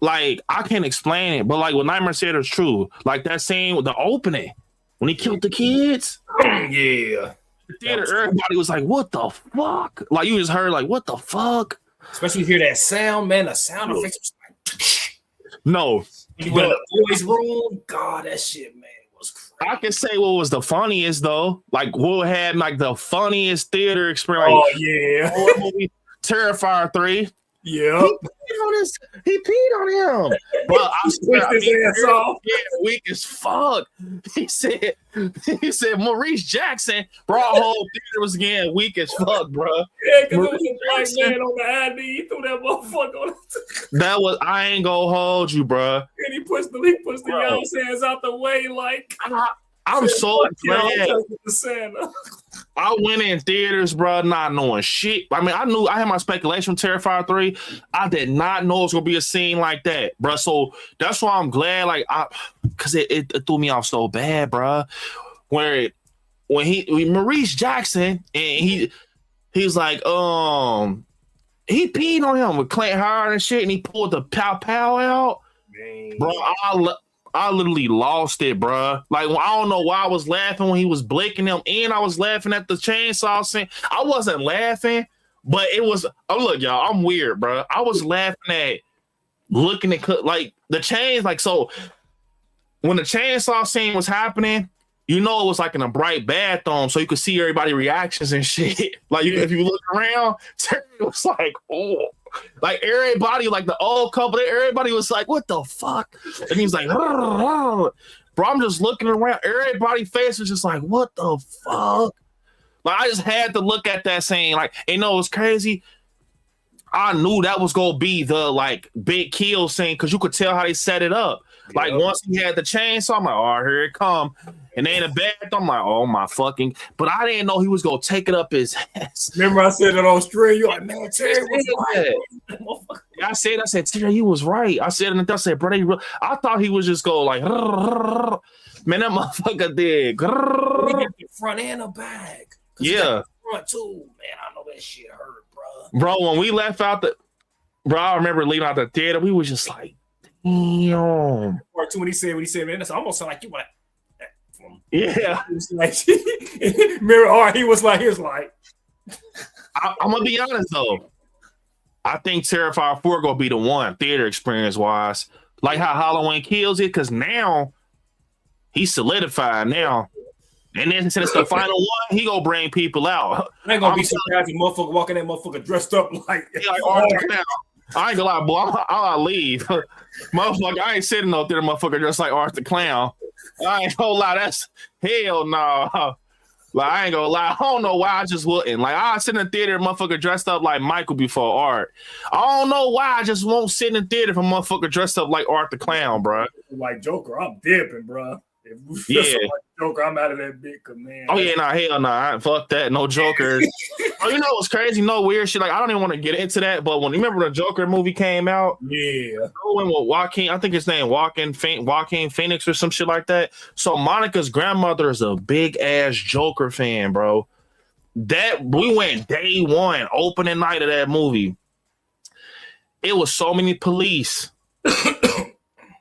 [SPEAKER 4] like I can't explain it, but like what Nightmare said is true. Like that scene with the opening when he killed the kids.
[SPEAKER 5] Yeah.
[SPEAKER 4] The theater, everybody was like, what the fuck? Like you just heard like, what the fuck?
[SPEAKER 5] Especially you hear that sound, man. The sound effects was like
[SPEAKER 4] no.
[SPEAKER 5] You went in the boys' room. God, that shit, man, was crazy.
[SPEAKER 4] I can say what was the funniest though. Like what had like the funniest theater experience.
[SPEAKER 5] Oh yeah.
[SPEAKER 4] Terrifier 3.
[SPEAKER 5] Yeah.
[SPEAKER 4] He peed on him. But I swear,
[SPEAKER 5] his ass off.
[SPEAKER 4] Yeah, weak as fuck. He said Maurice Jackson brought whole theater was getting weak as fuck, bro.
[SPEAKER 5] Yeah, because it was a black man on the ID. He threw that motherfucker on
[SPEAKER 4] that was I ain't gonna hold you, bro.
[SPEAKER 5] And he pushed the y'all's hands out the way like
[SPEAKER 4] I'm so glad.
[SPEAKER 5] Santa.
[SPEAKER 4] I went in theaters, bro, not knowing shit. I mean, I had my speculation from Terrifier 3. I did not know it was gonna be a scene like that, bro. So that's why I'm glad, like, because it threw me off so bad, bro. When Maurice Jackson and he was like, he peed on him with Clint Howard and shit, and he pulled the pow pow out, man. Bro. I literally lost it, bro. Like, I don't know why I was laughing when he was blicking him, and I was laughing at the chainsaw scene. I wasn't laughing, but it was. Oh, look, y'all, I'm weird, bro. I was laughing at looking at like the chains, like so. When the chainsaw scene was happening, you know it was like in a bright bathroom, so you could see everybody's reactions and shit. Like, if you look around, Terry was like, oh. Like everybody, like the old couple, everybody was like, "What the fuck?" And he's like, bro, I'm just looking around. Everybody's face was just like, "What the fuck?" Like I just had to look at that scene. Like, you know, it was crazy. I knew that was gonna be the like big kill scene because you could tell how they set it up. Like once he had the chainsaw, I'm like, "Oh, here it come." And then in the bathroom, I'm like, "Oh my fucking!" But I didn't know he was gonna take it up his ass.
[SPEAKER 5] Remember, I said it on stream. You're like, "Man, Terry was right."
[SPEAKER 4] Yeah, I said, Terry, you was right. I said, and I said, bro, I thought he was just go like, man, that motherfucker did.
[SPEAKER 5] He hit the front and the back.
[SPEAKER 4] Yeah,
[SPEAKER 5] front too. Man, I know that shit hurt, bro.
[SPEAKER 4] Bro, when we left out I remember leaving out the theater. We was just like, damn.
[SPEAKER 5] Part 2 when he said, man, that's almost like you went.
[SPEAKER 4] Yeah.
[SPEAKER 5] Like, mirror, he was like,
[SPEAKER 4] I'm gonna be honest though. I think Terrifier 4 gonna be the one theater experience wise, like how Halloween Kills it, because now he's solidified now. And then since it's the final one, he gonna bring people out.
[SPEAKER 5] I ain't gonna be surprised if motherfucker walking that motherfucker dressed up like
[SPEAKER 4] Arthur Clown. I ain't gonna lie, boy. I'll leave. Motherfucker, I ain't sitting up there, motherfucker, just like Arthur Clown. I ain't gonna lie, that's hell no. Like, I ain't gonna lie, I don't know why I just wouldn't. Like, I sit in the theater, motherfucker dressed up like Michael before Art. I don't know why I just won't sit in the theater for motherfucker dressed up like Art the Clown, bro.
[SPEAKER 5] Like Joker, I'm dipping, bro.
[SPEAKER 4] Yeah.
[SPEAKER 5] Like Joker, I'm out of that big man.
[SPEAKER 4] Oh yeah, nah, hell nah, fuck that, no Joker. Oh, you know what's crazy? No weird shit. Like I don't even want to get into that, but when you remember the Joker movie came out,
[SPEAKER 5] yeah,
[SPEAKER 4] with Joaquin, I think his name Joaquin Phoenix or some shit like that. So Monica's grandmother is a big ass Joker fan, bro. That we went day one, opening night of that movie. It was so many police.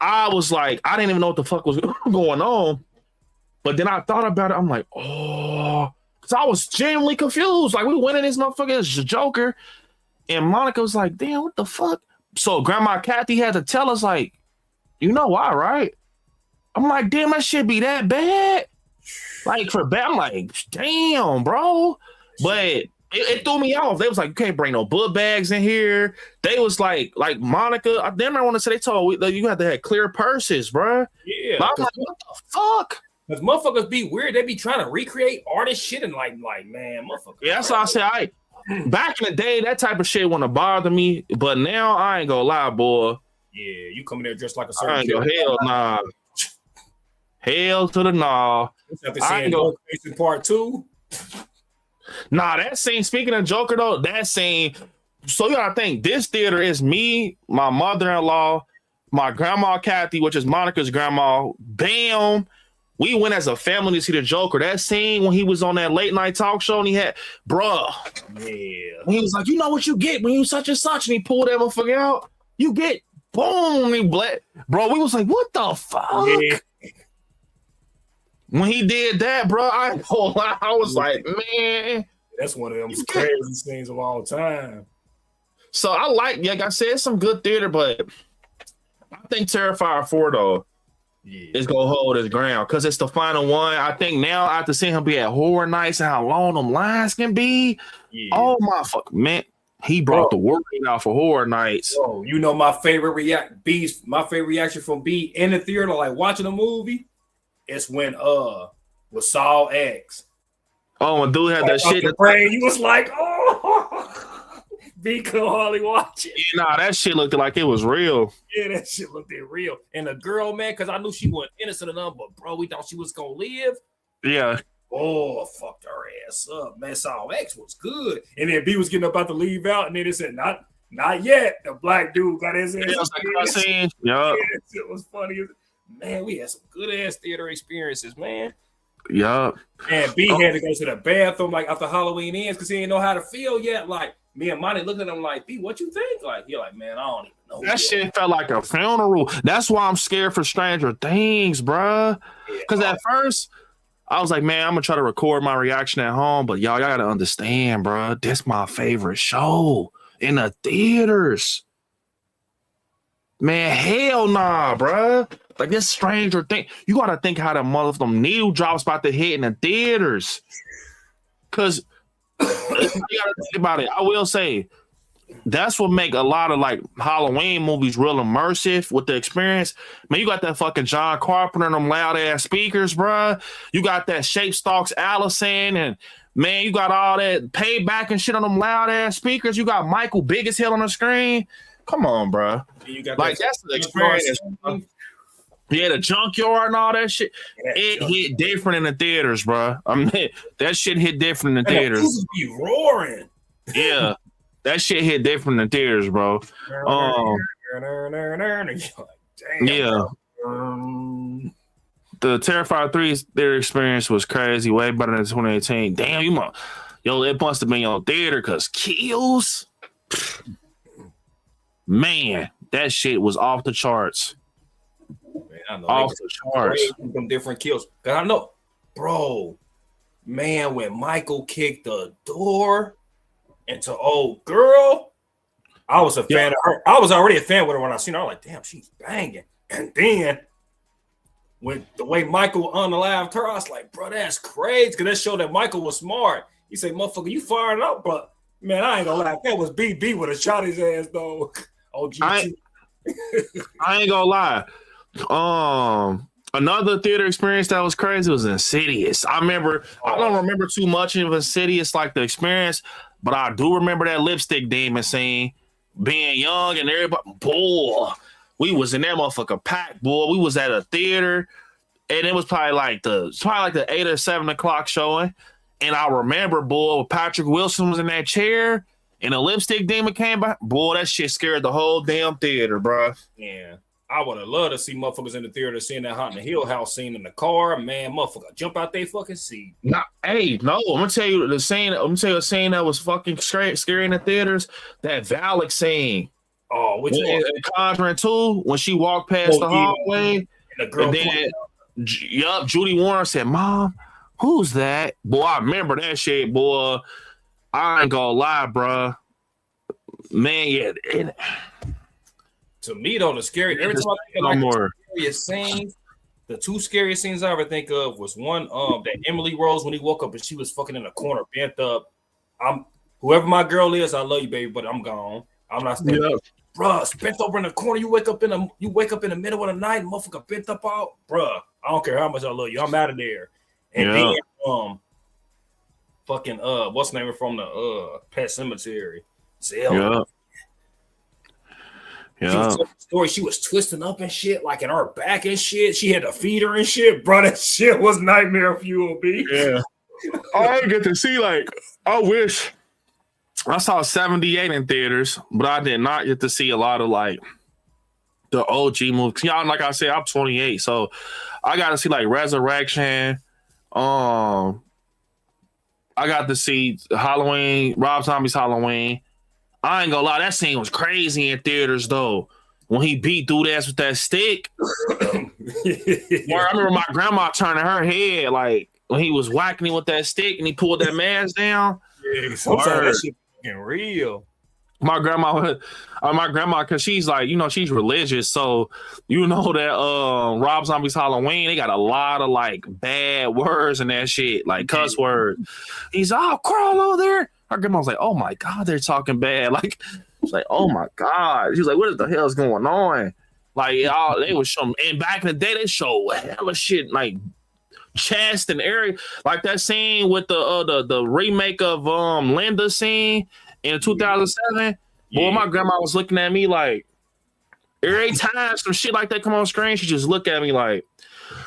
[SPEAKER 4] I was like, I didn't even know what the fuck was going on. But then I thought about it. I'm like, oh, So I was genuinely confused. Like we went in this motherfucker's Joker, and Monica was like, "Damn, what the fuck?" So Grandma Kathy had to tell us, like, "You know why, right?" I'm like, "Damn, that shit be that bad." Like for bad, I'm like, "Damn, bro," but. It threw me off. They was like, "You can't bring no book bags in here." They was like Monica. I damn, I want to say they told you had to have clear purses, bro.
[SPEAKER 5] Yeah,
[SPEAKER 4] but I'm like, what the fuck?
[SPEAKER 5] Because motherfuckers be weird. They be trying to recreate artist shit and like man, motherfuckers.
[SPEAKER 4] Yeah, that's why I said back in the day, that type of shit wouldn't bother me. But now I ain't gonna lie, boy.
[SPEAKER 5] Yeah, you come in there dressed like a
[SPEAKER 4] I
[SPEAKER 5] certain
[SPEAKER 4] ain't go hell nah. Hell to the nah.
[SPEAKER 5] I ain't go part 2.
[SPEAKER 4] Nah, that scene, speaking of Joker though, that scene, so you gotta think this theater is me, my mother-in-law, my grandma Kathy, which is Monica's grandma. Bam. We went as a family to see the Joker. That scene when he was on that late night talk show and he had, bruh.
[SPEAKER 5] Yeah.
[SPEAKER 4] He was like, "You know what you get when you such and such," and he pulled that motherfucker out. You get boom, he black. Bro, we was like, what the fuck? Yeah. When he did that, bro, I was like, man.
[SPEAKER 5] That's one of them crazy scenes of all time.
[SPEAKER 4] So I like I said, it's some good theater, but I think Terrifier 4, though, is going to hold his ground because it's the final one. I think now, after seeing him be at Horror Nights and how long them lines can be, oh, my fuck, man. He brought the word out for Horror Nights.
[SPEAKER 5] Oh, you know my favorite reaction from B in the theater, like watching a movie. It's when with Saul X.
[SPEAKER 4] Oh, when dude had that shit.
[SPEAKER 5] You was like, oh, B could hardly watch it.
[SPEAKER 4] Yeah, nah, that shit looked like it was real.
[SPEAKER 5] Yeah, that shit looked real. And the girl, man, because I knew she wasn't innocent enough, but bro, we thought she was gonna live.
[SPEAKER 4] Yeah.
[SPEAKER 5] Oh, fucked her ass up, man. Saul X was good, and then B was getting about to leave out, and then it said, "Not yet." The black dude got his ass.
[SPEAKER 4] Yeah,
[SPEAKER 5] that shit was funny. Man, we had some good ass theater experiences, man.
[SPEAKER 4] Yup.
[SPEAKER 5] And B had to go to the bathroom like after Halloween ends because he didn't know how to feel yet. Like me and Monty looked at him like, B, what you think? Like he like, man, I don't even know.
[SPEAKER 4] That shit felt like a funeral. That's why I'm scared for Stranger Things, bruh. Because at first I was like, man, I'm gonna try to record my reaction at home, but y'all gotta understand, bruh. This my favorite show in the theaters. Man, hell nah, bruh. Like this Stranger Thing, you gotta think how the motherfucking needle drops about to hit in the theaters. Cause you gotta think about it. I will say that's what make a lot of like Halloween movies real immersive with the experience. Man, you got that fucking John Carpenter and them loud ass speakers, bruh. You got that Shape Stalks Allison, and man, you got all that Payback and shit on them loud ass speakers. You got Michael big as hell on the screen. Come on, bruh.
[SPEAKER 5] You got
[SPEAKER 4] like that's the experience. Yeah, the junkyard and all that shit. It hit different in the theaters, bro. I mean, that shit hit different in the theaters.
[SPEAKER 5] This be roaring.
[SPEAKER 4] Yeah, that shit hit different in the theaters, bro. Yeah. The Terrifier 3 theater experience was crazy, way better than 2018. Damn, it must have been your theater because kills. Man, that shit was off the charts.
[SPEAKER 5] Man, I know
[SPEAKER 4] off the charts.
[SPEAKER 5] Some different kills. Cause I know, bro, man, when Michael kicked the door into old girl, I was a fan of her. I was already a fan with her when I seen her. I was like, damn, she's banging. And then with the way Michael unalived her, I was like, bro, that's crazy. Cause that showed that Michael was smart. He said, motherfucker, you fired up, but man, I ain't gonna lie. That was BB would have shot his ass though. Oh,
[SPEAKER 4] I ain't gonna lie. Another theater experience that was crazy was Insidious. I don't remember too much of Insidious, like the experience, but I do remember that lipstick demon scene. Being young and everybody, boy, we was in that motherfucker packed, boy. We was at a theater, and it was probably like the 8 or 7 o'clock showing. And I remember, boy, Patrick Wilson was in that chair, and a lipstick demon came by. Boy, that shit scared the whole damn theater, bro.
[SPEAKER 5] Yeah. I would have loved to see motherfuckers in the theater seeing that Haunted Hill House scene in the car. Man, motherfucker, jump out they fucking seat.
[SPEAKER 4] No, I'm gonna tell you a scene that was fucking scary in the theaters. That Valak scene.
[SPEAKER 5] Oh, which one?
[SPEAKER 4] Conjuring 2, when she walked past the hallway,
[SPEAKER 5] and the girl.
[SPEAKER 4] And then, Judy Warren said, "Mom, Who's that? Boy, I remember that shit, boy. I ain't gonna lie, bro. Man, yeah.
[SPEAKER 5] To me, though, the scary every time I think of like the scariest scenes, the two scariest scenes I ever think of was one that Emily Rose when he woke up and she was fucking in a corner, bent up. I'm whoever my girl is, I love you, baby, but I'm gone. I'm not staying. Yeah. Bruh, bent over in the corner. You wake up in the middle of the night, motherfucker bent up out. Bruh, I don't care how much I love you. I'm out of there. And then fucking what's the name from the Pet Cemetery? Zelda. Yeah. She was twisting up and shit, like in her back and shit. She had to feed her and shit. Bro, that shit was nightmare fuel, B.
[SPEAKER 4] Yeah. I didn't get to see, like, I wish I saw 78 in theaters, but I did not get to see a lot of like the OG movies. Y'all, like I said, I'm 28, so I got to see like Resurrection. I got to see Halloween, Rob Zombie's Halloween. I ain't gonna lie, that scene was crazy in theaters though. When he beat dude ass with that stick. I remember my grandma turning her head like when he was whacking him with that stick and he pulled that mask down.
[SPEAKER 5] Yeah, sometimes that shit fucking real.
[SPEAKER 4] My grandma, because she's like, you know, she's religious, so you know that Rob Zombie's Halloween, they got a lot of like bad words and that shit, like cuss words. He's crawl over there. Our grandma was like, oh my God, they're talking bad. Like, she's like, oh my God. She's like, what the hell is going on? Like, they was showing, and back in the day, they showed hella shit, like chest and area, like that scene with the remake of Linda scene in 2007. Boy, my grandma was looking at me like every time some shit like that come on screen, she just look at me like,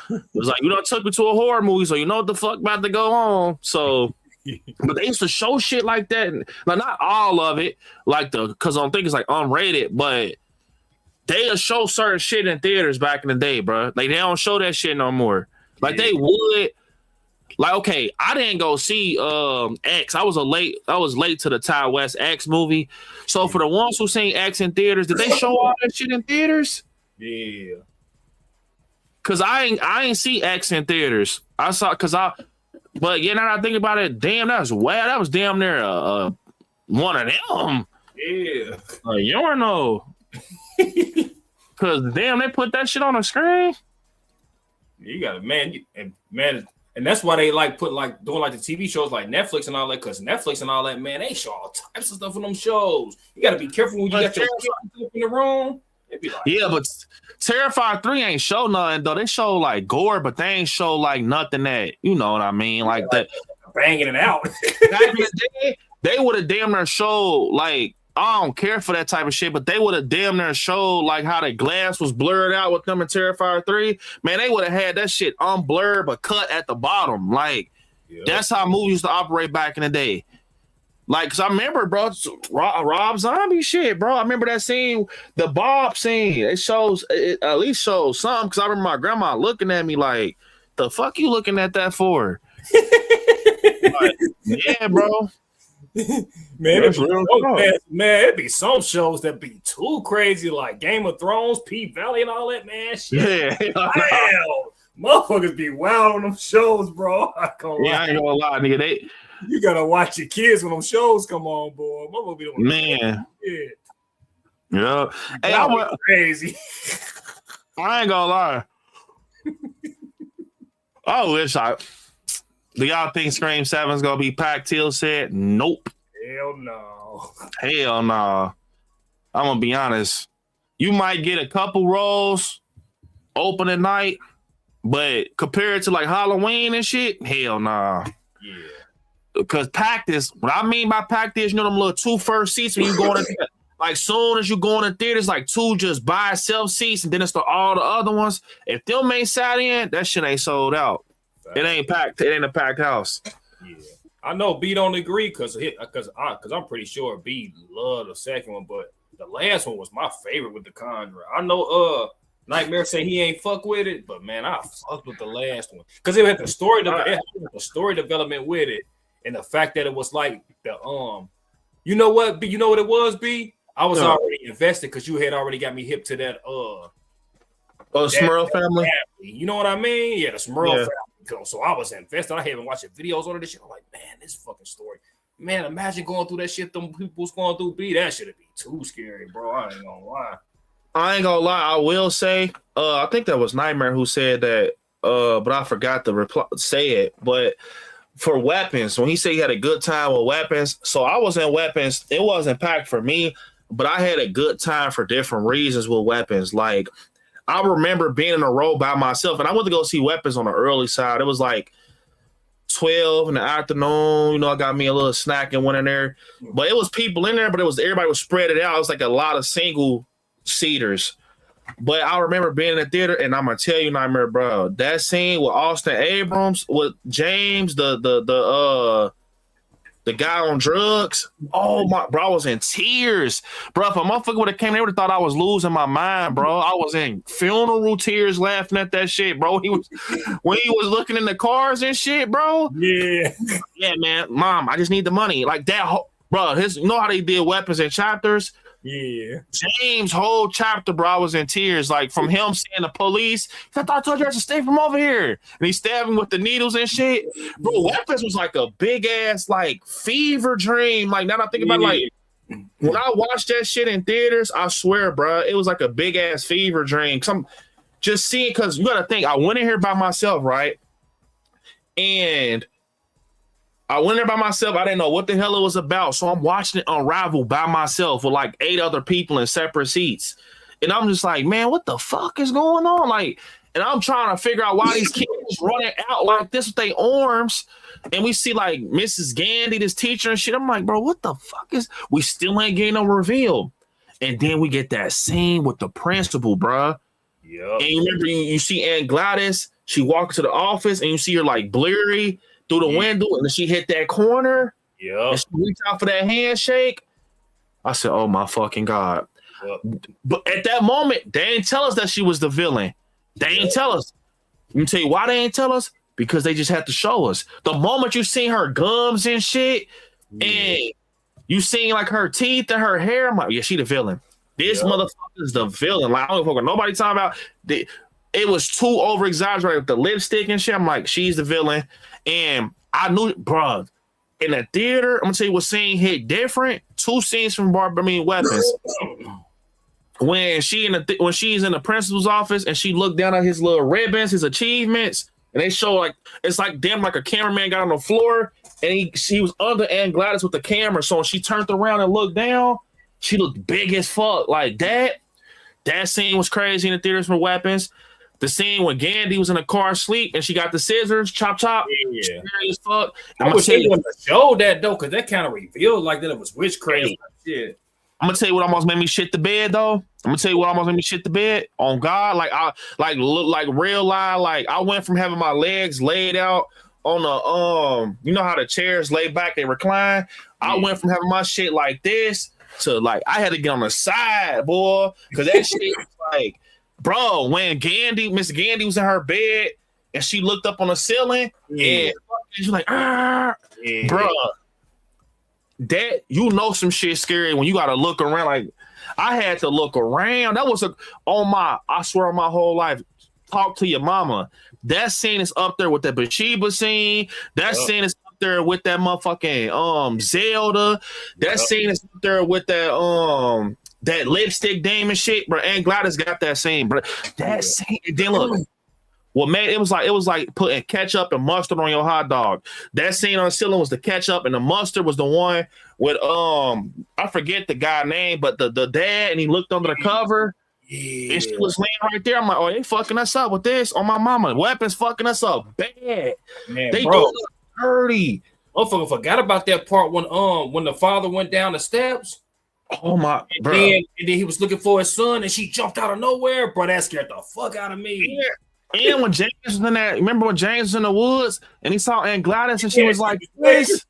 [SPEAKER 4] it was like, you know, took me to a horror movie, so you know what the fuck about to go on. So, but they used to show shit like that, like not all of it, like because I don't think it's like unrated, but they'll show certain shit in theaters back in the day, bro. Like they don't show that shit no more. Like they would. Like, okay, I didn't go see X. I was late to the Ty West X movie. So for the ones who seen X in theaters, did they show all that shit in theaters?
[SPEAKER 5] Yeah.
[SPEAKER 4] Cause I ain't see X in theaters. But yeah, now that I think about it, damn, that was damn near one of them.
[SPEAKER 5] Yeah.
[SPEAKER 4] You don't know. Cause damn, they put that shit on the screen.
[SPEAKER 5] You got it, man. And that's why they like doing like the TV shows like Netflix and all that. Because Netflix and all that, man, they show all types of stuff in them shows. You got to be careful when you got your stuff in the room. Be like,
[SPEAKER 4] yeah, but Terrifier 3 ain't show nothing though. They show like gore, but they ain't show like nothing that, you know what I mean, like that
[SPEAKER 5] banging it out.
[SPEAKER 4] Back in the day, they would have damn near showed like, I don't care for that type of shit, but they would have damn near showed like how the glass was blurred out with them in Terrifier 3. Man, they would have had that shit unblurred but cut at the bottom. Like, that's how movies used to operate back in the day. Like, cause I remember, bro, Rob Zombie shit, bro. I remember that scene, the Bob scene. It at least shows something. Cause I remember my grandma looking at me like, "The fuck you looking at that for?" Like, yeah, bro.
[SPEAKER 5] Man, it'd be some shows that be too crazy, like Game of Thrones, P Valley, and all that, man. Shit. Yeah, wow. Motherfuckers be wild on them shows, bro. I ain't gonna lie, nigga. You gotta watch your kids when them shows come on, boy. Motherfuckers be doing
[SPEAKER 4] man. Shit. Yeah. Hey,
[SPEAKER 5] I went crazy.
[SPEAKER 4] I ain't gonna lie. I wish Do y'all think Scream 7 is gonna be packed? Till said, nope.
[SPEAKER 5] Hell no.
[SPEAKER 4] Hell no. I'm gonna be honest. You might get a couple roles opening night, but compared to like Halloween and shit, hell nah.
[SPEAKER 5] Yeah.
[SPEAKER 4] Because packed is, what I mean by packed is, you know them little 2 first seats when you go in the, like soon as you go in the theaters, like 2 just by itself seats, and then it's all the other ones. If them ain't sat in, that shit ain't sold out. It ain't packed. It ain't a packed house.
[SPEAKER 5] Yeah, I know B don't agree because I'm pretty sure B loved the second one, but the last one was my favorite with The Conjuring. I know Nightmare say he ain't fuck with it, but man, I fucked with the last one because it had the story development with it, and the fact that it was like the you know what B? You know what it was, B? I was already invested because you had already got me hip to that
[SPEAKER 4] Smurl family.
[SPEAKER 5] You know what I mean? Yeah, the Smurl family. So I was invested. I haven't watched videos on this shit. I'm like, man, this fucking story. Man, imagine going through that shit them people's going through. That should be too scary, bro. I ain't gonna lie.
[SPEAKER 4] I will say, I think that was Nightmare who said that, but I forgot to say it. But for weapons, when he said he had a good time with weapons, so I was in weapons. It wasn't packed for me, but I had a good time for different reasons with weapons. Like, I remember being in a row by myself, and I went to go see weapons on the early side. It was like 12 in the afternoon. You know, I got me a little snack and went in there. But it was people in there, but everybody was spread it out. It was like a lot of single seaters. But I remember being in the theater, and I'm gonna tell you, Nightmare, bro, that scene with Austin Abrams, with James, the guy on drugs. Oh my, bro, I was in tears, bro. If a motherfucker would have came, they would have thought I was losing my mind, bro. I was in funeral tears, laughing at that shit, bro. When he was looking in the cars and shit, bro.
[SPEAKER 5] Yeah,
[SPEAKER 4] man. Mom, I just need the money, like that, bro. You know how they did weapons and chapters.
[SPEAKER 5] Yeah,
[SPEAKER 4] James' whole chapter, bro, I was in tears. Like, from him saying the police, I thought I told you I should stay from over here. And he stabbed him with the needles and shit. Bro, weapons was like a big ass like fever dream. Like, now that I think about it, like, when I watched that shit in theaters, I swear, bro, it was like a big ass fever dream. I'm just seeing, because you gotta think, I went in here by myself, right? And I went there by myself. I didn't know what the hell it was about. So I'm watching it unravel by myself with like 8 other people in separate seats. And I'm just like, man, what the fuck is going on? Like, and I'm trying to figure out why these kids running out like this with their arms. And we see like Mrs. Gandy, this teacher and shit. I'm like, bro, what the fuck is, we still ain't getting no reveal. And then we get that scene with the principal, bro.
[SPEAKER 5] Yeah.
[SPEAKER 4] And you remember you see Aunt Gladys, she walks to the office and you see her like blurry through the window, and then she hit that corner.
[SPEAKER 5] Yeah.
[SPEAKER 4] And she reached out for that handshake. I said, oh my fucking God. Yep. But at that moment, they didn't tell us that she was the villain. They didn't tell us. Let me tell you why they didn't tell us. Because they just had to show us. The moment you seen her gums and shit, and you seen like her teeth and her hair, I'm like, yeah, she the villain. This motherfucker is the villain. Like, I don't give a fuck. Nobody talking about it was too over exaggerated with the lipstick and shit. I'm like, she's the villain. And I knew, bro, in the theater, I'm gonna tell you what scene hit different. 2 scenes from Weapons. When she's in the principal's office and she looked down at his little ribbons, his achievements, and they show like it's like damn, like a cameraman got on the floor and she was under Aunt Gladys with the camera. So when she turned around and looked down, she looked big as fuck. Like that. That scene was crazy in the theaters for Weapons. The scene when Gandy was in the car asleep and she got the scissors, chop.
[SPEAKER 5] Yeah.
[SPEAKER 4] As fuck.
[SPEAKER 5] I wish they wouldn't have showed that though, because that kind of revealed like that it was witchcraft. Shit.
[SPEAKER 4] I'm gonna tell you what almost made me shit the bed though. I'm gonna tell you what almost made me shit the bed. On God, like I like look like real lie. Like I went from having my legs laid out on the you know how the chairs lay back, they recline. I went from having my shit like this to like I had to get on the side, boy, because that shit was like. Bro, when Miss Gandy was in her bed and she looked up on the ceiling and she's like, bro, that you know some shit scary when you gotta look around. Like I had to look around. That was I swear on my whole life. Talk to your mama. That scene is up there with the Bathsheba scene. That scene is up there with that motherfucking Zelda. That scene is up there with that lipstick dame and shit, bro. Aunt Gladys got that scene, bro. That scene. Then look, what made it was like putting ketchup and mustard on your hot dog. That scene on the ceiling was the ketchup, and the mustard was the one with I forget the guy name, but the dad, and he looked under the cover. Yeah. And she was laying right there. I'm like, oh, they fucking us up with this on my mama. Weapons fucking us up bad.
[SPEAKER 5] Man,
[SPEAKER 4] they
[SPEAKER 5] bro.
[SPEAKER 4] do look dirty.
[SPEAKER 5] Motherfucker forgot about that part when the father went down the steps.
[SPEAKER 4] Oh my, bro.
[SPEAKER 5] And then he was looking for his son, and she jumped out of nowhere. Bro, that scared the fuck out of me.
[SPEAKER 4] Yeah. And when James was in that, remember when James was in the woods and he saw Aunt Gladys and she was like, "This,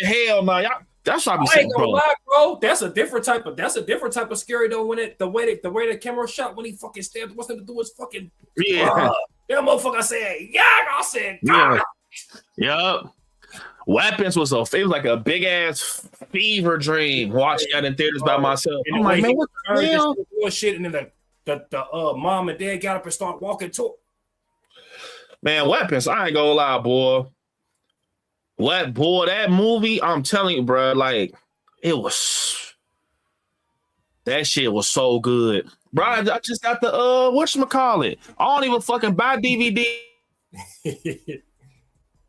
[SPEAKER 4] hell no, y'all." That's what I be saying, bro.
[SPEAKER 5] Lie, bro. That's a different type of scary though. When the way the camera shot when he fucking stabbed, what's to do his fucking that motherfucker said, yeah, I said, God.
[SPEAKER 4] Yup. Weapons was like a big ass fever dream watching that in theaters by myself.
[SPEAKER 5] And
[SPEAKER 4] I'm like, man, what the hell?
[SPEAKER 5] Shit, and then the mom and dad got up and started walking to.
[SPEAKER 4] Man, Weapons, I ain't gonna lie, boy. What boy, that movie, I'm telling you, bro, like it was that shit was so good. Bro, I just got the whatchamacallit. I don't even fucking buy DVD.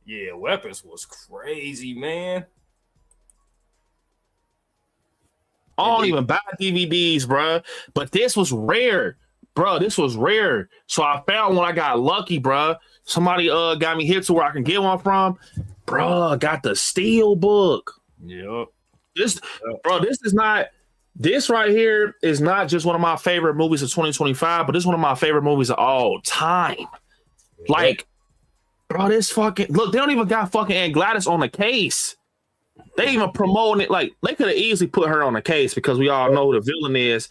[SPEAKER 5] Yeah, Weapons was crazy, man.
[SPEAKER 4] I don't even buy DVDs, bro. But this was rare, bro. This was rare. So I found one. I got lucky, bro. Somebody got me here to where I can get one from. Bro, got the steel book.
[SPEAKER 5] Yep.
[SPEAKER 4] Bro, this is not. This right here is not just one of my favorite movies of 2025, but this is one of my favorite movies of all time. Yep. Like, bro, this fucking look. They don't even got fucking Aunt Gladys on the case. They even promoting it like they could have easily put her on the case because we all know who the villain is.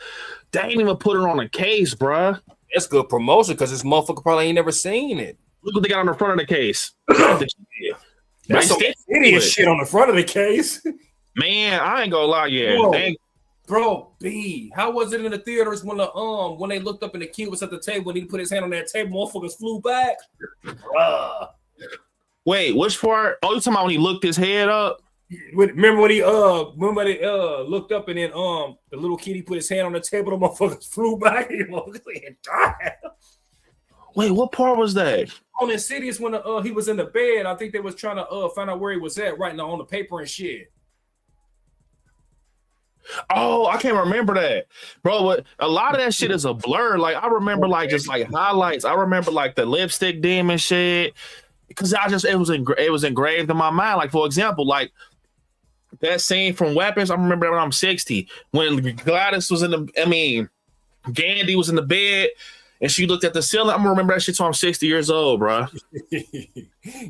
[SPEAKER 4] They ain't even put her on the case, bruh.
[SPEAKER 5] That's good promotion because this motherfucker probably ain't never seen it.
[SPEAKER 4] Look what they got on the front of the case.
[SPEAKER 5] That's some idiot shit on the front of the case.
[SPEAKER 4] Man, I ain't gonna lie,
[SPEAKER 5] Bro, B, how was it in the theaters when they looked up and the kid was at the table and he put his hand on that table, motherfuckers flew back? Bruh.
[SPEAKER 4] Wait, which part? Oh, you talking about when he looked his head up?
[SPEAKER 5] Remember when they looked up and then the little kid he put his hand on the table, the motherfuckers flew back and died.
[SPEAKER 4] Wait, what part was that?
[SPEAKER 5] On Insidious when he was in the bed, I think they was trying to find out where he was at, writing on the paper and shit.
[SPEAKER 4] Oh, I can't remember that, bro. But a lot of that shit is a blur. Like I remember, like just like highlights. I remember like the lipstick demon shit because it was engraved in my mind. Like for example, like that scene from Weapons. I remember when I'm 60 when Gladys was Gandhi was in the bed and she looked at the ceiling. I'm gonna remember that shit till I'm 60 years old, bro.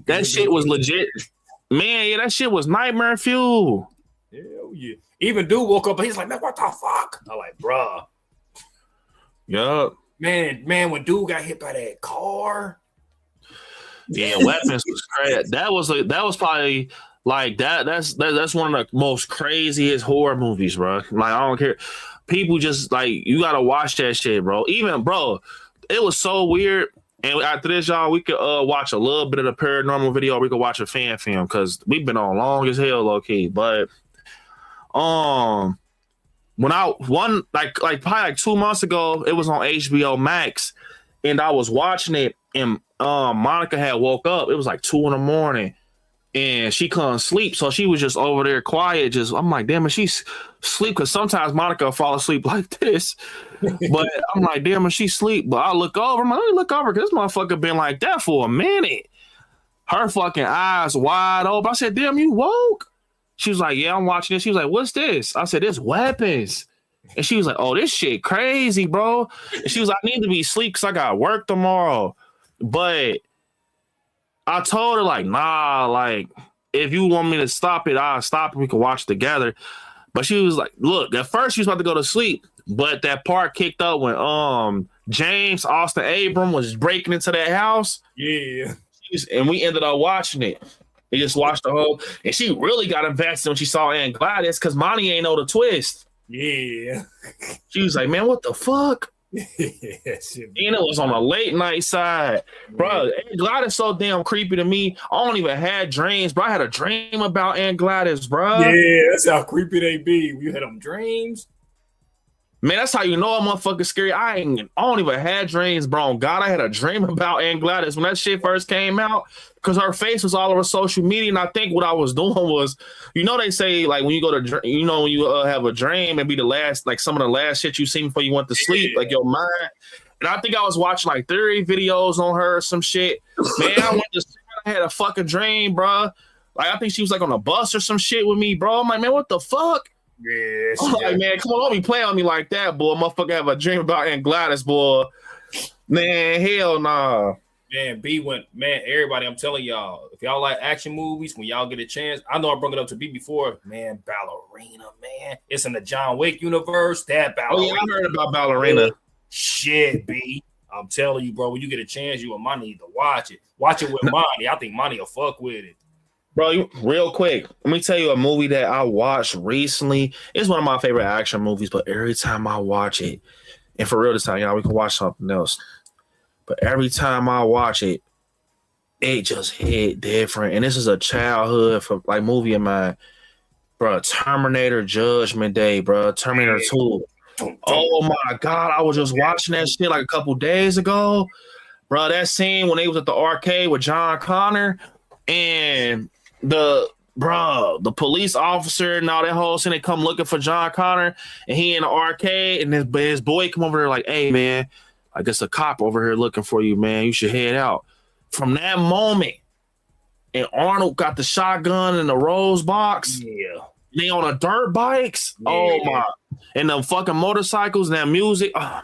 [SPEAKER 4] That shit was legit, man. Yeah, that shit was nightmare fuel.
[SPEAKER 5] Hell yeah. Even dude woke up and he's like, man, what the fuck? I'm like, bruh.
[SPEAKER 4] Yup.
[SPEAKER 5] Man, when dude got hit by that car.
[SPEAKER 4] Yeah, Weapons was crazy. That was probably like that. That's one of the most craziest horror movies, bro. Like I don't care. People just like you gotta watch that shit, bro. Even bro, it was so weird. And after this, y'all, we could watch a little bit of the paranormal video. We could watch a fan film because we've been on long as hell, low key. But when probably like 2 months ago, it was on HBO Max, and I was watching it, and Monica had woke up. It was like 2 a.m, and she couldn't sleep, so she was just over there quiet. I'm like, damn, she's sleep because sometimes Monica fall asleep like this, but I'm like, damn, she sleep. But I look over, I'm like, let me look over because this motherfucker been like that for a minute. Her fucking eyes wide open. I said, damn, you woke? She was like, yeah, I'm watching this. She was like, what's this? I said, it's Weapons. And she was like, oh, this shit crazy, bro. And she was like, I need to be asleep because I got work tomorrow. But I told her, like, nah, like, if you want me to stop it, I'll stop it. We can watch together. But she was like, look, at first she was about to go to sleep. But that part kicked up when James Austin Abram was breaking into that house.
[SPEAKER 5] Yeah.
[SPEAKER 4] And we ended up watching it. They just watched the whole, and she really got invested when she saw Aunt Gladys because Monty ain't know the twist.
[SPEAKER 5] Yeah.
[SPEAKER 4] She was like, man, what the fuck?
[SPEAKER 5] Yeah, shit,
[SPEAKER 4] and it was on a late night side. Bro, Aunt Gladys so damn creepy to me. I don't even have dreams, bro. I had a dream about Aunt Gladys, bro.
[SPEAKER 5] Yeah, that's how creepy they be. You had them dreams.
[SPEAKER 4] Man, that's how you know a motherfucker scary. I don't even have dreams, bro. God, I had a dream about Aunt Gladys when that shit first came out because her face was all over social media. And I think what I was doing was, you know, they say like when you go to, you know, when you have a dream and be the last, like some of the last shit you seen before you went to sleep, like your mind. And I think I was watching like 30 videos on her or some shit. Man, I went to sleep. I had a fucking dream, bro. Like I think she was like on a bus or some shit with me, bro. I'm like, man, what the fuck?
[SPEAKER 5] Yeah,
[SPEAKER 4] I'm like, man, come on, don't be playing on me like that, boy. Motherfucker have a dream about Aunt Gladys, boy. Man, hell nah.
[SPEAKER 5] Man, B went, man, everybody, I'm telling y'all, if y'all like action movies, when y'all get a chance, I know I brought it up to B before, man, Ballerina, man. It's in the John Wick universe, that Ballerina.
[SPEAKER 4] Oh, yeah, I heard about Ballerina.
[SPEAKER 5] Shit, B. I'm telling you, bro, when you get a chance, you and Monty need to watch it. Watch it with Monty. I think Monty will fuck with it.
[SPEAKER 4] Bro, real quick, let me tell you a movie that I watched recently. It's one of my favorite action movies, but every time I watch it, and for real this time, y'all, we can watch something else. But every time I watch it, it just hit different. And this is a childhood for like movie of mine, bro. Terminator Judgment Day, bro. Terminator 2. Oh my god, I was just watching that shit like a couple days ago, bro. That scene when they was at the arcade with John Connor and the police officer and all that whole scene. They come looking for John Connor, and he in the arcade, and his boy come over there like, "Hey man, I guess a cop over here looking for you, man. You should head out." From that moment, and Arnold got the shotgun in the Rose box.
[SPEAKER 5] Yeah.
[SPEAKER 4] They on a dirt bikes. Yeah. Oh my. And the fucking motorcycles and that music. Oh,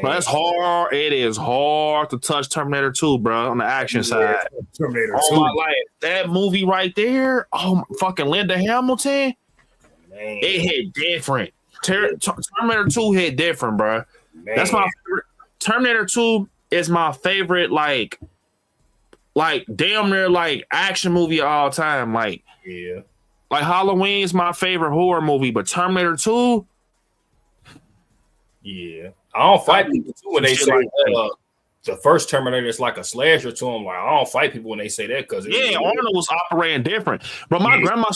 [SPEAKER 4] bro, that's hard. It is hard to touch Terminator 2, bro, on the action side.
[SPEAKER 5] Terminator 2.
[SPEAKER 4] Oh my life. That movie right there. Oh, fucking Linda Hamilton.
[SPEAKER 5] Man.
[SPEAKER 4] It hit different. Terminator 2 hit different, bro. Man. That's my favorite. Terminator 2 is my favorite, like damn near like action movie of all time. Like,
[SPEAKER 5] yeah.
[SPEAKER 4] Like Halloween is my favorite horror movie, but Terminator 2.
[SPEAKER 5] Yeah. I don't fight people too when they say the first Terminator is like a slasher to them. Like, I don't fight people when they say that because
[SPEAKER 4] Arnold was operating different. But my grandma,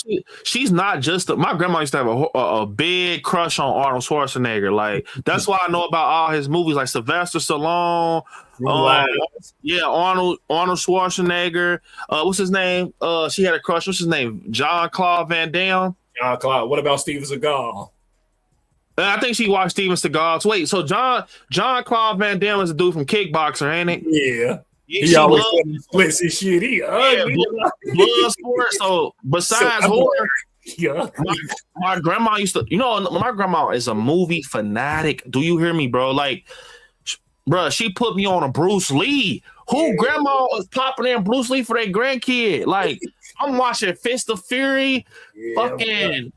[SPEAKER 4] she's not just my grandma used to have a big crush on Arnold Schwarzenegger. Like that's why I know about all his movies, like Sylvester Stallone. Arnold Schwarzenegger. What's his name? She had a crush. What's his name? Jean-Claude Van Damme.
[SPEAKER 5] Jean-Claude. What about Steven Seagal?
[SPEAKER 4] I think she watched Steven Seagal. Wait, so Jean-Claude Van Damme is a dude from Kickboxer, ain't it?
[SPEAKER 5] Yeah. He always splits his shit.
[SPEAKER 4] Blood sport. So besides horror, my grandma used to, my grandma is a movie fanatic. Do you hear me, bro? Like, bro, she put me on a Bruce Lee. Grandma was popping in Bruce Lee for their grandkid? Like, I'm watching Fist of Fury, fucking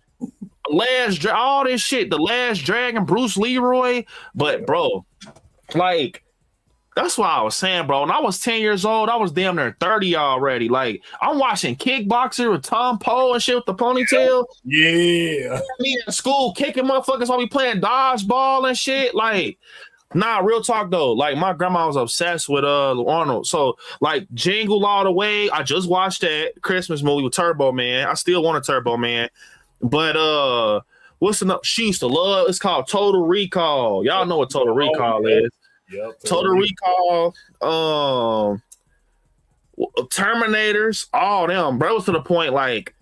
[SPEAKER 4] all this shit, The Last Dragon, Bruce Leroy. But bro, like, that's why I was saying, bro, when I was 10 years old, I was damn near 30 already. Like, I'm watching Kickboxer with Tom Poe and shit with the ponytail.
[SPEAKER 5] Yeah.
[SPEAKER 4] Me in school kicking motherfuckers while we playing dodgeball and shit. Like, nah, real talk though. Like, my grandma was obsessed with Arnold. So, like, Jingle All the Way, I just watched that Christmas movie with Turbo Man. I still want a Turbo Man. But what's enough? She used to love. It's called Total Recall. Y'all know what Total Recall is.
[SPEAKER 5] Yep,
[SPEAKER 4] Total Recall. Terminators. All them, bro. To the point, like,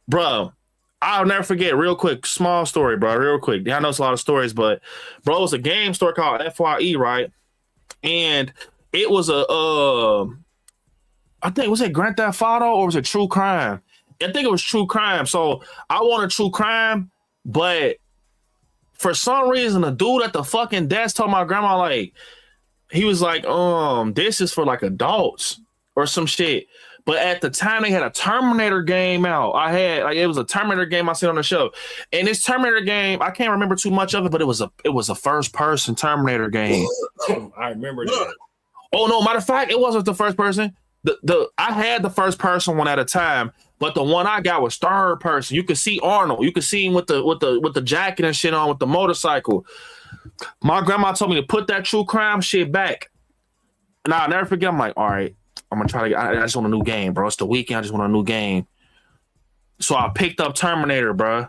[SPEAKER 4] bro, I'll never forget. Real quick, small story, bro. Real quick. I know it's a lot of stories, but bro, it was a game store called FYE, right? And it was I think, was it Grand Theft Auto or was it True Crime? I think it was True Crime. So I wanted True Crime, but for some reason, the dude at the fucking desk told my grandma, like, he was like, this is for like adults or some shit. But at the time, they had a Terminator game out. It was a Terminator game I seen on the show. And this Terminator game, I can't remember too much of it, but it was a first person Terminator game.
[SPEAKER 5] I remember that.
[SPEAKER 4] Oh no, matter of fact, it wasn't the first person. I had the first person one at a time, but the one I got was third person. You could see Arnold. You could see him with the jacket and shit on with the motorcycle. My grandma told me to put that True Crime shit back. And I'll never forget. I'm like, all right, I'm gonna try to I just want a new game, bro. It's the weekend. I just want a new game. So I picked up Terminator, bro.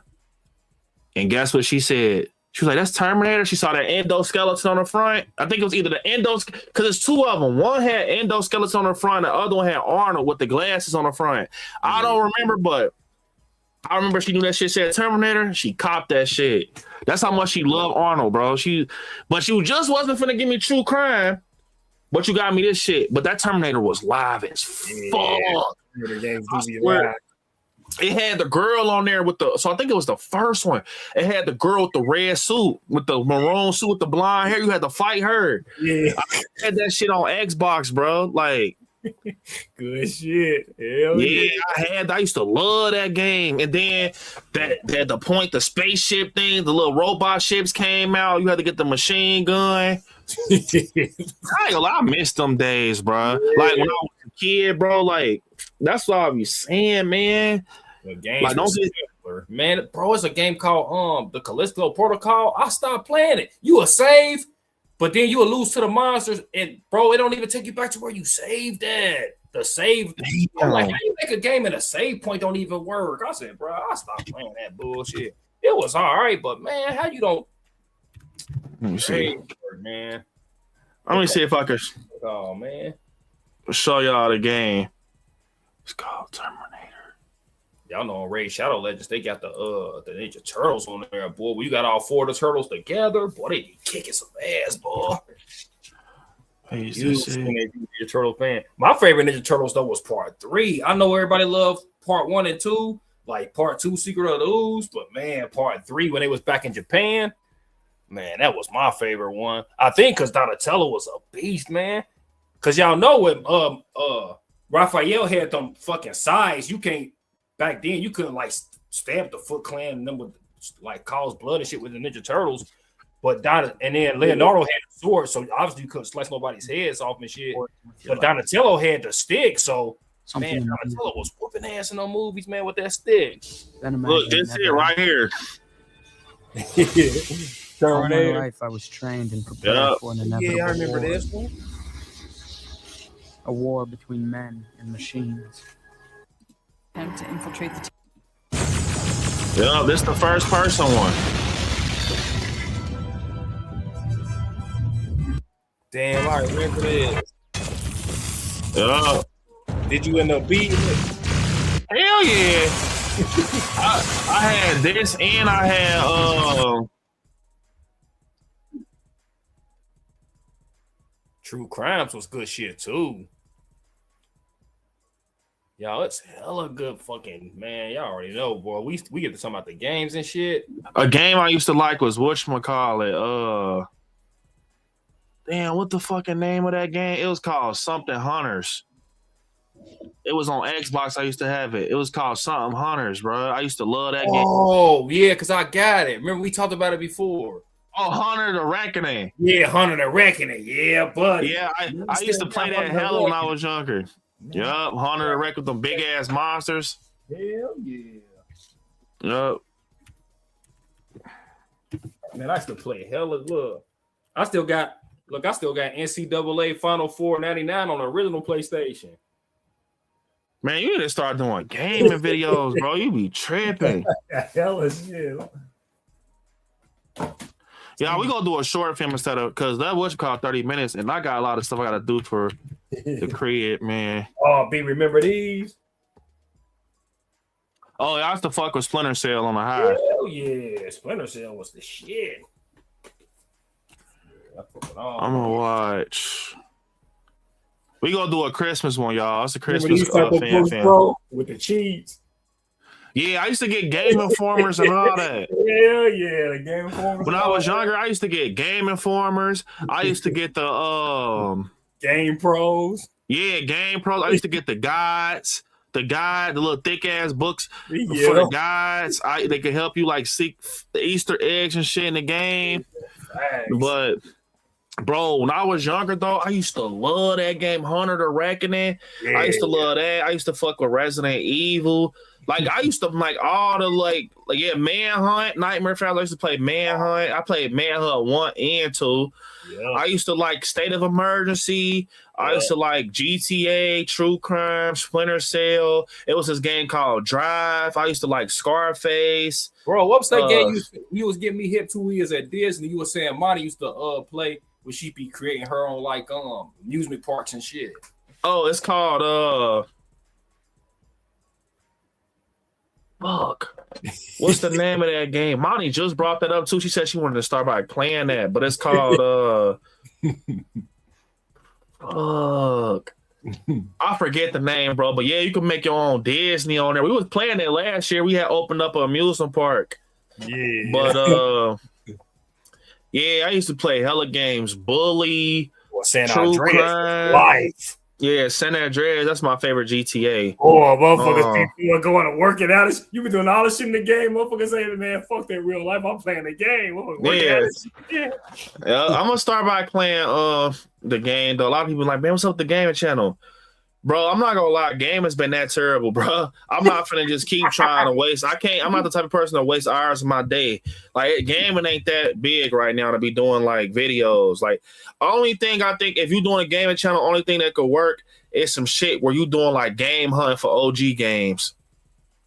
[SPEAKER 4] And guess what she said? She was like, that's Terminator. She saw that endoskeleton on the front. I think it was either the because there's two of them. One had endoskeleton on the front. The other one had Arnold with the glasses on the front. I don't remember, but I remember she knew that shit said Terminator. She copped that shit. That's how much she loved Arnold, bro. But she just wasn't finna give me True Crime. But you got me this shit. But that Terminator was live as fuck. It had the girl on there so I think it was the first one. It had the girl with the red suit, with the maroon suit, with the blonde hair. You had to fight her. Yeah. I had that shit on Xbox, bro. Like,
[SPEAKER 5] good shit. Hell
[SPEAKER 4] yeah. I used to love that game. And then the point, the spaceship thing, the little robot ships came out. You had to get the machine gun. I missed them days, bro. Like when I was a kid, bro. Like, that's what I be saying, man.
[SPEAKER 5] The game, like, man, bro, it's a game called the Callisto Protocol. I stopped playing it. You will save, but then you will lose to the monsters, and bro, it don't even take you back to where you saved at. the save.
[SPEAKER 4] Damn.
[SPEAKER 5] I'm like, how you make a game and a save point don't even work? I said, bro, I stopped playing that bullshit. It was all right, but man, how you don't?
[SPEAKER 4] Let me see.
[SPEAKER 5] Hey, man.
[SPEAKER 4] Let me see if I can
[SPEAKER 5] Oh man,
[SPEAKER 4] show y'all the game. It's called Terminator.
[SPEAKER 5] y'all know on Raid Shadow Legends they got the Ninja Turtles on there, boy. We got all 4 of the turtles together, boy. They be kicking some ass, boy.
[SPEAKER 4] Hey,
[SPEAKER 5] You Ninja Turtle fan. My favorite Ninja Turtles though was part 3. I know everybody loved part 1 and 2, like part 2, Secret of the Ooze, but man, part 3 when they was back in Japan, man, that was my favorite one. I think because Donatello was a beast, man. Because y'all know when Raphael had them fucking sides, you can't back then you couldn't like stab the Foot Clan and them with like cause blood and shit with the Ninja Turtles. But and then Leonardo had the sword, so obviously you couldn't slice nobody's heads off and shit. But Donatello had the stick, so man, Donatello was whooping ass in those movies, man, with that stick.
[SPEAKER 4] Look, this it right here.
[SPEAKER 6] All my life, I was trained and prepared for an inevitable
[SPEAKER 5] I remember
[SPEAKER 6] war.
[SPEAKER 5] this one.
[SPEAKER 6] A war between men and machines.
[SPEAKER 7] Attempt to infiltrate the
[SPEAKER 4] Yeah, this the first person one.
[SPEAKER 5] Damn, I remember this.
[SPEAKER 4] Yeah.
[SPEAKER 5] Did you end up beating it?
[SPEAKER 4] Hell yeah. I had this and I had
[SPEAKER 5] True Crimes was good shit too. Y'all, it's hella good fucking, man. Y'all already know, boy. We get to talk about the games and shit.
[SPEAKER 4] a game I used to like was whatchamacallit. Damn, what the fucking name of that game? It was called something Hunters. It was on Xbox. I used to have it. It was called something Hunters, bro. I used to love that game.
[SPEAKER 5] Oh, yeah, because I got it. Remember, we talked about it before.
[SPEAKER 4] Oh, Hunter the Reckoning.
[SPEAKER 5] Yeah, Hunter the Reckoning. Yeah, buddy.
[SPEAKER 4] Yeah, I used to play that hell when I was younger. Yup, Hunter the Reckoning with them big ass monsters.
[SPEAKER 5] Hell yeah.
[SPEAKER 4] Yup.
[SPEAKER 5] Man, I still play hella look. I still got NCAA Final Four 99 on the original PlayStation.
[SPEAKER 4] Man, you need to start doing gaming videos, bro. You be tripping.
[SPEAKER 5] Hella shit.
[SPEAKER 4] Yeah, we gonna do a short film instead of because that was called 30 minutes, and I got a lot of stuff I gotta do for the crib, man.
[SPEAKER 5] Oh, remember these?
[SPEAKER 4] Oh, I used to fuck with Splinter Cell on the high.
[SPEAKER 5] Hell yeah, Splinter Cell was the shit.
[SPEAKER 4] I'm gonna watch. We gonna do a Christmas one, y'all. It's a
[SPEAKER 5] Remember
[SPEAKER 4] Christmas
[SPEAKER 5] these type of
[SPEAKER 4] fan
[SPEAKER 5] books,
[SPEAKER 4] film.
[SPEAKER 5] bro, with the cheats.
[SPEAKER 4] Yeah, I used to get Game Informers and all that.
[SPEAKER 5] Hell yeah, the Game Informers.
[SPEAKER 4] When I was younger, I used to get Game Informers. I used to get the
[SPEAKER 5] Game Pros.
[SPEAKER 4] Yeah, Game Pros. I used to get the guides, the little thick ass books for
[SPEAKER 5] Yeah.
[SPEAKER 4] the guides. They could help you like seek the Easter eggs and shit in the game.
[SPEAKER 5] Facts.
[SPEAKER 4] But bro, when I was younger though, I used to love that game, Hunter the Reckoning.
[SPEAKER 5] Yeah.
[SPEAKER 4] I used to love that. I used to fuck with Resident Evil. Like I used to like all the like Manhunt, Nightmare Family. I used to play Manhunt. I played Manhunt 1 and 2.
[SPEAKER 5] Yeah.
[SPEAKER 4] I used to like State of Emergency. I used to like GTA, True Crime, Splinter Cell. It was this game called Drive. I used to like Scarface.
[SPEAKER 5] Bro, what was that game you was getting me hip 2 years at Disney? You were saying Monty used to play where she be creating her own like amusement parks and shit.
[SPEAKER 4] Oh, it's called fuck. What's the name of that game? Monty just brought that up too. She said she wanted to start by playing that, but it's called fuck. I forget the name, bro. But yeah, you can make your own Disney on there. We was playing it last year. We had opened up an amusement park.
[SPEAKER 5] Yeah.
[SPEAKER 4] But yeah, I used to play hella games. Bully,
[SPEAKER 5] San
[SPEAKER 4] True
[SPEAKER 5] Andreas
[SPEAKER 4] Crime.
[SPEAKER 5] life.
[SPEAKER 4] Yeah, San Andreas. That's my favorite GTA.
[SPEAKER 5] Oh, motherfuckers people are going to work it out. You been doing all this shit in the game. Motherfuckers saying, man, fuck that real life. I'm playing the game. Yeah.
[SPEAKER 4] I'm gonna start by playing the game though. A lot of people are like, man, what's up with the gaming channel?
[SPEAKER 8] Bro, I'm not gonna lie, game has been that terrible, bro. I'm not finna just keep trying to waste. I'm not the type of person to waste hours of my day. Like gaming ain't that big right now to be doing like videos. Like only thing I think if you're doing a gaming channel, only thing that could work is some shit where you doing like game hunting for OG games.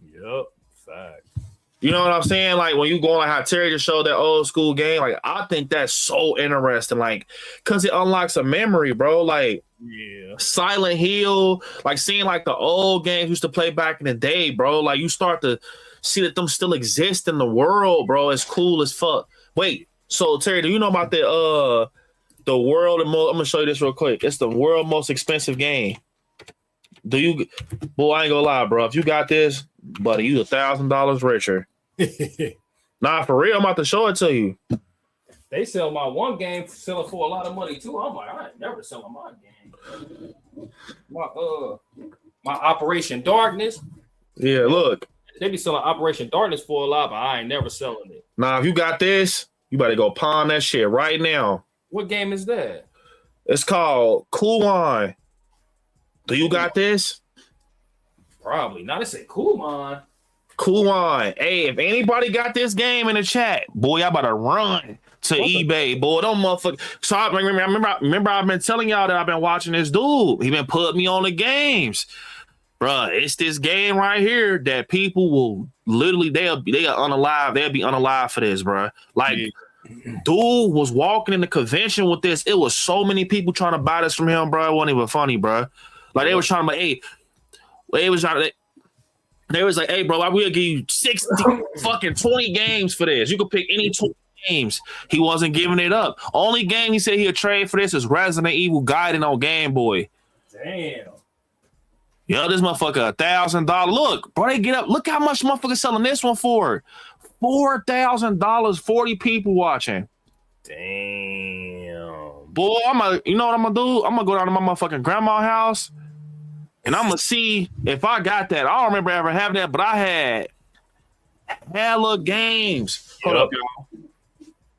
[SPEAKER 5] Yup, fact.
[SPEAKER 8] You know what I'm saying? Like when you going like how Terry just showed that old school game, like I think that's so interesting, like because it unlocks a memory, bro. Like
[SPEAKER 5] Yeah.
[SPEAKER 8] Silent Hill, like seeing like the old games used to play back in the day, bro. Like you start to see that them still exist in the world, bro. It's cool as fuck. Wait, so Terry, do you know about the world? I'm gonna show you this real quick. It's the world most expensive game. Do you, boy? I ain't gonna lie, bro. If you got this, buddy, you $1,000 richer. Nah, for real, I'm about to show it to you.
[SPEAKER 5] They sell my one game selling for a lot of money too. I'm like, I ain't never selling my game. My Operation Darkness.
[SPEAKER 8] Yeah, look.
[SPEAKER 5] They be selling Operation Darkness for a lot, but I ain't never selling it.
[SPEAKER 8] Nah, if you got this, you better go pawn that shit right now.
[SPEAKER 5] What game is that?
[SPEAKER 8] It's called Cool Wine. Do you got this?
[SPEAKER 5] Probably. Now they say Cool Wine.
[SPEAKER 8] Cool Wine. Hey, if anybody got this game in the chat, boy, I about to run to eBay, boy. Don't motherfucker. So I remember I've been telling y'all that I've been watching this dude. He been putting me on the games. Bruh, it's this game right here that people will literally, they'll be unalive for this, bruh. Like, dude was walking in the convention with this. It was so many people trying to buy this from him, bruh. It wasn't even funny, bruh. Like, they were trying to, hey, they was like, hey, bro, I will give you 60 fucking 20 games for this. You could pick any 20 games. He wasn't giving it up. Only game he said he'll trade for this is Resident Evil Gaiden on Game Boy.
[SPEAKER 5] Damn.
[SPEAKER 8] Yo, this motherfucker $1,000. Look, bro, they get up. Look how much motherfucker selling this one for. $4,000. 40 people watching.
[SPEAKER 5] Damn.
[SPEAKER 8] Boy, you know what I'm gonna do? I'm gonna go down to my motherfucking grandma's house. And I'm gonna see if I got that. I don't remember ever having that, but I had hella games. Hold up,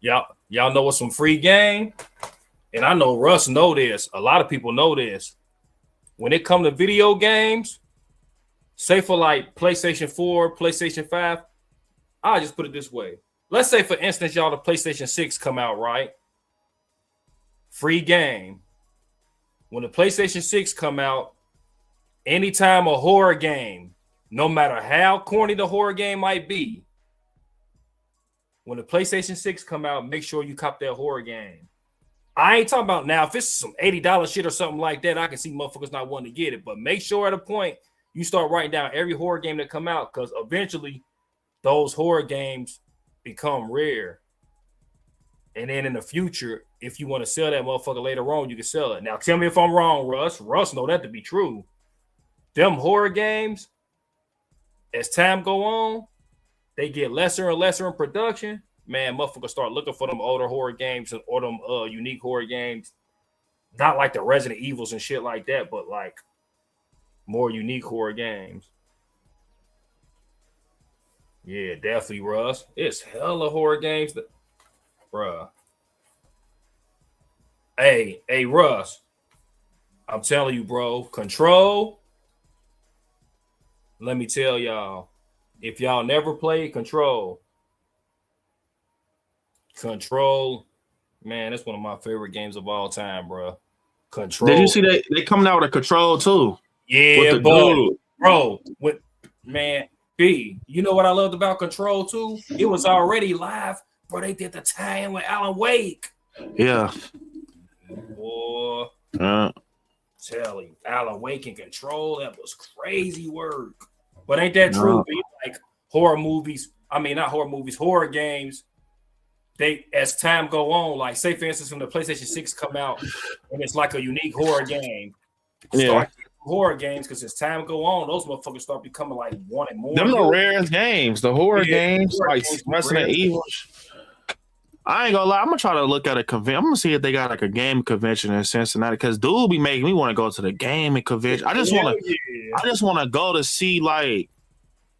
[SPEAKER 5] y'all. Y'all know what's some free game? And I know Russ know this. A lot of people know this. When it comes to video games, say for like PlayStation 4, PlayStation 5, I'll just put it this way. Let's say, for instance, y'all, the PlayStation 6 come out, right? Free game. When the PlayStation 6 come out, anytime a horror game, no matter how corny the horror game might be, when the PlayStation 6 come out, make sure you cop that horror game. I ain't talking about now. If it's some $80 shit or something like that, I can see motherfuckers not wanting to get it. But make sure at a point you start writing down every horror game that come out, because eventually those horror games become rare. And then in the future, if you want to sell that motherfucker later on, you can sell it. Now, tell me if I'm wrong, Russ. Russ know that to be true. Them horror games, as time go on, they get lesser and lesser in production. Man, motherfuckers start looking for them older horror games or them unique horror games. Not like the Resident Evils and shit like that, but like more unique horror games. Yeah, definitely, Russ. It's hella horror games that, bruh. Hey, Russ. I'm telling you, bro. Control. Let me tell y'all. If y'all never played Control, man, that's one of my favorite games of all time, bro. Control.
[SPEAKER 8] Did you see they coming out with a Control too?
[SPEAKER 5] Yeah, bro. Man, B, you know what I loved about Control 2? It was already live, bro. They did the tie-in with Alan Wake.
[SPEAKER 8] Yeah.
[SPEAKER 5] Boy, tell you, Alan Wake and Control, that was crazy work. But ain't that true, B? Like horror movies, not horror movies, horror games, they, as time go on, like say for instance, when the PlayStation 6 come out and it's like a unique horror game, horror games, because as time go on, those motherfuckers start becoming like wanting more.
[SPEAKER 8] Them the rarest games, the horror games, like Resident Evil. I ain't gonna lie, I'm gonna try to look at a convention. I'm gonna see if they got like a game convention in Cincinnati, because dude be making me want to go to the gaming convention. I just want to go to see, like,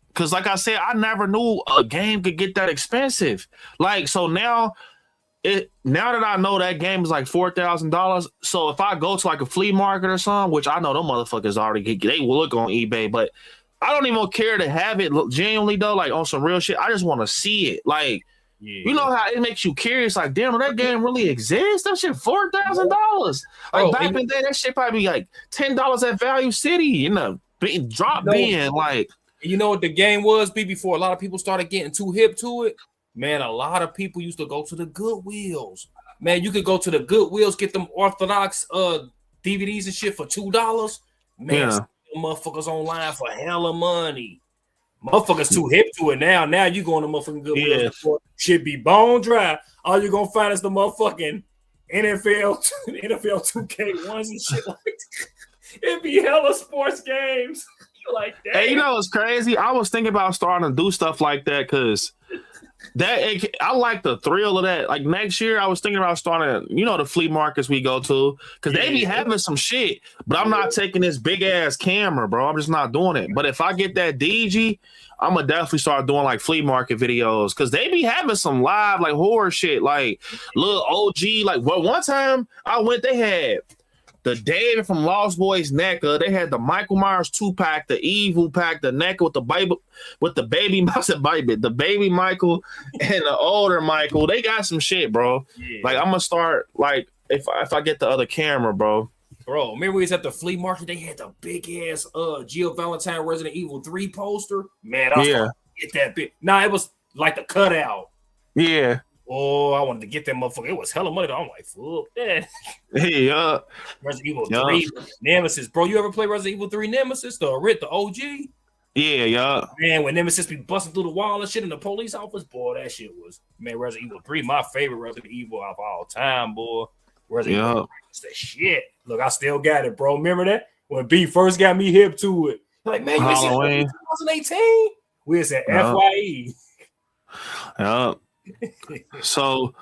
[SPEAKER 8] because like I said, I never knew a game could get that expensive. Like, so now now that I know that game is like $4,000, so if I go to like a flea market or something, which I know them motherfuckers already they will look on eBay, but I don't even care to have it genuinely though, like on some real shit. I just want to see it. Like, you know how it makes you curious, like, damn, that game really exists? That shit $4,000. Like back in the day, that shit probably be like $10 at Value City, you know, drop being like.
[SPEAKER 5] You know what the game was, B, before a lot of people started getting too hip to it? Man, a lot of people used to go to the Goodwills. Man, you could go to the Goodwills, get them Orthodox DVDs and shit for $2. Man, motherfuckers online for hella money. Motherfuckers too hip to it now. Now you going to motherfucking Goodwills. Should be bone dry. All you're going to find is the motherfucking NFL 2K1s and shit like that. It'd be hella sports games. Like that.
[SPEAKER 8] Hey, you know what's crazy? I was thinking about starting to do stuff like that because I like the thrill of that. Like next year, I was thinking about starting, you know, the flea markets we go to because they be having some shit. But I'm not taking this big ass camera, bro. I'm just not doing it. But if I get that DG, I'm gonna definitely start doing like flea market videos because they be having some live like horror shit, like little OG. Like one time I went, they had the David from Lost Boys NECA. They had the Michael Myers 2-pack, the Evil pack, the NECA with the baby the baby Michael and the older Michael. They got some shit, bro. Yeah. Like I'm gonna start like if I get the other camera, bro.
[SPEAKER 5] Bro, remember we was at the flea market? They had the big ass Jill Valentine Resident Evil 3 poster. Man, I was gonna get that big. Nah, it was like the cutout.
[SPEAKER 8] Yeah.
[SPEAKER 5] Oh, I wanted to get that motherfucker. It was hella money. I'm like, fuck that.
[SPEAKER 8] Yeah.
[SPEAKER 5] Resident Evil 3 Nemesis. Bro, you ever play Resident Evil 3 Nemesis? The OG?
[SPEAKER 8] Yeah.
[SPEAKER 5] Man, when Nemesis be busting through the wall and shit in the police office, boy, that shit was, man, Resident Evil 3, my favorite Resident Evil of all time, boy. Resident Evil 3 was the shit. Look, I still got it, bro. Remember that? When B first got me hip to it. Like, man, you see 2018? We was at FYE.
[SPEAKER 8] Yeah. So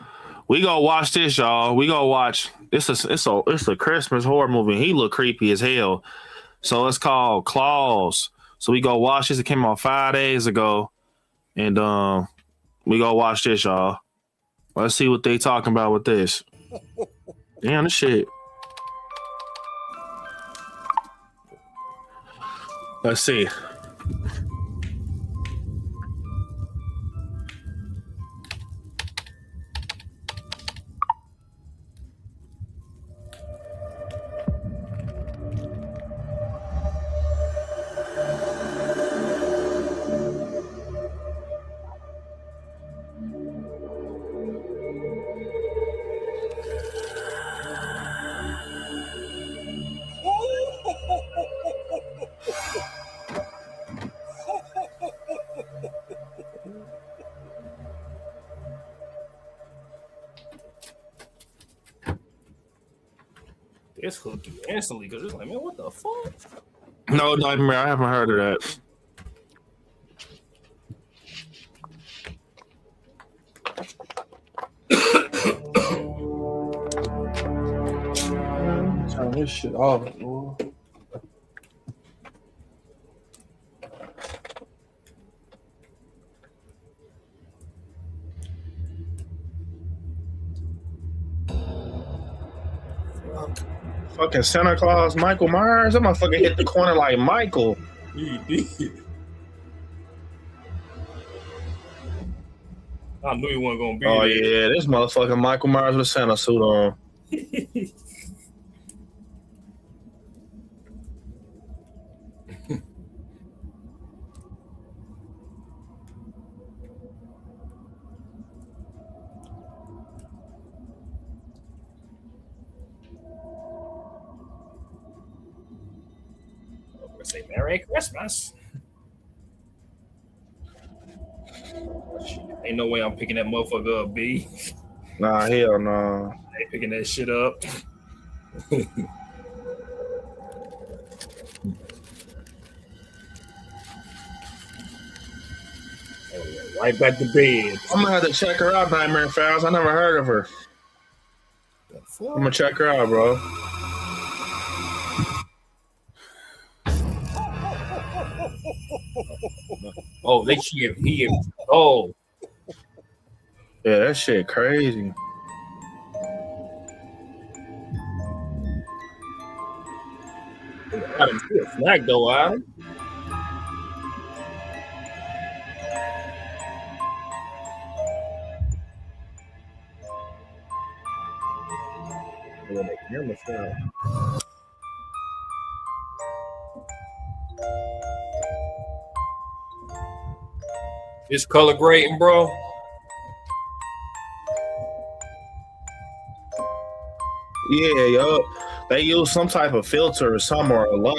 [SPEAKER 8] we gonna watch this, y'all. We gonna watch it's a Christmas horror movie. He look creepy as hell. So it's called Claws. So we go watch this. It came out 5 days ago, and we go watch this, y'all. Let's see what they talking about with this. Damn, this shit. Let's see.
[SPEAKER 5] It's hooked you instantly because it's like, man, what the fuck?
[SPEAKER 8] No, Nightmare. I haven't heard of that.
[SPEAKER 3] Turn this shit off, boy. Fucking Santa Claus, Michael Myers. That motherfucker hit the corner like Michael.
[SPEAKER 5] He did. I knew he wasn't gonna be
[SPEAKER 3] Oh
[SPEAKER 5] there.
[SPEAKER 3] yeah, this motherfucking Michael Myers with a Santa suit on.
[SPEAKER 5] Say Merry Christmas. Ain't no way I'm picking that motherfucker up, B.
[SPEAKER 3] Nah, hell no.
[SPEAKER 5] I ain't picking that shit up. Right back to bed.
[SPEAKER 3] I'm gonna have to check her out, Nightmare Files. I never heard of her. I'm gonna check her out, bro.
[SPEAKER 5] Oh, oh.
[SPEAKER 3] Yeah, that shit crazy.
[SPEAKER 5] Adam, still flag though, Adam. It's color grading, bro.
[SPEAKER 8] Yeah, yo, they use some type of filter or some or a lot.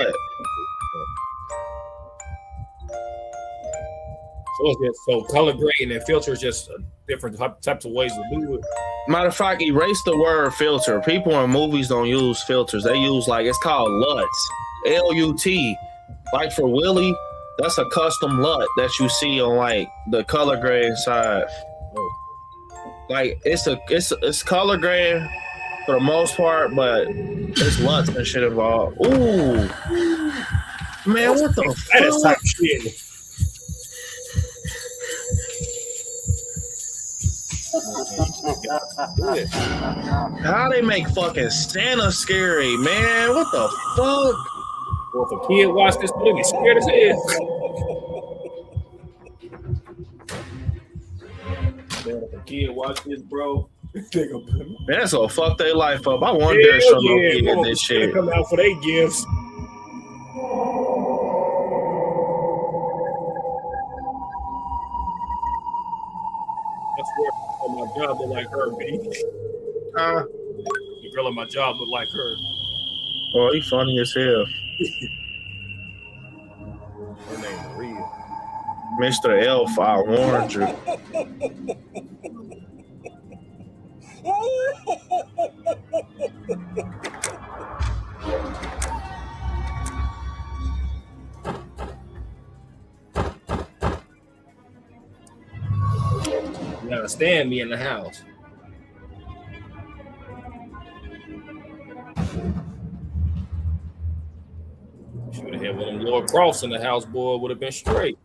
[SPEAKER 5] So color grading and filter is just different types of ways to do it.
[SPEAKER 8] Matter of fact, erase the word filter. People in movies don't use filters. They use it's called LUTs. LUT. Like for Willie, that's a custom LUT that you see on the color grading side. Like it's color grading for the most part, but it's LUTs and shit involved. Ooh, man, what the
[SPEAKER 5] That is
[SPEAKER 8] fuck?
[SPEAKER 5] type shit.
[SPEAKER 8] How they make fucking Santa scary, man? What the fuck?
[SPEAKER 5] Well, if a kid watch this, they'll be scared as hell. Man, if a kid watch this, bro,
[SPEAKER 8] That's gonna fuck their life up. I want their show no kid this shit.
[SPEAKER 5] Come out for their gifts. I swear, on my job look like her, B. The girl at my job look like her.
[SPEAKER 8] Oh, he funny as hell.
[SPEAKER 5] Her name Maria.
[SPEAKER 8] Mr. Elf, I warned you.
[SPEAKER 5] You gotta stand me in the house. Should have had one of them Lord Cross in the house, boy, would have been straight.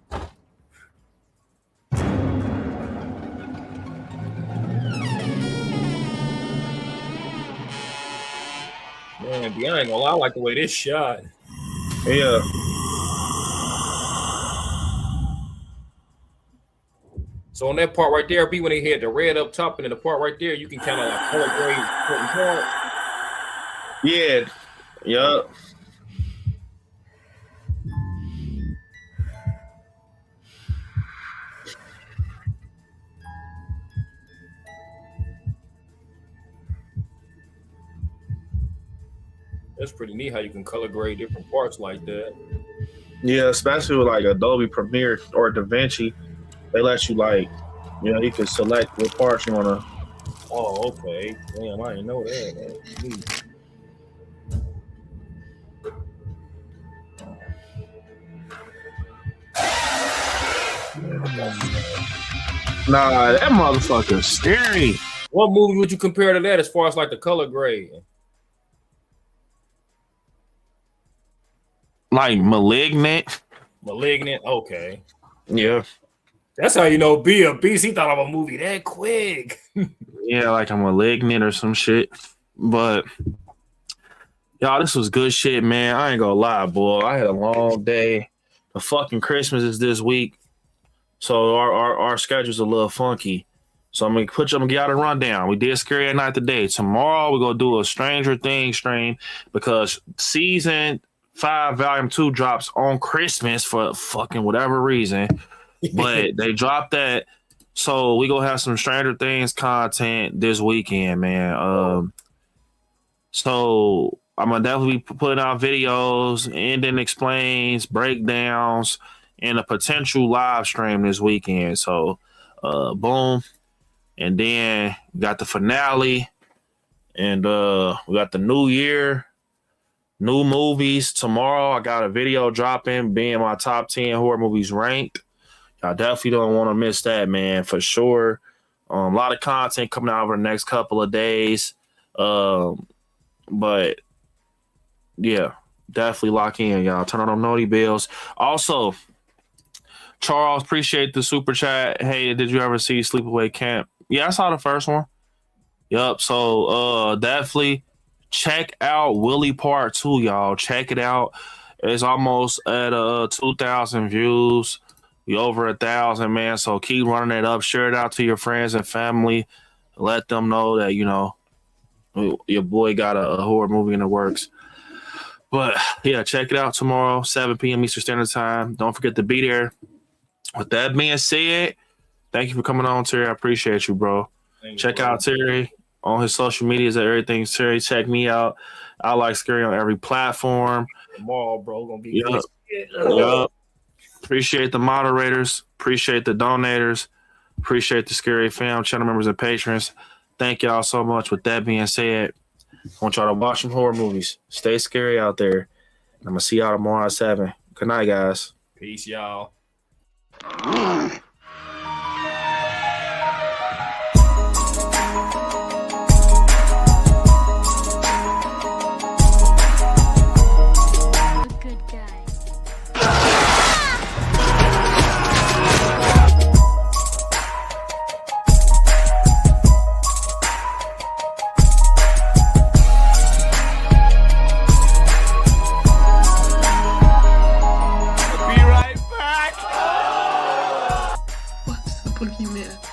[SPEAKER 5] Man, B, I ain't gonna lie, I like the way this shot.
[SPEAKER 8] Yeah.
[SPEAKER 5] So on that part right there, B, when they had the red up top and then the part right there, you can kind of like color grade certain parts.
[SPEAKER 8] Yeah. Yup.
[SPEAKER 5] That's pretty neat how you can color grade different parts like that.
[SPEAKER 8] Yeah, especially with Adobe Premiere or DaVinci. They let you you can select what parts you wanna.
[SPEAKER 5] Oh, okay. Damn, I didn't know that. That's neat.
[SPEAKER 8] Nah, that motherfucker's scary.
[SPEAKER 5] What movie would you compare to that as far as like the color grade?
[SPEAKER 8] Like Malignant.
[SPEAKER 5] Malignant, okay.
[SPEAKER 8] Yeah.
[SPEAKER 5] That's how you know B a beast. He thought of a movie that quick.
[SPEAKER 8] Yeah, like a Malignant or some shit. But y'all, this was good shit, man. I ain't gonna lie, boy. I had a long day. The fucking Christmas is this week. So our schedule's a little funky. So I'm gonna get out a rundown. We did Scary at Night today. Tomorrow we're gonna do a Stranger Things stream because season 5 volume 2 drops on Christmas for fucking whatever reason. But they dropped that. So we gonna have some Stranger Things content this weekend, man. So I'm gonna definitely be putting out videos, ending explains, breakdowns, and a potential live stream this weekend. So boom. And then we got the finale, and we got the new year, new movies. Tomorrow I got a video dropping, being my top 10 horror movies ranked. Y'all definitely don't want to miss that, man, for sure. A lot of content coming out over the next couple of days. But yeah, definitely lock in, y'all. Turn on them naughty bells. Also, Charles, appreciate the super chat. Hey, did you ever see Sleepaway Camp? Yeah, I saw the first one. Yup. So definitely
[SPEAKER 4] check out Willie Part 2, y'all. Check it out. It's almost at 2,000 views. We over 1,000, man. So keep running it up. Share it out to your friends and family. Let them know that, you know, your boy got a horror movie in the works. But yeah, check it out tomorrow, 7 p.m. Eastern Standard Time. Don't forget to be there. With that being said, thank you for coming on, Terry. I appreciate you, bro. Check out Terry on his social medias and everything. Terry, check me out. I like Scary on every platform.
[SPEAKER 5] Tomorrow, bro, gonna be
[SPEAKER 4] Yup. Appreciate the moderators. Appreciate the donators. Appreciate the Scary fam, channel members, and patrons. Thank y'all so much. With that being said, I want y'all to watch some horror movies. Stay scary out there. I'm going to see y'all tomorrow at 7. Good night, guys.
[SPEAKER 5] Peace, y'all.
[SPEAKER 2] Good guy.
[SPEAKER 9] What's the boogeyman?